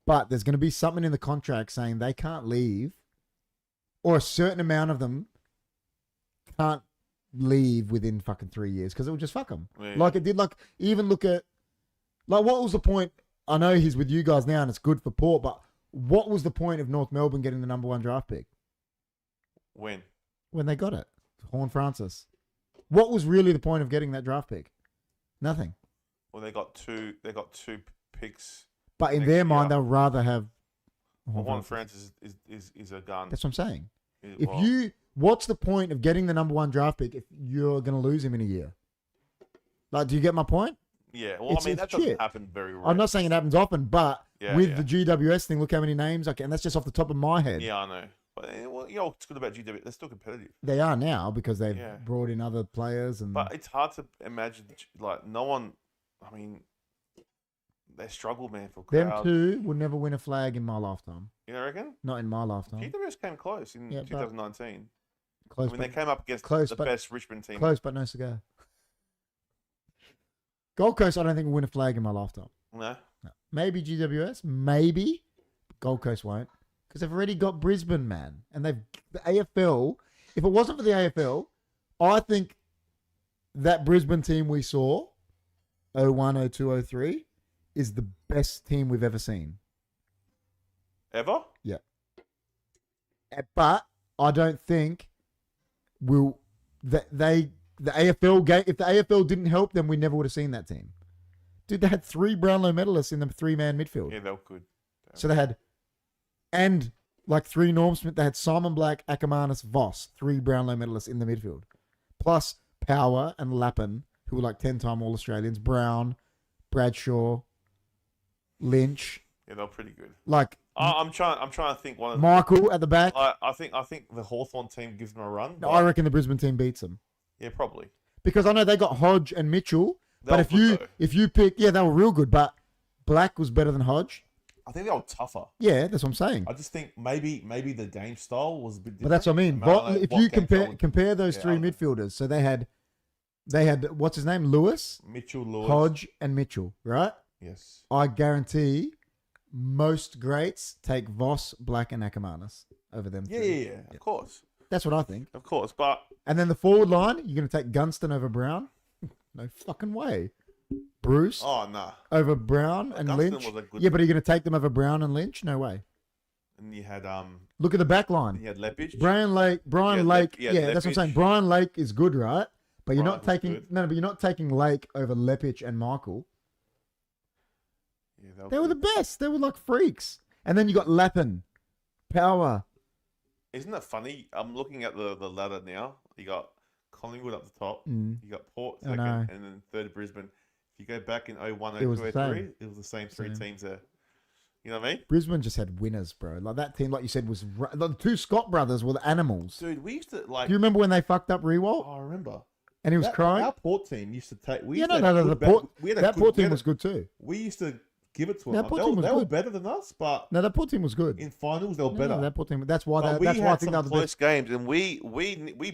but there's going to be something in the contract saying they can't leave, or a certain amount of them can't leave within fucking 3 years because it will just fuck them. Yeah. Like it did, like, even look at, like, what was the point? I know he's with you guys now and it's good for Port, but what was the point of North Melbourne getting the number 1 draft pick? When they got it. Horn Francis. What was really the point of getting that draft pick? Nothing. Well, they got two picks. But in their mind, they'll rather have Juan Francis is a gun. That's what I'm saying. Well, What's the point of getting the number 1 draft pick if you're going to lose him in a year? Like, do you get my point? yeah. Well, it's- I mean, it's that doesn't shit. happen very rarely. I'm not saying it happens often, but Yeah, with yeah. the GWS thing, look how many names. Okay, and that's just off the top of my head. Yeah, I know. But well, you know what's good about GW? They're still competitive. They are now because they've Yeah. brought in other players and. But it's hard to imagine, like, no one. I mean, they struggle, man, for them crowds. two will never win a flag in my lifetime. You know, reckon? Not in my lifetime. GWS came close in Yeah, but- 2019. Close, I mean, they but, came up against close, the but- best Richmond team. close, but no cigar. Gold Coast, I don't think will win a flag in my lifetime. No. No. Maybe GWS, maybe. Gold Coast won't. Because they've already got Brisbane, man. And the AFL, if it wasn't for the AFL, I think that Brisbane team we saw, 01, 02, 03, is the best team we've ever seen. Ever? But I don't think the AFL game, if the AFL didn't help them, we never would have seen that team. Dude, they had 3 Brownlow medalists in the 3-man midfield. Yeah, they were good. So they had, and like 3 Norm Smith, they had Simon Black, Ackermanis, Voss, 3 Brownlow medalists in the midfield. Plus Power and Lappin, who were like 10-time All-Australians, Brown, Bradshaw, Lynch, Yeah, they were pretty good. like I'm trying to think one of the, Michael at the back. I think the Hawthorn team gives them a run. I reckon the Brisbane team beats them. Yeah, probably. Because I know they got Hodge and Mitchell, They but were if good, though. you pick, yeah, they were real good, but Black was better than Hodge. I think they were tougher. Yeah, that's what I'm saying. I just think maybe the game style was a bit different. But that's what I mean. I don't know If what you game style compare those Yeah, 3 I don't know. midfielders, so they had what's his name, Lewis, Mitchell, Lewis. Hodge, and Mitchell, right? Yes. I guarantee most greats take Voss, Black, and Ackermanis over them. Yeah, 3. yeah, of course. That's what I think. Of course. But And then the forward line, you're going to take Gunston over Brown? No fucking way. Bruce oh nah. over Brown and Gunston Lynch. was a good Yeah, but are you going to take them over Brown and Lynch? No way. And you had Look at the back line. Lepage. Brian Lake, Yeah, Lake. yeah, Yeah, that's what I'm saying. Lepage. Brian Lake is good, right? But you're Brian not was taking good. but you're not taking Lake over Lepich and Michael. Yeah, They were the good. best. They were like freaks. And then you got Lappin, Power. Isn't that funny? I'm looking at the ladder now. You got Collingwood up the top. Mm. You got Port I second, know. and then third Brisbane. If you go back in 01, It was 02, the same. 03, it was the same 3 Same. teams there. You know what I mean? Brisbane just had winners, bro. Like that team, like you said, was like the 2 Scott brothers were the animals. Dude, we used to like. Do you remember when they fucked up Rewalt Oh, I remember. and he was crying? Our Port team used to take. We Yeah, used to no, have no, good the Port, we had a that good- Port we team had a- was good too. We used to give it to them. That Port team was they were good. better than us, but No, that Port team was good. in finals they were No, better. no, that Port team. That's why. But That's why I had think some they're the close best. games, and we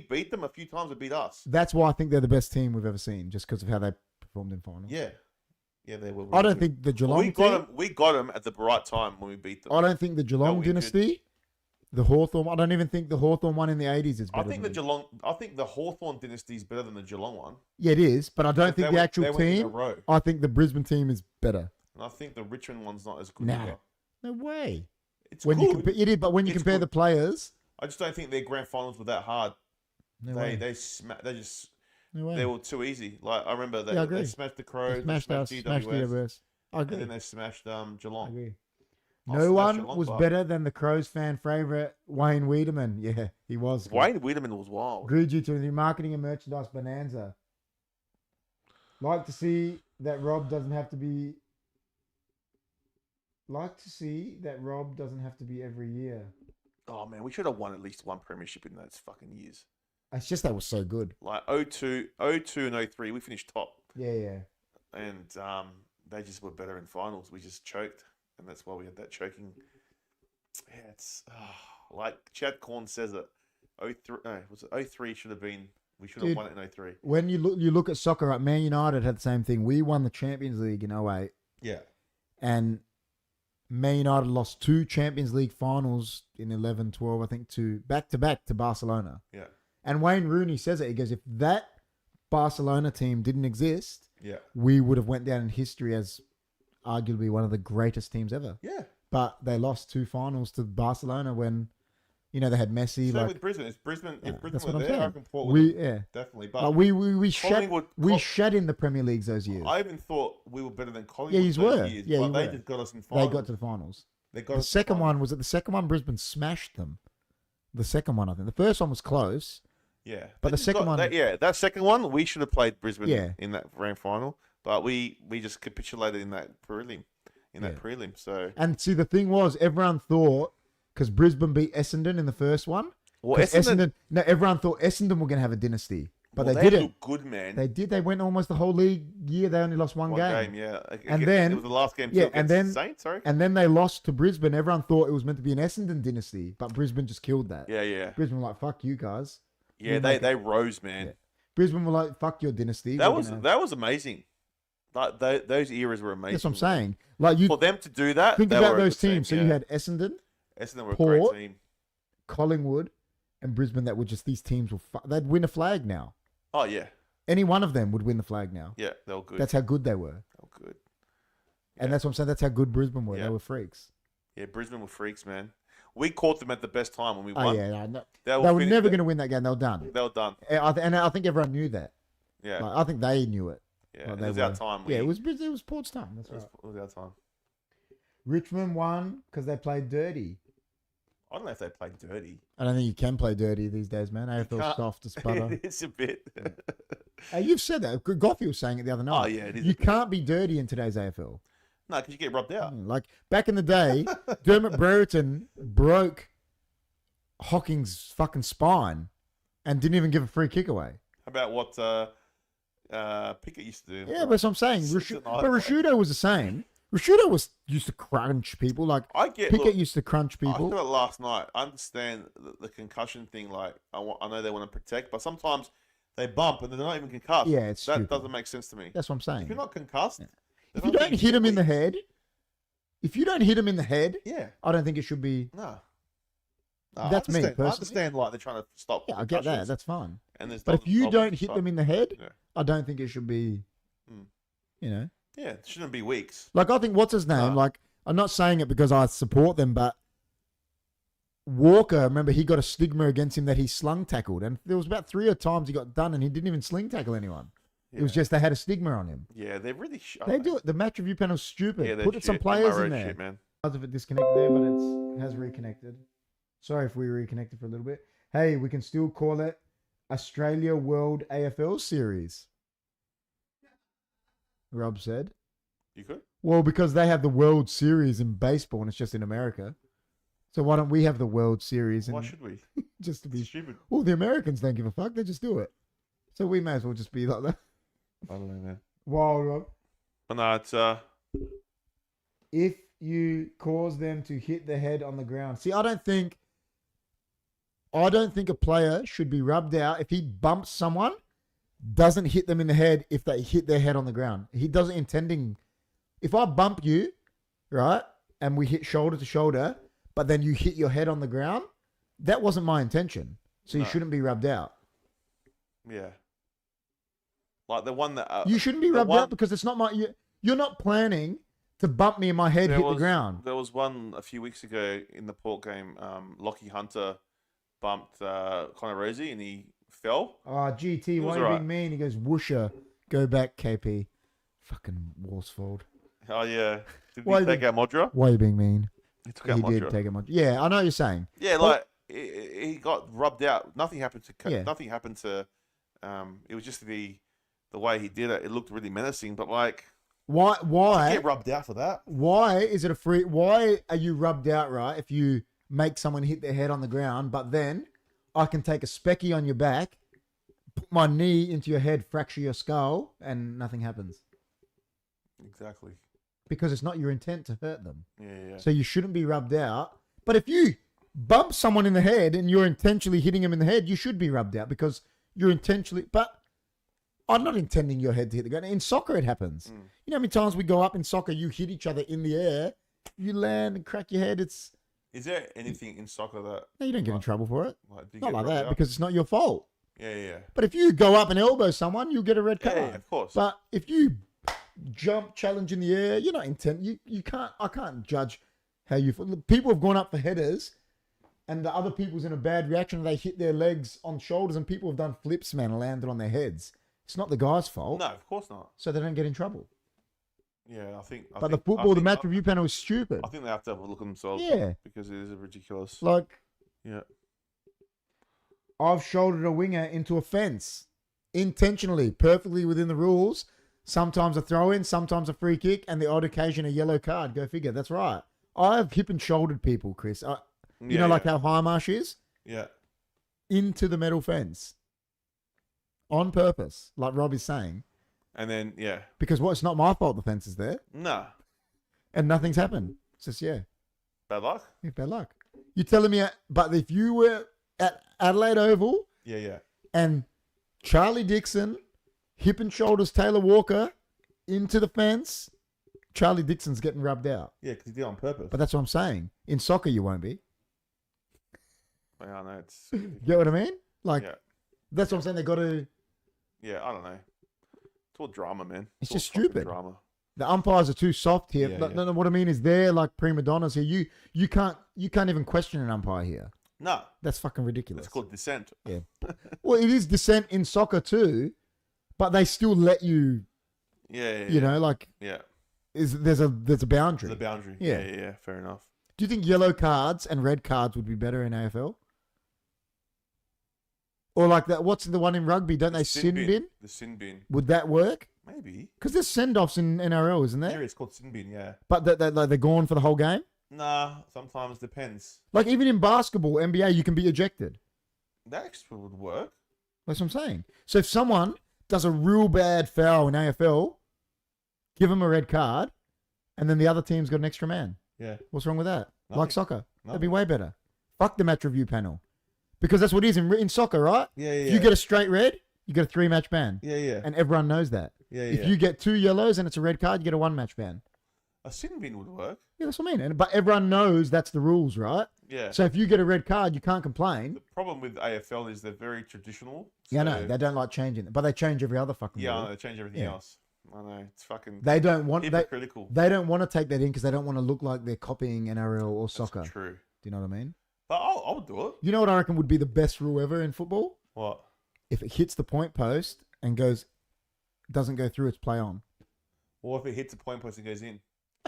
beat them a few times. They beat us. That's why I think they're the best team we've ever seen, just because of how they performed in finals. Yeah, they were. I really don't good. think the Well, Geelong we got team. them. We got them at the right time when we beat them. I don't think the Geelong injured. dynasty, the Hawthorn. I don't even think the Hawthorn one in the 80s is I better. think than the Geelong. I think the Hawthorn dynasty is better than the Geelong one. Yeah, it is, but I don't think They the went- actual they went in a team. row. I think the Brisbane team is better. And I think the Richmond one's not as good. Nah. Either. No way. It's When good. you compare, it is, but when you It's compare good. the players, I just don't think their grand finals were that hard. no They way. they just No way. they were too easy. Like I remember Yeah, I they agree. smashed the They Crows, smashed us. Smashed the GWS. I and agree. then they smashed I Geelong. agree. I'll No smash one Geelong, was but better than the Crows fan favorite Wayne Wiedemann. Yeah, he was. Wayne Wiedemann was wild. Grew due to the marketing and merchandise bonanza. Like to see that Rob doesn't have to be. Like to see that Rob doesn't have to be every year. Oh man, we should have won at least one premiership in those fucking years. It's just that was so good. Like 02 and 03, we finished top, Yeah, yeah. and they just were better in finals. We just choked, and that's why we had that choking. Yeah, it's like Chad Corn says it. 03, no, was it 03 should have been. We should have Dude. won it in 03. When you look at soccer, right? Man United had the same thing. We won the Champions League in 08, Yeah. and Man United lost 2 Champions League finals in 11, 12, I think, to back to Barcelona. Yeah. And Wayne Rooney says it. He goes, if that Barcelona team didn't exist, Yeah. we would have went down in history as arguably one of the greatest teams ever. Yeah. But they lost 2 finals to Barcelona when, you know, they had Messi. Same like, with Brisbane. If Brisbane, Yeah, if Brisbane that's were what I'm there, I saying. reckon Port would we have yeah. definitely. But We shat Collingwood- shat in the Premier Leagues those years. I even thought we were better than Collingwood. Yeah, yous those were. Years, Yeah, but you they were. just got us in They finals. got to the finals. They got The us second on. one was it the second one? Brisbane smashed them. The second one, I think. The first one was close. Yeah, But They the just second one- that second one, we should have played Brisbane Yeah. in that grand final, but we just capitulated in that prelim. Yeah. So And see, the thing was, everyone thought because Brisbane beat Essendon in the first one. well, 'Cause Essendon, no, everyone thought Essendon were going to have a dynasty, but well, they didn't. look good, man. They did. They went almost the whole league year. They only lost one game. Yeah. And then- it was the last game. yeah, Too, and against then- the Saints. Sorry. And then they lost to Brisbane. Everyone thought it was meant to be an Essendon dynasty, but Brisbane just killed that. Yeah. Brisbane were like, fuck you guys. Yeah, We'll make they rose, man. Yeah. Brisbane were like, fuck your dynasty. That We're was gonna- amazing. Like those eras were amazing. That's what I'm saying. Like you For them to do that, think they about were a those good team, teams. So yeah. you had Essendon, Essendon were a Port. great team. Collingwood, and Brisbane that were just these teams will they'd win a flag now. Oh yeah, Any one of them would win the flag now. yeah, they were good. That's how good they were. They were good. And Yeah. that's what I'm saying. That's how good Brisbane were. Yeah. They were freaks. Yeah, Brisbane were freaks, man. We caught them at the best time when we Oh won. yeah, no. They They were finished- never going to win that game. They were done. They were done. And I think everyone knew that. Yeah, Like, I think they knew it. yeah. like And they it was our were. time. Yeah, it was Port's time. That's right. It was our time. Richmond won because they played dirty. I don't know if they played dirty. I don't think you can play dirty these days, man. AFL can't. soft as butter. It's a bit. Hey, you've said that. Goffey was saying it the other night. Oh, yeah, it is You a bit. can't be dirty in today's AFL. No, because you get rubbed out. Like back in the day, Dermot Brereton broke Hocking's fucking spine and didn't even give a free kick away. How about what Pickett used to do? Yeah, but that's what I'm saying. Six and But nine. Rashudo was the same. Rashudo used to crunch people. Like I get. Pickett Look, used to crunch I people. said it last night. I understand the concussion thing. Like I know they want to protect, but sometimes they bump and they're not even concussed. Yeah, it's that stupid. doesn't make sense to me. That's what I'm If saying. you're not concussed, If you don't hit him in the head, yeah, I don't think it should be. no. That's me, I personally. understand. Like they're trying to stop. Yeah, I get that. concussions, That's fine. and there's But if no you problem, don't hit but- them in the head, Yeah. I don't think it should be. Mm. You know, Yeah, it shouldn't be weeks. like I think what's his name? No. Like I'm not saying it because I support them, but Walker, remember he got a stigma against him that he slung tackled, and there was about 3 times he got done, and he didn't even sling tackle anyone. It was Yeah. just they had a stigma on him. Yeah, they're really. They do it. The match review panel's stupid. Yeah, they're Put some shit. players MRO in there. shit, man. Because of it disconnected there, but it has reconnected. Sorry if we reconnected for a little bit. Hey, we can still call it Australia World AFL Series. Rob said. You could. Well, because they have the World Series in baseball and it's just in America. So why don't we have the World Series? Why And should we? just to It's be. stupid. Well, the Americans don't give a fuck. They just do it. So we may as well just be like that. I don't know, man. Wild, Rob. But no, it's If you cause them to hit the head on the ground. See, I don't think a player should be rubbed out if he bumps someone, doesn't hit them in the head if they hit their head on the ground. He doesn't intending. If I bump you, right, and we hit shoulder to shoulder, but then you hit your head on the ground, that wasn't my intention. So you No. shouldn't be rubbed out. yeah. Like the one that You shouldn't be the rubbed one- out because it's not my. You're not planning to bump me and my head hit the ground. There was one a few weeks ago in the Port game. Lockie Hunter bumped Connor Rosie and he fell. Oh, GT, It why was are you alright. being mean? He goes, whoosher. Go back, KP. Fucking Worsfold. Oh yeah. Did Why he take did- out Modra? Why are you being mean? He took He out did Modra. take him on. Yeah, I know what you're saying. Yeah, Well- like he got rubbed out. Nothing happened to. Yeah. Nothing happened to. It was just the way he did it. It looked really menacing, but like Why? you Why? get rubbed out for that. Why is it a free? Why are you rubbed out, right? If you make someone hit their head on the ground, but then I can take a specky on your back, put my knee into your head, fracture your skull, and nothing happens Exactly. because it's not your intent to hurt them. Yeah. So you shouldn't be rubbed out. But if you bump someone in the head and you're intentionally hitting them in the head, you should be rubbed out because you're intentionally. But I'm not intending your head to hit the ground. In soccer, it happens. Mm. You know how many times we go up in soccer, you hit each other in the air, you land and crack your head. It's Is there anything in soccer that no, you don't get in trouble for it. like do you Not get like rubbed that out? because it's not your fault. Yeah. But if you go up and elbow someone, you'll get a red card. Yeah, of course. But if you jump, challenge in the air, you're not intent. You can't. I can't judge how you. People have gone up for headers, and the other people's in a bad reaction. They hit their legs on shoulders, and people have done flips, man, and landed on their heads. It's not the guy's fault, No, of course not. so they don't get in trouble. Yeah, I think. But the football, the match review panel is stupid. I think they have to have a look at themselves. Yeah. Because it is ridiculous. Like, yeah. I've shouldered a winger into a fence intentionally, perfectly within the rules. Sometimes a throw in, sometimes a free kick, and the odd occasion a yellow card. Go figure. That's right. I've hip and shouldered people, Chris. You know, like how Highmarsh is? Yeah. Into the metal fence. On purpose, like Rob is saying. And then, yeah. Because it's not my fault the fence is there. Nah. And nothing's happened. It's just, Bad luck? Yeah, bad luck. You're telling me, but if you were at Adelaide Oval. Yeah. And Charlie Dixon hip and shoulders Taylor Walker into the fence, Charlie Dixon's getting rubbed out. Yeah, because he did it on purpose. But that's what I'm saying. In soccer, you won't be. I know. It's Get what I mean? Like, yeah. That's what I'm saying. They got to. Yeah, I don't know. It's all drama, man. It's all just stupid. Drama. The umpires are too soft here. Yeah. No, what I mean is they're like prima donnas here. You can't even question an umpire here. No. That's fucking ridiculous. It's called dissent. Yeah. Well, it is dissent in soccer too, but they still let you. Yeah. You know, like. Yeah. There's a boundary. The boundary. Yeah. Yeah. Fair enough. Do you think yellow cards and red cards would be better in AFL? Or like that? What's the one in rugby? Don't they sin bin? The sin bin. Would that work? Maybe. Because there's send-offs in NRL, isn't there? Yeah, it's called sin bin. Yeah. But they're gone for the whole game. Nah. Sometimes depends. Like even in basketball, NBA, you can be ejected. That actually would work. That's what I'm saying. So if someone does a real bad foul in AFL, give them a red card, and then the other team's got an extra man. Yeah. What's wrong with that? Nothing. Like soccer. That'd be way better. Fuck the match review panel. Because that's what it is in soccer, right? Yeah. If you get a straight red, you get a 3-match ban. Yeah. And everyone knows that. Yeah. If you get 2 yellows and it's a red card, you get a 1-match ban. A sin bin would work. Yeah, that's what I mean. But everyone knows that's the rules, right? Yeah. So if you get a red card, you can't complain. The problem with AFL is they're very traditional. Yeah, no, they don't like changing it. But they change every other fucking Yeah, I rule. know, they change everything else. I know, it's fucking They don't want hypocritical. They don't want to take that in because they don't want to look like they're copying NRL or That's soccer. true. Do you know what I mean? But I'll do it. You know what I reckon would be the best rule ever in football? What? If it hits the point post and doesn't go through, it's play on. Or if it hits a point post and goes in.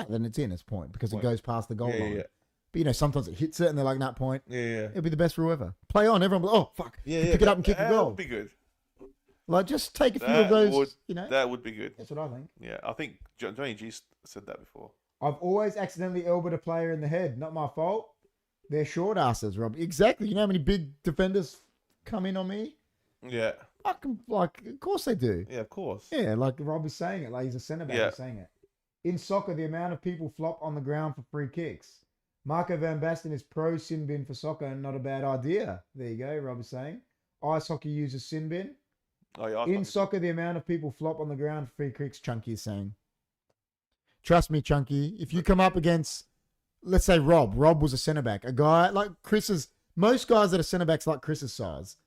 Then it's in its point because Point. it goes past the goal line. Yeah. But you know, sometimes it hits it and they're like, "That point." Yeah. It'd be the best rule ever. Play on, everyone. Oh fuck! Yeah. Pick it up and kick a That goal. would be good. Like just take a few That of those. would- You know, That would be good. that's what I think. Yeah, I think Johnny G said that before. I've always accidentally elbowed a player in the head. Not my fault. They're short asses, Rob. Exactly. You know how many big defenders come in on me? Yeah. I can, like, of course they do. Yeah, of course. Yeah, like Rob is saying it. Like he's a centre back Yeah. saying it. In soccer, the amount of people flop on the ground for free kicks. Marco Van Basten is pro sin bin for soccer and not a bad idea. There you go, Rob is saying. Ice hockey uses sin bin. Oh, yeah, In soccer, the amount of people flop on the ground for free kicks, Chunky is saying. Trust me, Chunky. If you come up against, let's say Rob was a centre back, a guy like Chris's, most guys that are centre backs like Chris's size,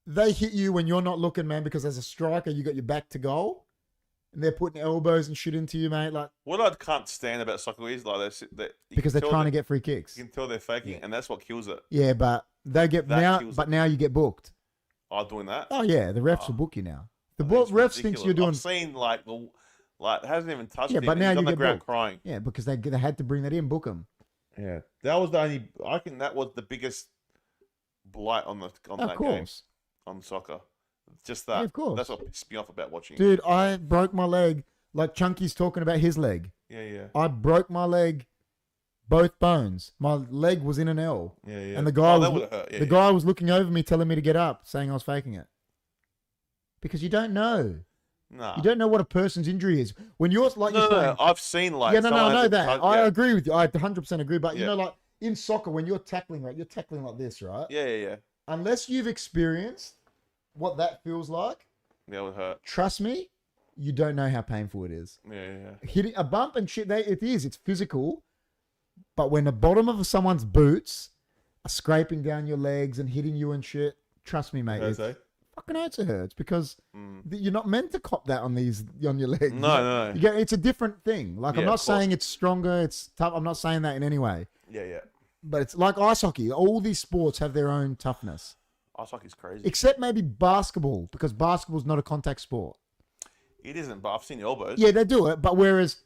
they hit you when you're not looking, man, because as a striker, you got your back to goal. And they're putting elbows and shit into you, mate. Like what I can't stand about soccer is like because they're trying to get free kicks. You can tell they're faking, and that's what kills it. Yeah, but they get now you get booked. Oh, doing that? Oh yeah, the refs will book you now. The It's refs thinks ridiculous. you're doing. I've seen like it hasn't even touched Yeah, him. but now He's on you the get ground booked. crying. Yeah, because they had to bring that in, book them. Yeah, that was the only. I think that was the biggest blight on that game course. on soccer. Just that. Yeah, of course. That's what pissed me off about watching. Dude, I broke my leg. Like Chunky's talking about his leg. Yeah. I broke my leg, both bones. My leg was in an L. Yeah. And the guy that would hurt. Yeah, guy was looking over me, telling me to get up, saying I was faking it. Because you don't know. Nah. You don't know what a person's injury is. When you're like you're saying, I've seen like. I know that. I Yeah. agree with you. I 100% agree. But you Yeah. know, like in soccer, when you're tackling, right, you're tackling like this, right? Yeah. Unless you've experienced what that feels like, That would hurt. trust me, you don't know how painful it is. Yeah. Hitting a bump and shit, it's physical. But when the bottom of someone's boots are scraping down your legs and hitting you and shit, trust me, mate, it fucking hurts. It hurts because you're not meant to cop that on your legs. No. It's a different thing. Like I'm Yeah, not of course. saying it's stronger, it's tough. I'm not saying that in any way. Yeah. But it's like ice hockey. All these sports have their own toughness. Ice hockey's crazy. Except maybe basketball, because basketball's not a contact sport. It isn't, but I've seen elbows. Yeah, they do it. But whereas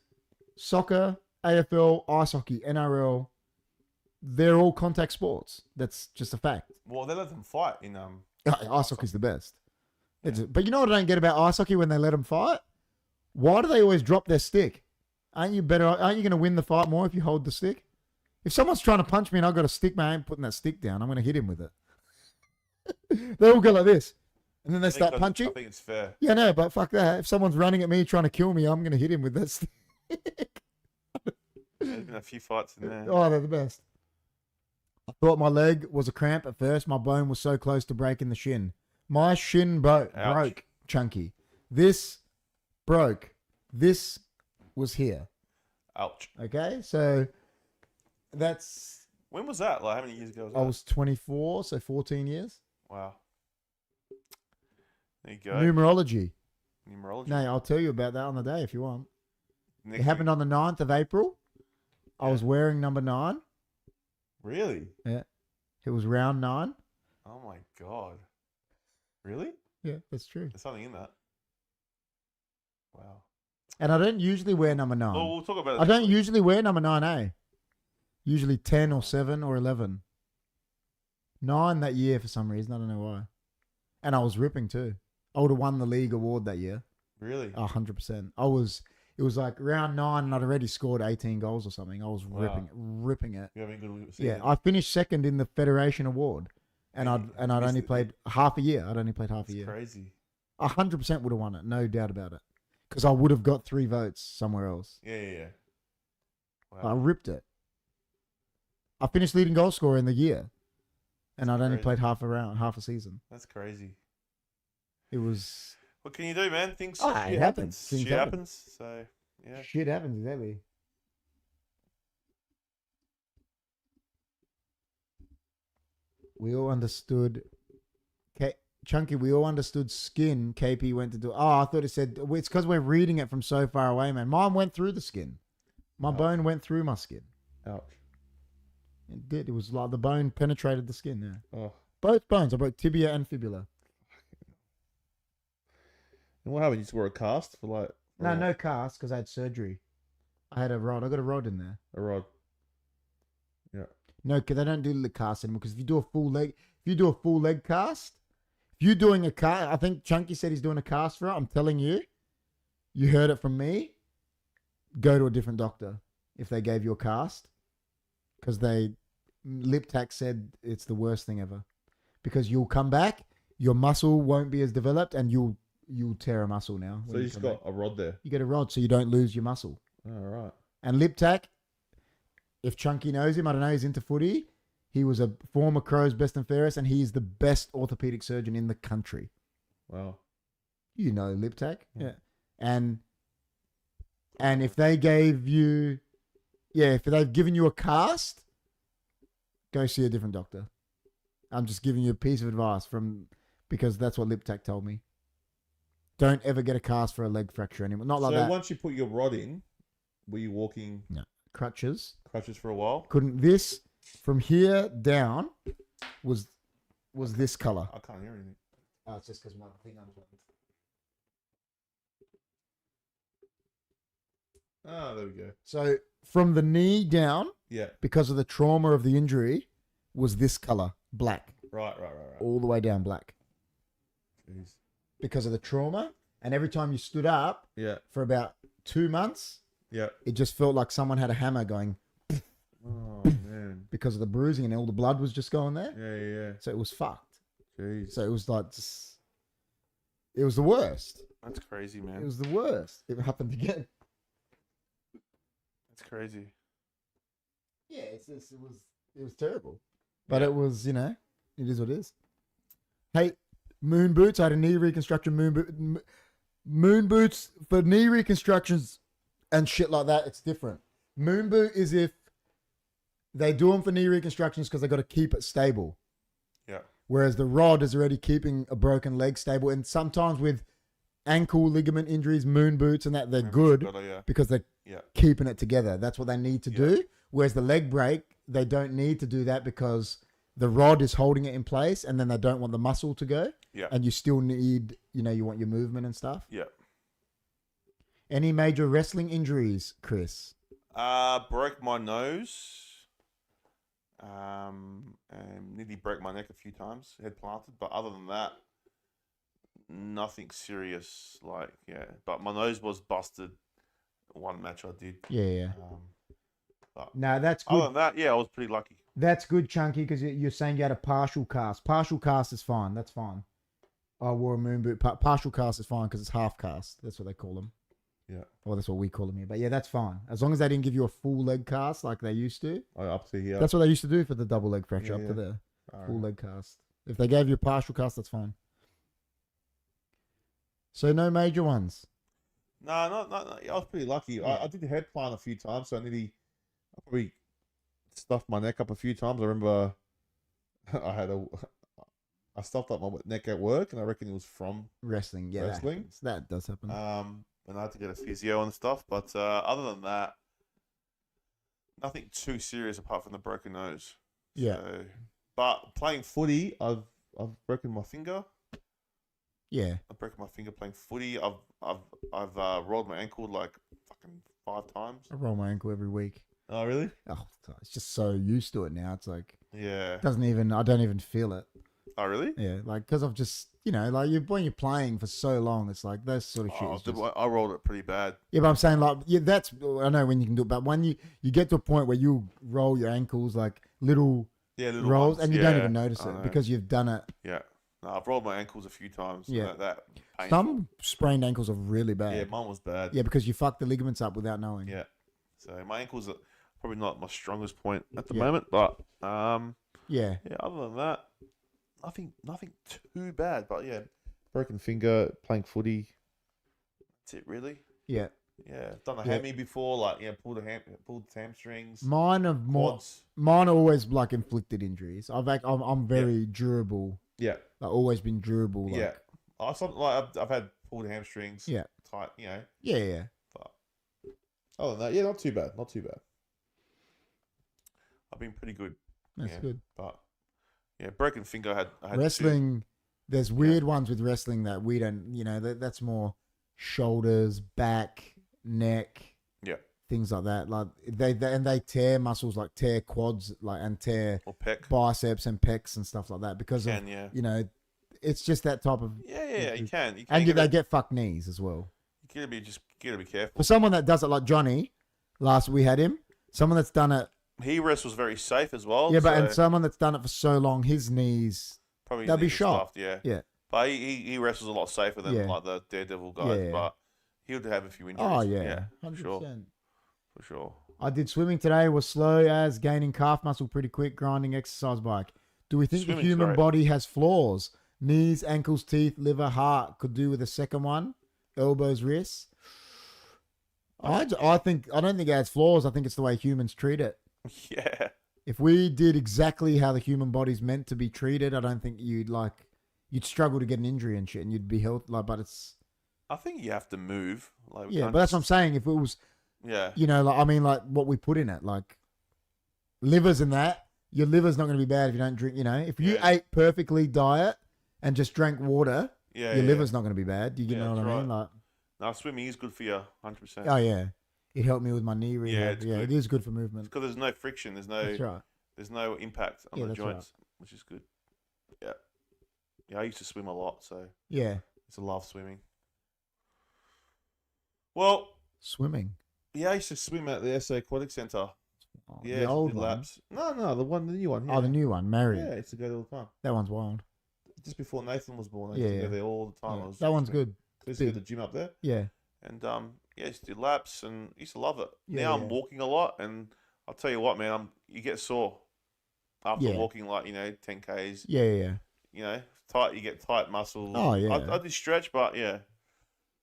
soccer, AFL, ice hockey, NRL, they're all contact sports. That's just a fact. Well, they let them fight in Ice hockey's the best. But you know what I don't get about ice hockey when they let them fight? Why do they always drop their stick? Aren't you going to win the fight more if you hold the stick? If someone's trying to punch me and I've got a stick, man, I ain't putting that stick down. I'm going to hit him with it. They all go like this. And then they start punching. I think it's fair. Yeah, no, but fuck that. If someone's running at me trying to kill me, I'm going to hit him with that stick. There's been a few fights in there. Oh, they're the best. I thought my leg was a cramp at first. My bone was so close to breaking the shin. My shin broke, Chunky. This broke. This was here. Ouch. Okay, so that's... When was that? Like, how many years ago was that? I was 24, so 14 years. Wow. There you go. Numerology. Numerology. No, I'll tell you about that on the day if you want. Next It happened on the 9th of April. I was wearing number 9. Really? Yeah. It was round 9. Oh my God. Really? Yeah, that's true. There's something in that. Wow. And I don't usually wear number 9. Well, we'll talk about it. I don't usually wear number 9A. Usually 10 or 7 or 11. 9 that year for some reason. I don't know why. And I was ripping too. I would have won the league award that year. Really? 100%. It was like round 9 and I'd already scored 18 goals or something. I was ripping it. You're having a good season. Yeah, I finished second in the Federation Award. And I'd only played half a year. I'd only played half a year. Crazy. 100% would have won it. No doubt about it. Because I would have got 3 votes somewhere else. Yeah. I Wow. ripped it. I finished leading goal scorer in the year. And I'd only crazy. played half a season. That's crazy. It was... What can you do, man? Things Oh, shit it happens. Things Shit happen. happens. So, yeah. Shit happens, exactly. We all understood... Chunky, we all understood skin. KP went to do... Oh, I thought it said... It's because we're reading it from so far away, man. Mine went through the skin. My bone went through my skin. Ouch. It did. It was like the bone penetrated the skin, yeah. Oh. Both bones. I broke tibia and fibula. And what happened? You just wore a cast for like... No cast because I had surgery. I had a rod. I got a rod in there. A rod. Yeah. No, because they don't do the cast anymore. Because if you do a full leg cast, if you're doing a cast, I think Chunky said he's doing a cast for it. I'm telling you, you heard it from me. Go to a different doctor if they gave you a cast, because Lip Tack said it's the worst thing ever. Because you'll come back, your muscle won't be as developed, and you'll tear a muscle now. So you just got a rod there. You get a rod so you don't lose your muscle. Oh, right. And Lip Tack, if Chunky knows him, I don't know, he's into footy. He was a former Crows best and fairest, and he's the best orthopedic surgeon in the country. Wow. You know Lip Tack. Yeah. And if they gave you, if they've given you a cast, go see a different doctor. I'm just giving you a piece of advice because that's what Lip Tack told me. Don't ever get a cast for a leg fracture anymore. Not like that. So once you put your rod in, were you walking Crutches for a while? couldn't. This from here down was this color. I can't hear anything. Oh, it's just because my thing unplugged. Oh, there we go. So from the knee down, Yeah. because of the trauma of the injury, was this color, black, Right. all the way down black, Jeez. because of the trauma. And every time you stood up Yeah. for about 2 months, Yeah. it just felt like someone had a hammer going Oh, man. because of the bruising and all the blood was just going there. Yeah. So it was fucked. Jeez. So it was like, it was the worst. That's crazy, man. It was the worst. It happened again. That's crazy. Yeah, it was terrible. But it was, it is what it is. Hey, moon boots. I had a knee reconstruction moon boots for knee reconstructions and shit like that. It's different. Moon boot is if they do them for knee reconstructions because they got to keep it stable. Yeah. Whereas the rod is already keeping a broken leg stable. And sometimes with ankle ligament injuries, moon boots and that, they're good because they're keeping it together. That's what they need to do. Whereas the leg break, they don't need to do that because the rod is holding it in place and then they don't want the muscle to go. Yeah. And you still need, you want your movement and stuff. Yeah. Any major wrestling injuries, Chris? Broke my nose. And nearly broke my neck a few times. Head planted, but other than that, nothing serious. Like, yeah, but my nose was busted. One match I did. Yeah. But No, that's other good. than that, yeah, I was pretty lucky. That's good, Chunky, because you're saying you had a partial cast. Partial cast is fine. That's fine. I wore a moon boot. Partial cast is fine because it's half cast. That's what they call them. Yeah. Well, that's what we call them here. But yeah, that's fine. As long as they didn't give you a full leg cast like they used to. Up to here. That's what they used to do for the double leg fracture, Yeah, up to yeah. there. All Full right. leg cast. If they gave you a partial cast, that's fine. So no major ones. No. Yeah, I was pretty lucky. Yeah. I did the head plant a few times, so I probably stuffed my neck up a few times. I remember I stuffed up my neck at work, and I reckon it was from Wrestling, yeah. Wrestling? That does happen. and I had to get a physio and stuff. But other than that, nothing too serious apart from the broken nose. Yeah. So, but playing footy, I've broken my finger. Yeah. I've broken my finger playing footy. I've rolled my ankle like fucking 5 times. I roll my ankle every week. Oh really? Oh, it's just so used to it now. It's like, Yeah. I don't even feel it. Oh really? Yeah. Like, because I've just, like when you're playing for so long, it's like those sort of shit. is just- I rolled it pretty bad. Yeah, but I'm saying like, yeah, I know when you can do it, but when you get to a point where you roll your ankles like little Yeah, little rolls ones. and you don't even notice I it know. because you've done it. Yeah. No, I've rolled my ankles a few times. Yeah. That painful. Some sprained ankles are really bad. Yeah, mine was bad. Yeah, because you fuck the ligaments up without knowing. Yeah. So my ankles are probably not my strongest point at the Yeah. moment, but Yeah. yeah, other than that, nothing too bad. But yeah, broken finger playing footy. That's it, really. Yeah. Yeah, I've done a Yeah. hammy before, like pulled hamstrings. Mine are always like inflicted injuries. I'm very durable. Yeah, I've always been durable. Like, yeah. I've had pulled hamstrings. Yeah. Tight, Yeah. But other than that, yeah, not too bad. I've been pretty good. That's Yeah. good. But yeah, broken finger. I had Wrestling, there's weird ones with wrestling that we don't, that's more shoulders, back, neck, Yeah. things like that. Like they tear muscles, like tear quads, like and tear or pec. biceps and pecs and stuff like that because of Yeah. It's just that type of Yeah, you can. and they get fucked knees as well. You gotta be careful. For someone that does it like Johnny, last we had him, someone that's done it, He wrestles very safe as well. yeah, but so and someone that's done it for so long, his knees, probably they'll be knees are shot. stuffed, yeah. Yeah. But he wrestles a lot safer than Yeah. like the Daredevil guys. Yeah. But he'll have a few injuries. oh yeah, for 100%. sure, for sure. I did swimming today. Was slow as gaining calf muscle pretty quick. Grinding exercise bike. Do we think the Swimming's human great. body has flaws? Knees, ankles, teeth, liver, heart. Could do with the second one. Elbows, wrists. I don't think it has flaws. I think it's the way humans treat it. Yeah. If we did exactly how the human body's meant to be treated, I don't think you'd struggle to get an injury and shit, and you'd be healthy. Like, but it's I think you have to move. Like, we yeah. can't But that's what I'm just- saying. If it was, Yeah. like what we put in it, like livers and that, your liver's not going to be bad if you don't drink. If you Yeah. ate perfectly diet and just drank water, Yeah. your yeah. liver's not going to be bad. You Yeah, know what I that's mean? right. Like, No, swimming is good for you, 100%. oh yeah, it helped me with my knee rehab. it's Yeah, good. it is good for movement. Because there's no friction. There's That's right. no impact on Yeah, the that's right. joints, which is good. Yeah. Yeah, I used to swim a lot, so Yeah, it's a love swimming. Well, swimming. yeah, I used to swim at the SA Aquatic Centre. Oh, Yeah, the old did one. laps. No, the new one. Oh, the new one, Mary. Yeah, I used to go there all the time. That one's wild. Just before Nathan was born, I Yeah, used to yeah. go there all the time. Yeah. I was That one's swimming. good. I used to go big. to the gym up there, Yeah, and yeah, I used to do laps, and I used to love it. Yeah, Now yeah. I'm walking a lot, and I'll tell you what, man, you get sore after Yeah. walking 10 k's. yeah. Tight. You get tight muscles. Oh, yeah. I did stretch, but yeah,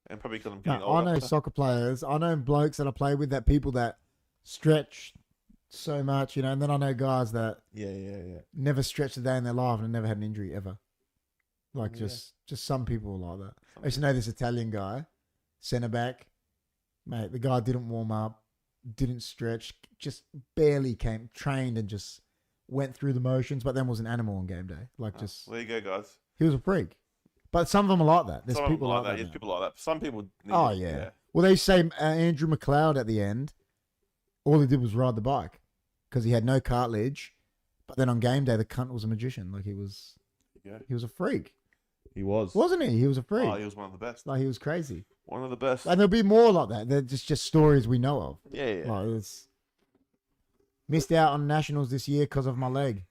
and probably because I'm getting No, I older. know soccer players. I know blokes that I play with that people that stretch so much, and then I know guys that Yeah. never stretched a day in their life and never had an injury ever. Like Yeah. just some people are like that. I used to know this Italian guy, centre back, mate. The guy didn't warm up, didn't stretch, just barely trained and just went through the motions, but then was an animal on game day. Like There you go, guys. he was a freak. But some of them are like that. There's Some people like that. There's now. people like that. Some people. Need Oh it, yeah. Well, they say Andrew McLeod at the end, all he did was ride the bike because he had no cartilage. But then on game day, the cunt was a magician. Like he was a freak, He was. wasn't he? He was a freak. Oh, he was one of the best. Like he was crazy. One of the best. And there'll be more like that. They're just stories we know of. Yeah. Like it's missed out on nationals this year because of my leg.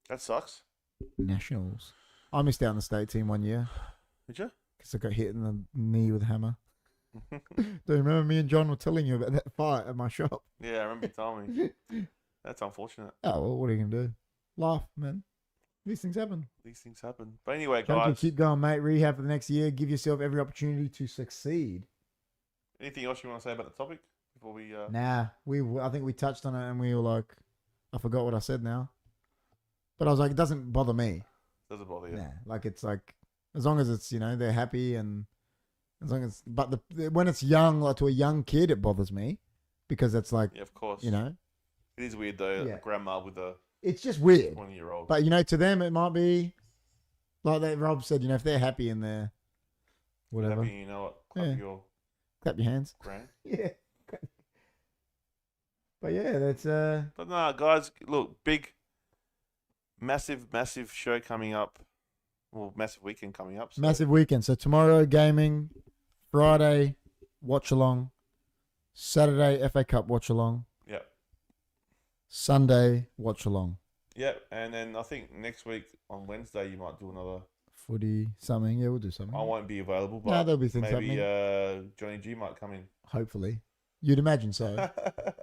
That sucks. Nationals. I missed out on the state team 1 year Did you? because I got hit in the knee with a hammer. Do you remember me and John were telling you about that fight at my shop? Yeah, I remember you telling me. That's unfortunate. Oh, well, what are you going to do? Laugh, man. These things happen. These things happen. But anyway, Chunky, guys. keep going, mate. Rehab for the next year. Give yourself every opportunity to succeed. Anything else you want to say about the topic before we? Nah, I think we touched on it and we were like, I forgot what I said now. But I was like, it doesn't bother me. Doesn't bother you. Nah, like it's like, as long as it's, they're happy and as long as, but when it's young, like to a young kid, it bothers me because it's like, Yeah, of course. It It is weird though. Yeah. A grandma with a it's just weird. 20-year-old. But to them, it might be like that. Rob said, if they're happy and they're whatever, Happy, you know what? Clap Yeah. your clap your hands. grand. Yeah. But yeah, that's But no, guys, look, massive show coming up. Well, massive weekend coming up. So massive weekend. So tomorrow gaming, Friday watch along, Saturday FA Cup watch along, Yep. Sunday watch along, Yep. And then I think next week on Wednesday you might do another. footy something. Yeah, we'll do something. I won't be available, but No, there'll be things maybe happening. Johnny G might come in. Hopefully, you'd imagine so.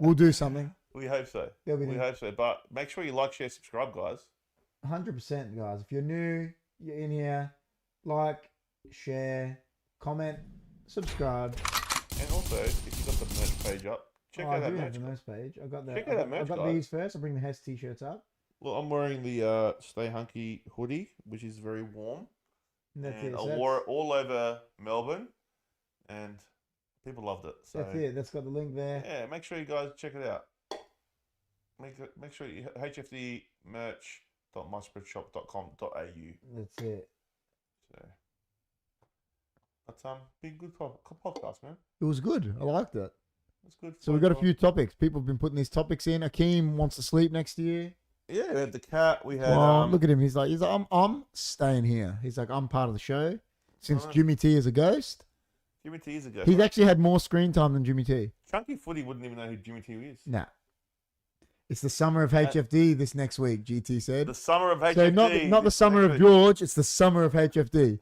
We'll do something. We hope so. There'll be We hope so. But make sure you like, share, subscribe, guys. 100%, guys. If you're new, you're in here. Like, share, comment, subscribe. And also, if you've got the merch page up, check out I that do have merch. the merch page. I got that. Check out that merch, I got guys. these first. I'll bring the Hess t-shirts up. Well, I'm wearing the Stay Hunky hoodie, which is very warm. And that's And it. I So wore it all over Melbourne, and people loved it. So that's it. That's got the link there. yeah, make sure you guys check it out. Make sure you hfdmerch.myspreadshop.com.au. That's it. So that's been a good podcast, man. It was good. I liked it. That's good. So we've got a few topics. People have been putting these topics in. Akeem wants to sleep next year. Yeah, we had the cat. We had. Oh, look at him. He's like, I'm staying here. He's like, I'm part of the show. Since Alright. Jimmy T is a ghost, Jimmy T is a go. he's actually had more screen time than Jimmy T. Chunky Footy wouldn't even know who Jimmy T is. Nah. It's the summer of HFD this next week, GT said. The summer of HFD. So not the summer of next George, it's the summer of HFD.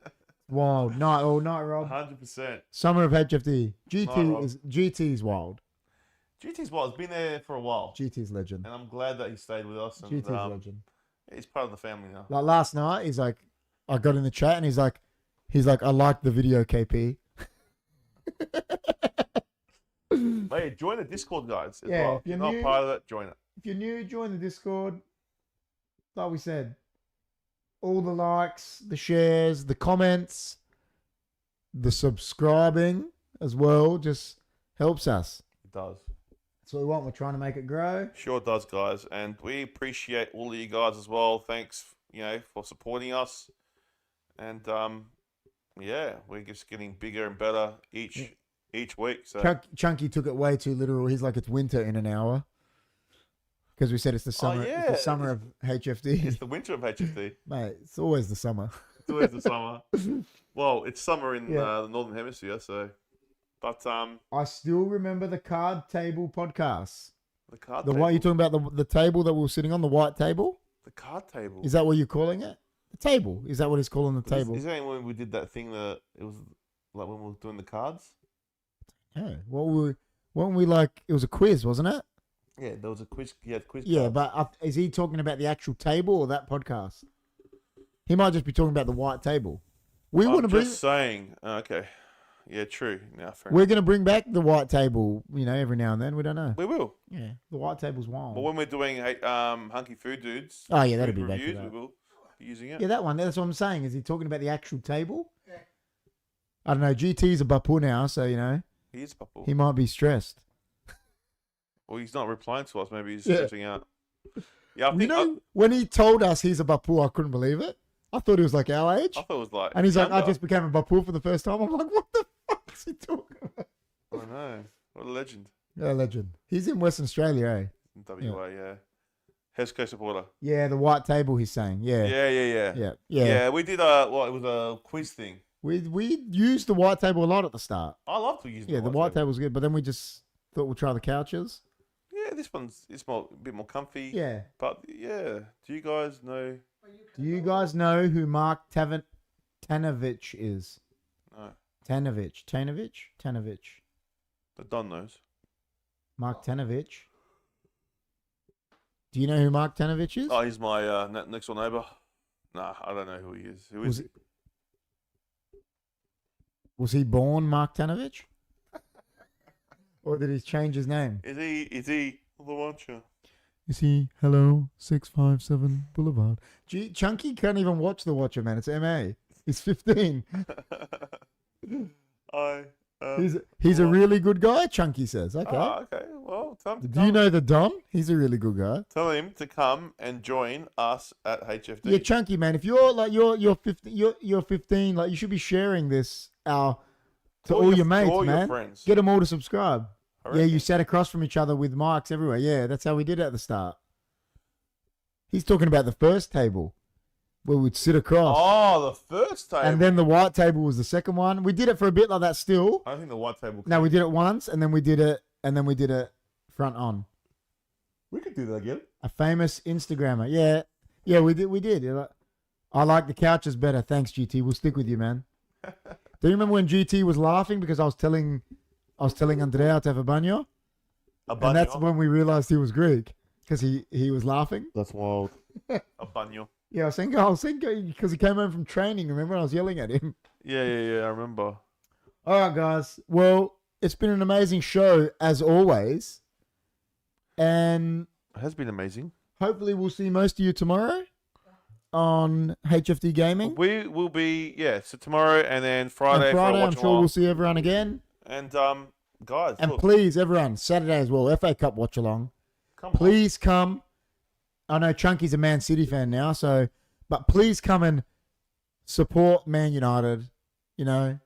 Wild. Night, Rob. 100%. Summer of HFD. Night, Rob. GT's wild. GT's wild. He's been there for a while. GT's legend. And I'm glad that he stayed with us. And, GT's legend. he's part of the family now. Like last night, he's like, I got in the chat and he's like, I like the video, KP. Hey, join the Discord, guys. As Yeah, well. if you're not new- part of it, join it. If you're new, join the Discord. Like we said, all the likes, the shares, the comments, the subscribing as well just helps us. It does. That's what we want. We're trying to make it grow. Sure does, guys. And we appreciate all of you guys as well. Thanks, for supporting us. And yeah, we're just getting bigger and better each week. So Chunky took it way too literal. He's like, it's winter in an hour. Because we said it's the summer. yeah, It's the summer of HFD. it's the winter of HFD. Mate, it's always the summer. It's always the summer. Well, it's summer in Yeah. the Northern Hemisphere, so. But I still remember the card table podcast. the card The table. what you're talking about, the table that we were sitting on, the white table? The card table. Is that what you're calling it? The table. Is that what he's calling the table? Is that when we did that thing that it was like when we were doing the cards? Yeah. Weren't we like, it was a quiz, wasn't it? Yeah, there was a quiz. Yeah, quiz. Yeah, cards. but is he talking about the actual table or that podcast? He might just be talking about the white table. We want to I'm bring. just saying. Okay. Yeah, true. Now, fair We're going to bring back the white table, every now and then. We don't know. we will. Yeah, the white table's wild. But when we're doing Hunkyfooddudes, Oh, yeah, that'll food be back to reviews, that. we will be using it. Yeah, that one. That's what I'm saying. Is he talking about the actual table? Yeah. I don't know. GT's a bapu now, so He is Papa. he might be stressed. Well, he's not replying to us. Maybe he's Yeah. stressing out. Yeah, I think. When he told us he's a bapu, I couldn't believe it. I thought he was like our age. I thought it was like. And he's like, I younger. just became a Bapul for the first time. I'm like, what the fuck is he talking about? I know. What a legend. Yeah, legend. He's in Western Australia, eh? In WA, yeah. Hesco supporter. Yeah, the white table. He's saying, yeah, Yeah. yeah. We did it was a quiz thing. We used the white table a lot at the start. I love to use. Yeah, the white table's good, but then we just thought we'll try the couches. Yeah, this one's a bit more comfy. Yeah. But yeah, do you guys know? Do you guys know who Mark Tanovich is? No, Tanovich. the Don knows. Mark Tanovich. Do you know who Mark Tanovich is? Oh, he's my next door neighbour. Nah, I don't know who he is. Who is he? Was he born Mark Tanovich? Or did he change his name? Is he the watcher? Is he? Hello, 657 Boulevard. Gee, Chunky can't even watch The Watcher, man. It's MA. He's 15. He's a really good guy, Chunky says. Okay. Oh, okay. Well, Do you know the Don? He's a really good guy. Tell him to come and join us at HFD. Yeah, Chunky, man. If you're like you're 15, you're 15, like you should be sharing this to all your mates, all man. your friends. Get them all to subscribe. I Yeah, reckon. you sat across from each other with mics everywhere. Yeah, that's how we did it at the start. He's talking about the first table where we'd sit across. Oh, the first table. And then the white table was the second one. We did it for a bit like that still. I don't think the white table. No, we did it once and then we did it front on. We could do that again. A famous Instagrammer. Yeah, we did. I like the couches better. Thanks, GT. We'll stick with you, man. Do you remember when GT was laughing because I was telling Andrea to have a baño? And that's when we realized he was Greek because he was laughing. That's wild. A baño. Yeah, I was saying because he came home from training. Remember, I was yelling at him. Yeah. I remember. All right, guys. Well, it's been an amazing show as always, and It has been amazing. hopefully we'll see most of you tomorrow on HFD Gaming. We will be so tomorrow and then Friday. And for a Friday, I'm watch sure along. we'll see everyone again. And guys, And look, please, everyone, Saturday as well, FA Cup watch along. come Please come. I know Chunky's a Man City fan now, but please come and support Man United. You know,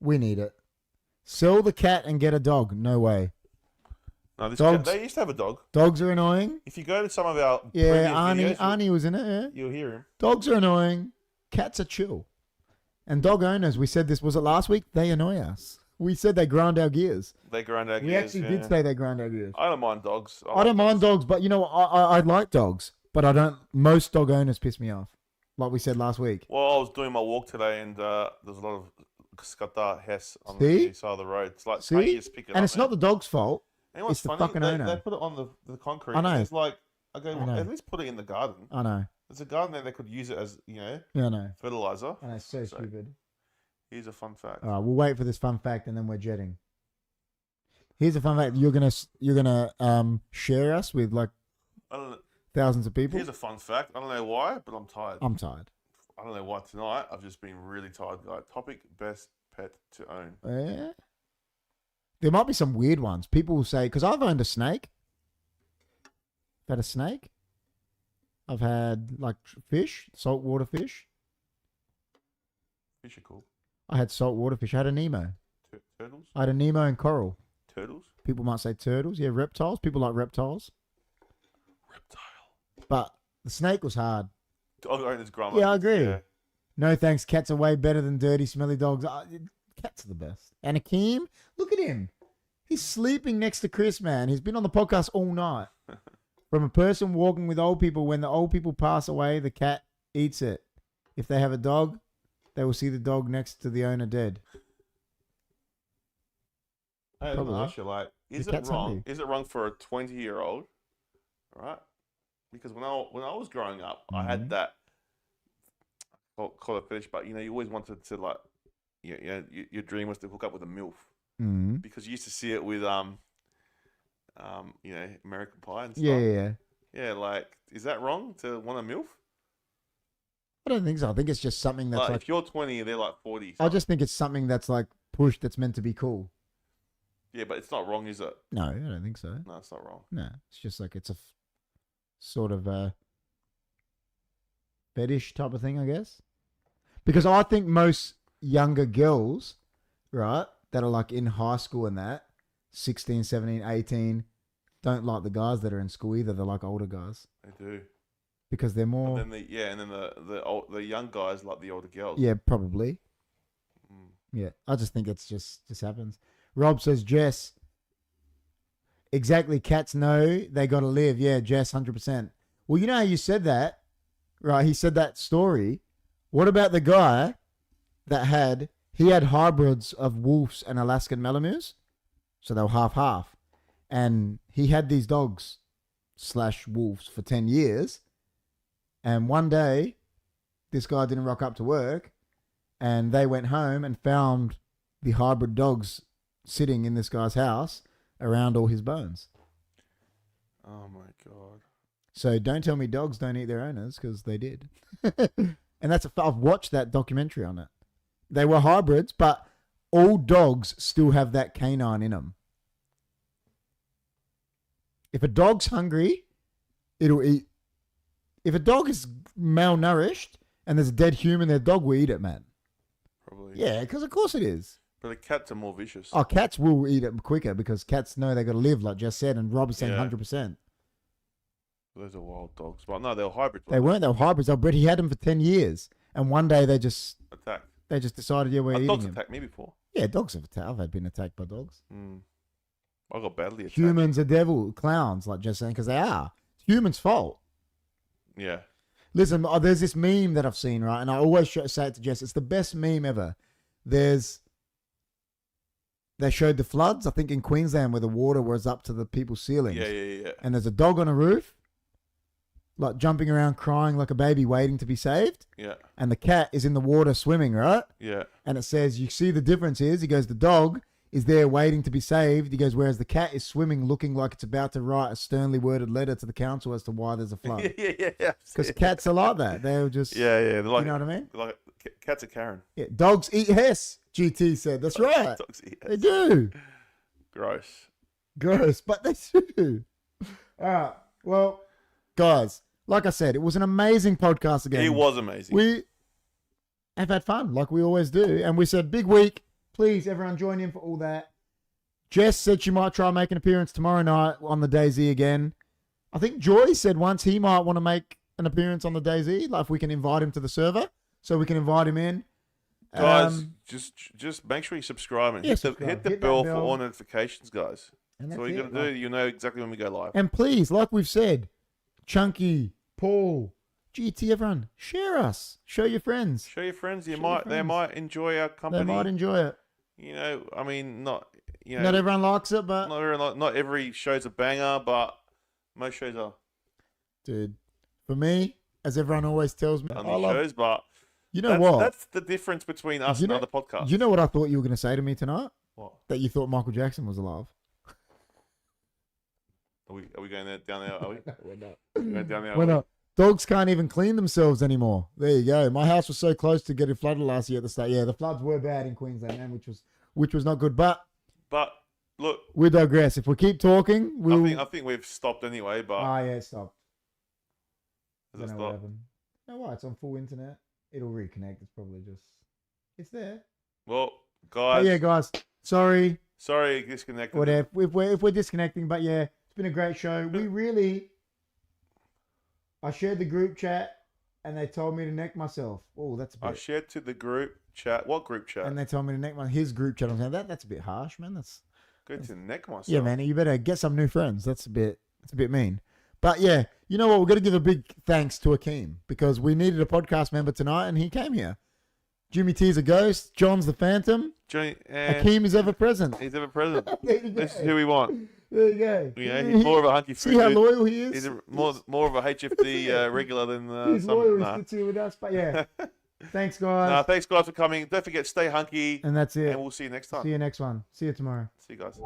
we need it. Sell the cat and get a dog. No way. on. No, dogs. they used to have a dog. Dogs are annoying. If you go to some of our Yeah, previous videos, Arnie was in it. Yeah. you'll hear him. Dogs are annoying. Cats are chill. And dog owners, we said this, was it last week? They annoy us. We said they grind our gears. They grind our We gears, actually yeah. did say they grind our gears. I don't mind dogs. I don't mind dogs, but you know, I like dogs, but I don't. Most dog owners piss me off, like we said last week. Well, I was doing my walk today, and there's a lot of skata hess on See? the side of the road. It's like, See? can't you just pick it And up, it's not the dog's fault. You know what's it's the funny? fucking owner. They put it on the concrete. I know. It's like, okay, I know. at least put it in the garden. I know. There's a garden there that could use it as, Yeah, I know. fertilizer. I know. It's so So- stupid. Here's a fun fact. All right, we'll wait for this fun fact and then we're jetting. Here's a fun fact: you're gonna share us with like I don't know. thousands of people. Here's a fun fact. I don't know why, but I'm tired. I'm tired. I don't know why tonight. I've just been really tired, guy. Topic: best pet to own. Yeah. There might be some weird ones. People will say, because I've owned a snake. I've had a snake. I've had like fish, saltwater fish. Fish are cool. I had saltwater fish. I had a Nemo. Turtles. I had a Nemo and coral. Turtles. People might say turtles. Yeah, reptiles. People like reptiles. Reptile. But the snake was hard. Dog owners grumble. Yeah, I agree. Yeah. No thanks. Cats are way better than dirty, smelly dogs. Cats are the best. And Akeem, look at him. He's sleeping next to Chris, man. He's been on the podcast all night. From a person walking with old people, when the old people pass away, the cat eats it. If they have a dog, they will see the dog next to the owner dead. Hey, let me Probably. ask you, like, is The it cat's wrong? hungry. Is it wrong for a 20-year-old, right? Because when I was growing up, I Mhm. had that call it fetish, but you always wanted to like, your dream was to hook up with a MILF Mm-hmm. because you used to see it with American Pie and stuff. Yeah. Yeah, like, is that wrong to want a MILF? I don't think so. I think it's just something that's Like, like if you're 20 and they're like 40. I just think it's something that's like pushed that's meant to be cool. Yeah, but it's not wrong, is it? No, I don't think so. No, it's not wrong. No, it's just like it's a sort of a fetish type of thing, I guess. Because I think most younger girls, right, that are like in high school and that, 16, 17, 18, don't like the guys that are in school either. They like older guys. They do. Because they're more... And then the young guys like the older girls. Yeah, probably. Yeah, I just think it's just happens. Rob says, Jess, exactly, cats know they got to live. Yeah, Jess, 100%. Well, you know how you said that, right? He said that story. What about the guy that had hybrids of wolves and Alaskan Malamutes? So they were half-half. And he had these dogs / wolves for 10 years. And one day, this guy didn't rock up to work. And they went home and found the hybrid dogs sitting in this guy's house around all his bones. Oh, my God. So don't tell me dogs don't eat their owners, because they did. And I've watched that documentary on it. They were hybrids, but all dogs still have that canine in them. If a dog's hungry, it'll eat. If a dog is malnourished and there's a dead human, their dog will eat it, man. Probably. Yeah, because of course it is. But the cats are more vicious. Oh, cats will eat it quicker because cats know they got to live, like Jess said, and Rob is saying 100%. Those are wild dogs. But no, they were hybrids. They weren't. They were hybrids. But he had them for 10 years. And one day they just decided, yeah, we're eating dogs him. attacked me before. Yeah, dogs have attacked. I've been attacked by dogs. I got badly attacked. Humans are devil clowns, like Jess saying, because they are. It's humans' fault. Yeah. Listen, there's this meme that I've seen, right? And I always say it to Jess. It's the best meme ever. They showed the floods, I think in Queensland, where the water was up to the people's ceilings. Yeah. And there's a dog on a roof, like jumping around, crying like a baby, waiting to be saved. Yeah. And the cat is in the water swimming, right? Yeah. And it says, you see the difference is, he goes, the dog is there waiting to be saved. He goes, whereas the cat is swimming, looking like it's about to write a sternly worded letter to the council as to why there's a flood. yeah. Because cats are like that. They're just... Yeah. They're like, you know what I mean? Like cats are Karen. Yeah. Dogs eat Hess, GT said. That's right. Dogs eat They do. Gross. But they do. All right. Well, guys, like I said, it was an amazing podcast again. It was amazing. We have had fun, like we always do. And we said, big week. Please, everyone join in for all that. Jess said she might try and make an appearance tomorrow night on the DayZ again. I think Joy said once he might want to make an appearance on the DayZ, like if we can invite him to the server, so we can invite him in. Guys, just make sure you subscribe and hit the bell for all notifications, guys. That's all you're going to do. You know exactly when we go live. And please, like we've said, Chunky, Paul, GT, everyone, share us. Show your friends. Show your friends. They might enjoy our company. They might enjoy it. You know, I mean, not everyone likes it, but not every show's a banger, but most shows are. Dude, for me, as everyone always tells me, shows, but you know what? That's the difference between us and other podcasts. You know what I thought you were going to say to me tonight? What? That you thought Michael Jackson was alive. Are we going down there? Are we? No, we're not. We're going down there. We're not. Dogs can't even clean themselves anymore. There you go. My house was so close to getting flooded last year at the start. Yeah, the floods were bad in Queensland, man, which was not good. But look, we digress. If we keep talking, I think we've stopped anyway. But yeah, it stopped. Has it stopped? No, why? It's on full internet. It'll reconnect. It's there. Well, guys. Yeah, guys. Sorry, disconnected. Whatever. If we're disconnecting, but yeah, it's been a great show. I shared the group chat, and they told me to neck myself. Oh, that's a bit... I shared to the group chat. What group chat? And they told me to neck his group chat. I'm saying that's a bit harsh, man. That's to neck myself. Yeah, man. You better get some new friends. That's a bit mean. But yeah, you know what? We're going to give a big thanks to Akeem because we needed a podcast member tonight, and he came here. Jimmy T's a ghost. John's the Phantom. Akeem is ever present. He's ever present. This is who we want. There you go. Yeah, he's more of a Hunkyfooddudes. See how loyal he is? He's more of a HFD regular than he's loyal. He sits here with us. But yeah, thanks, guys. Thanks, guys, for coming. Don't forget, stay hunky. And that's it. And we'll see you next time. See you next one. See you tomorrow. See you guys.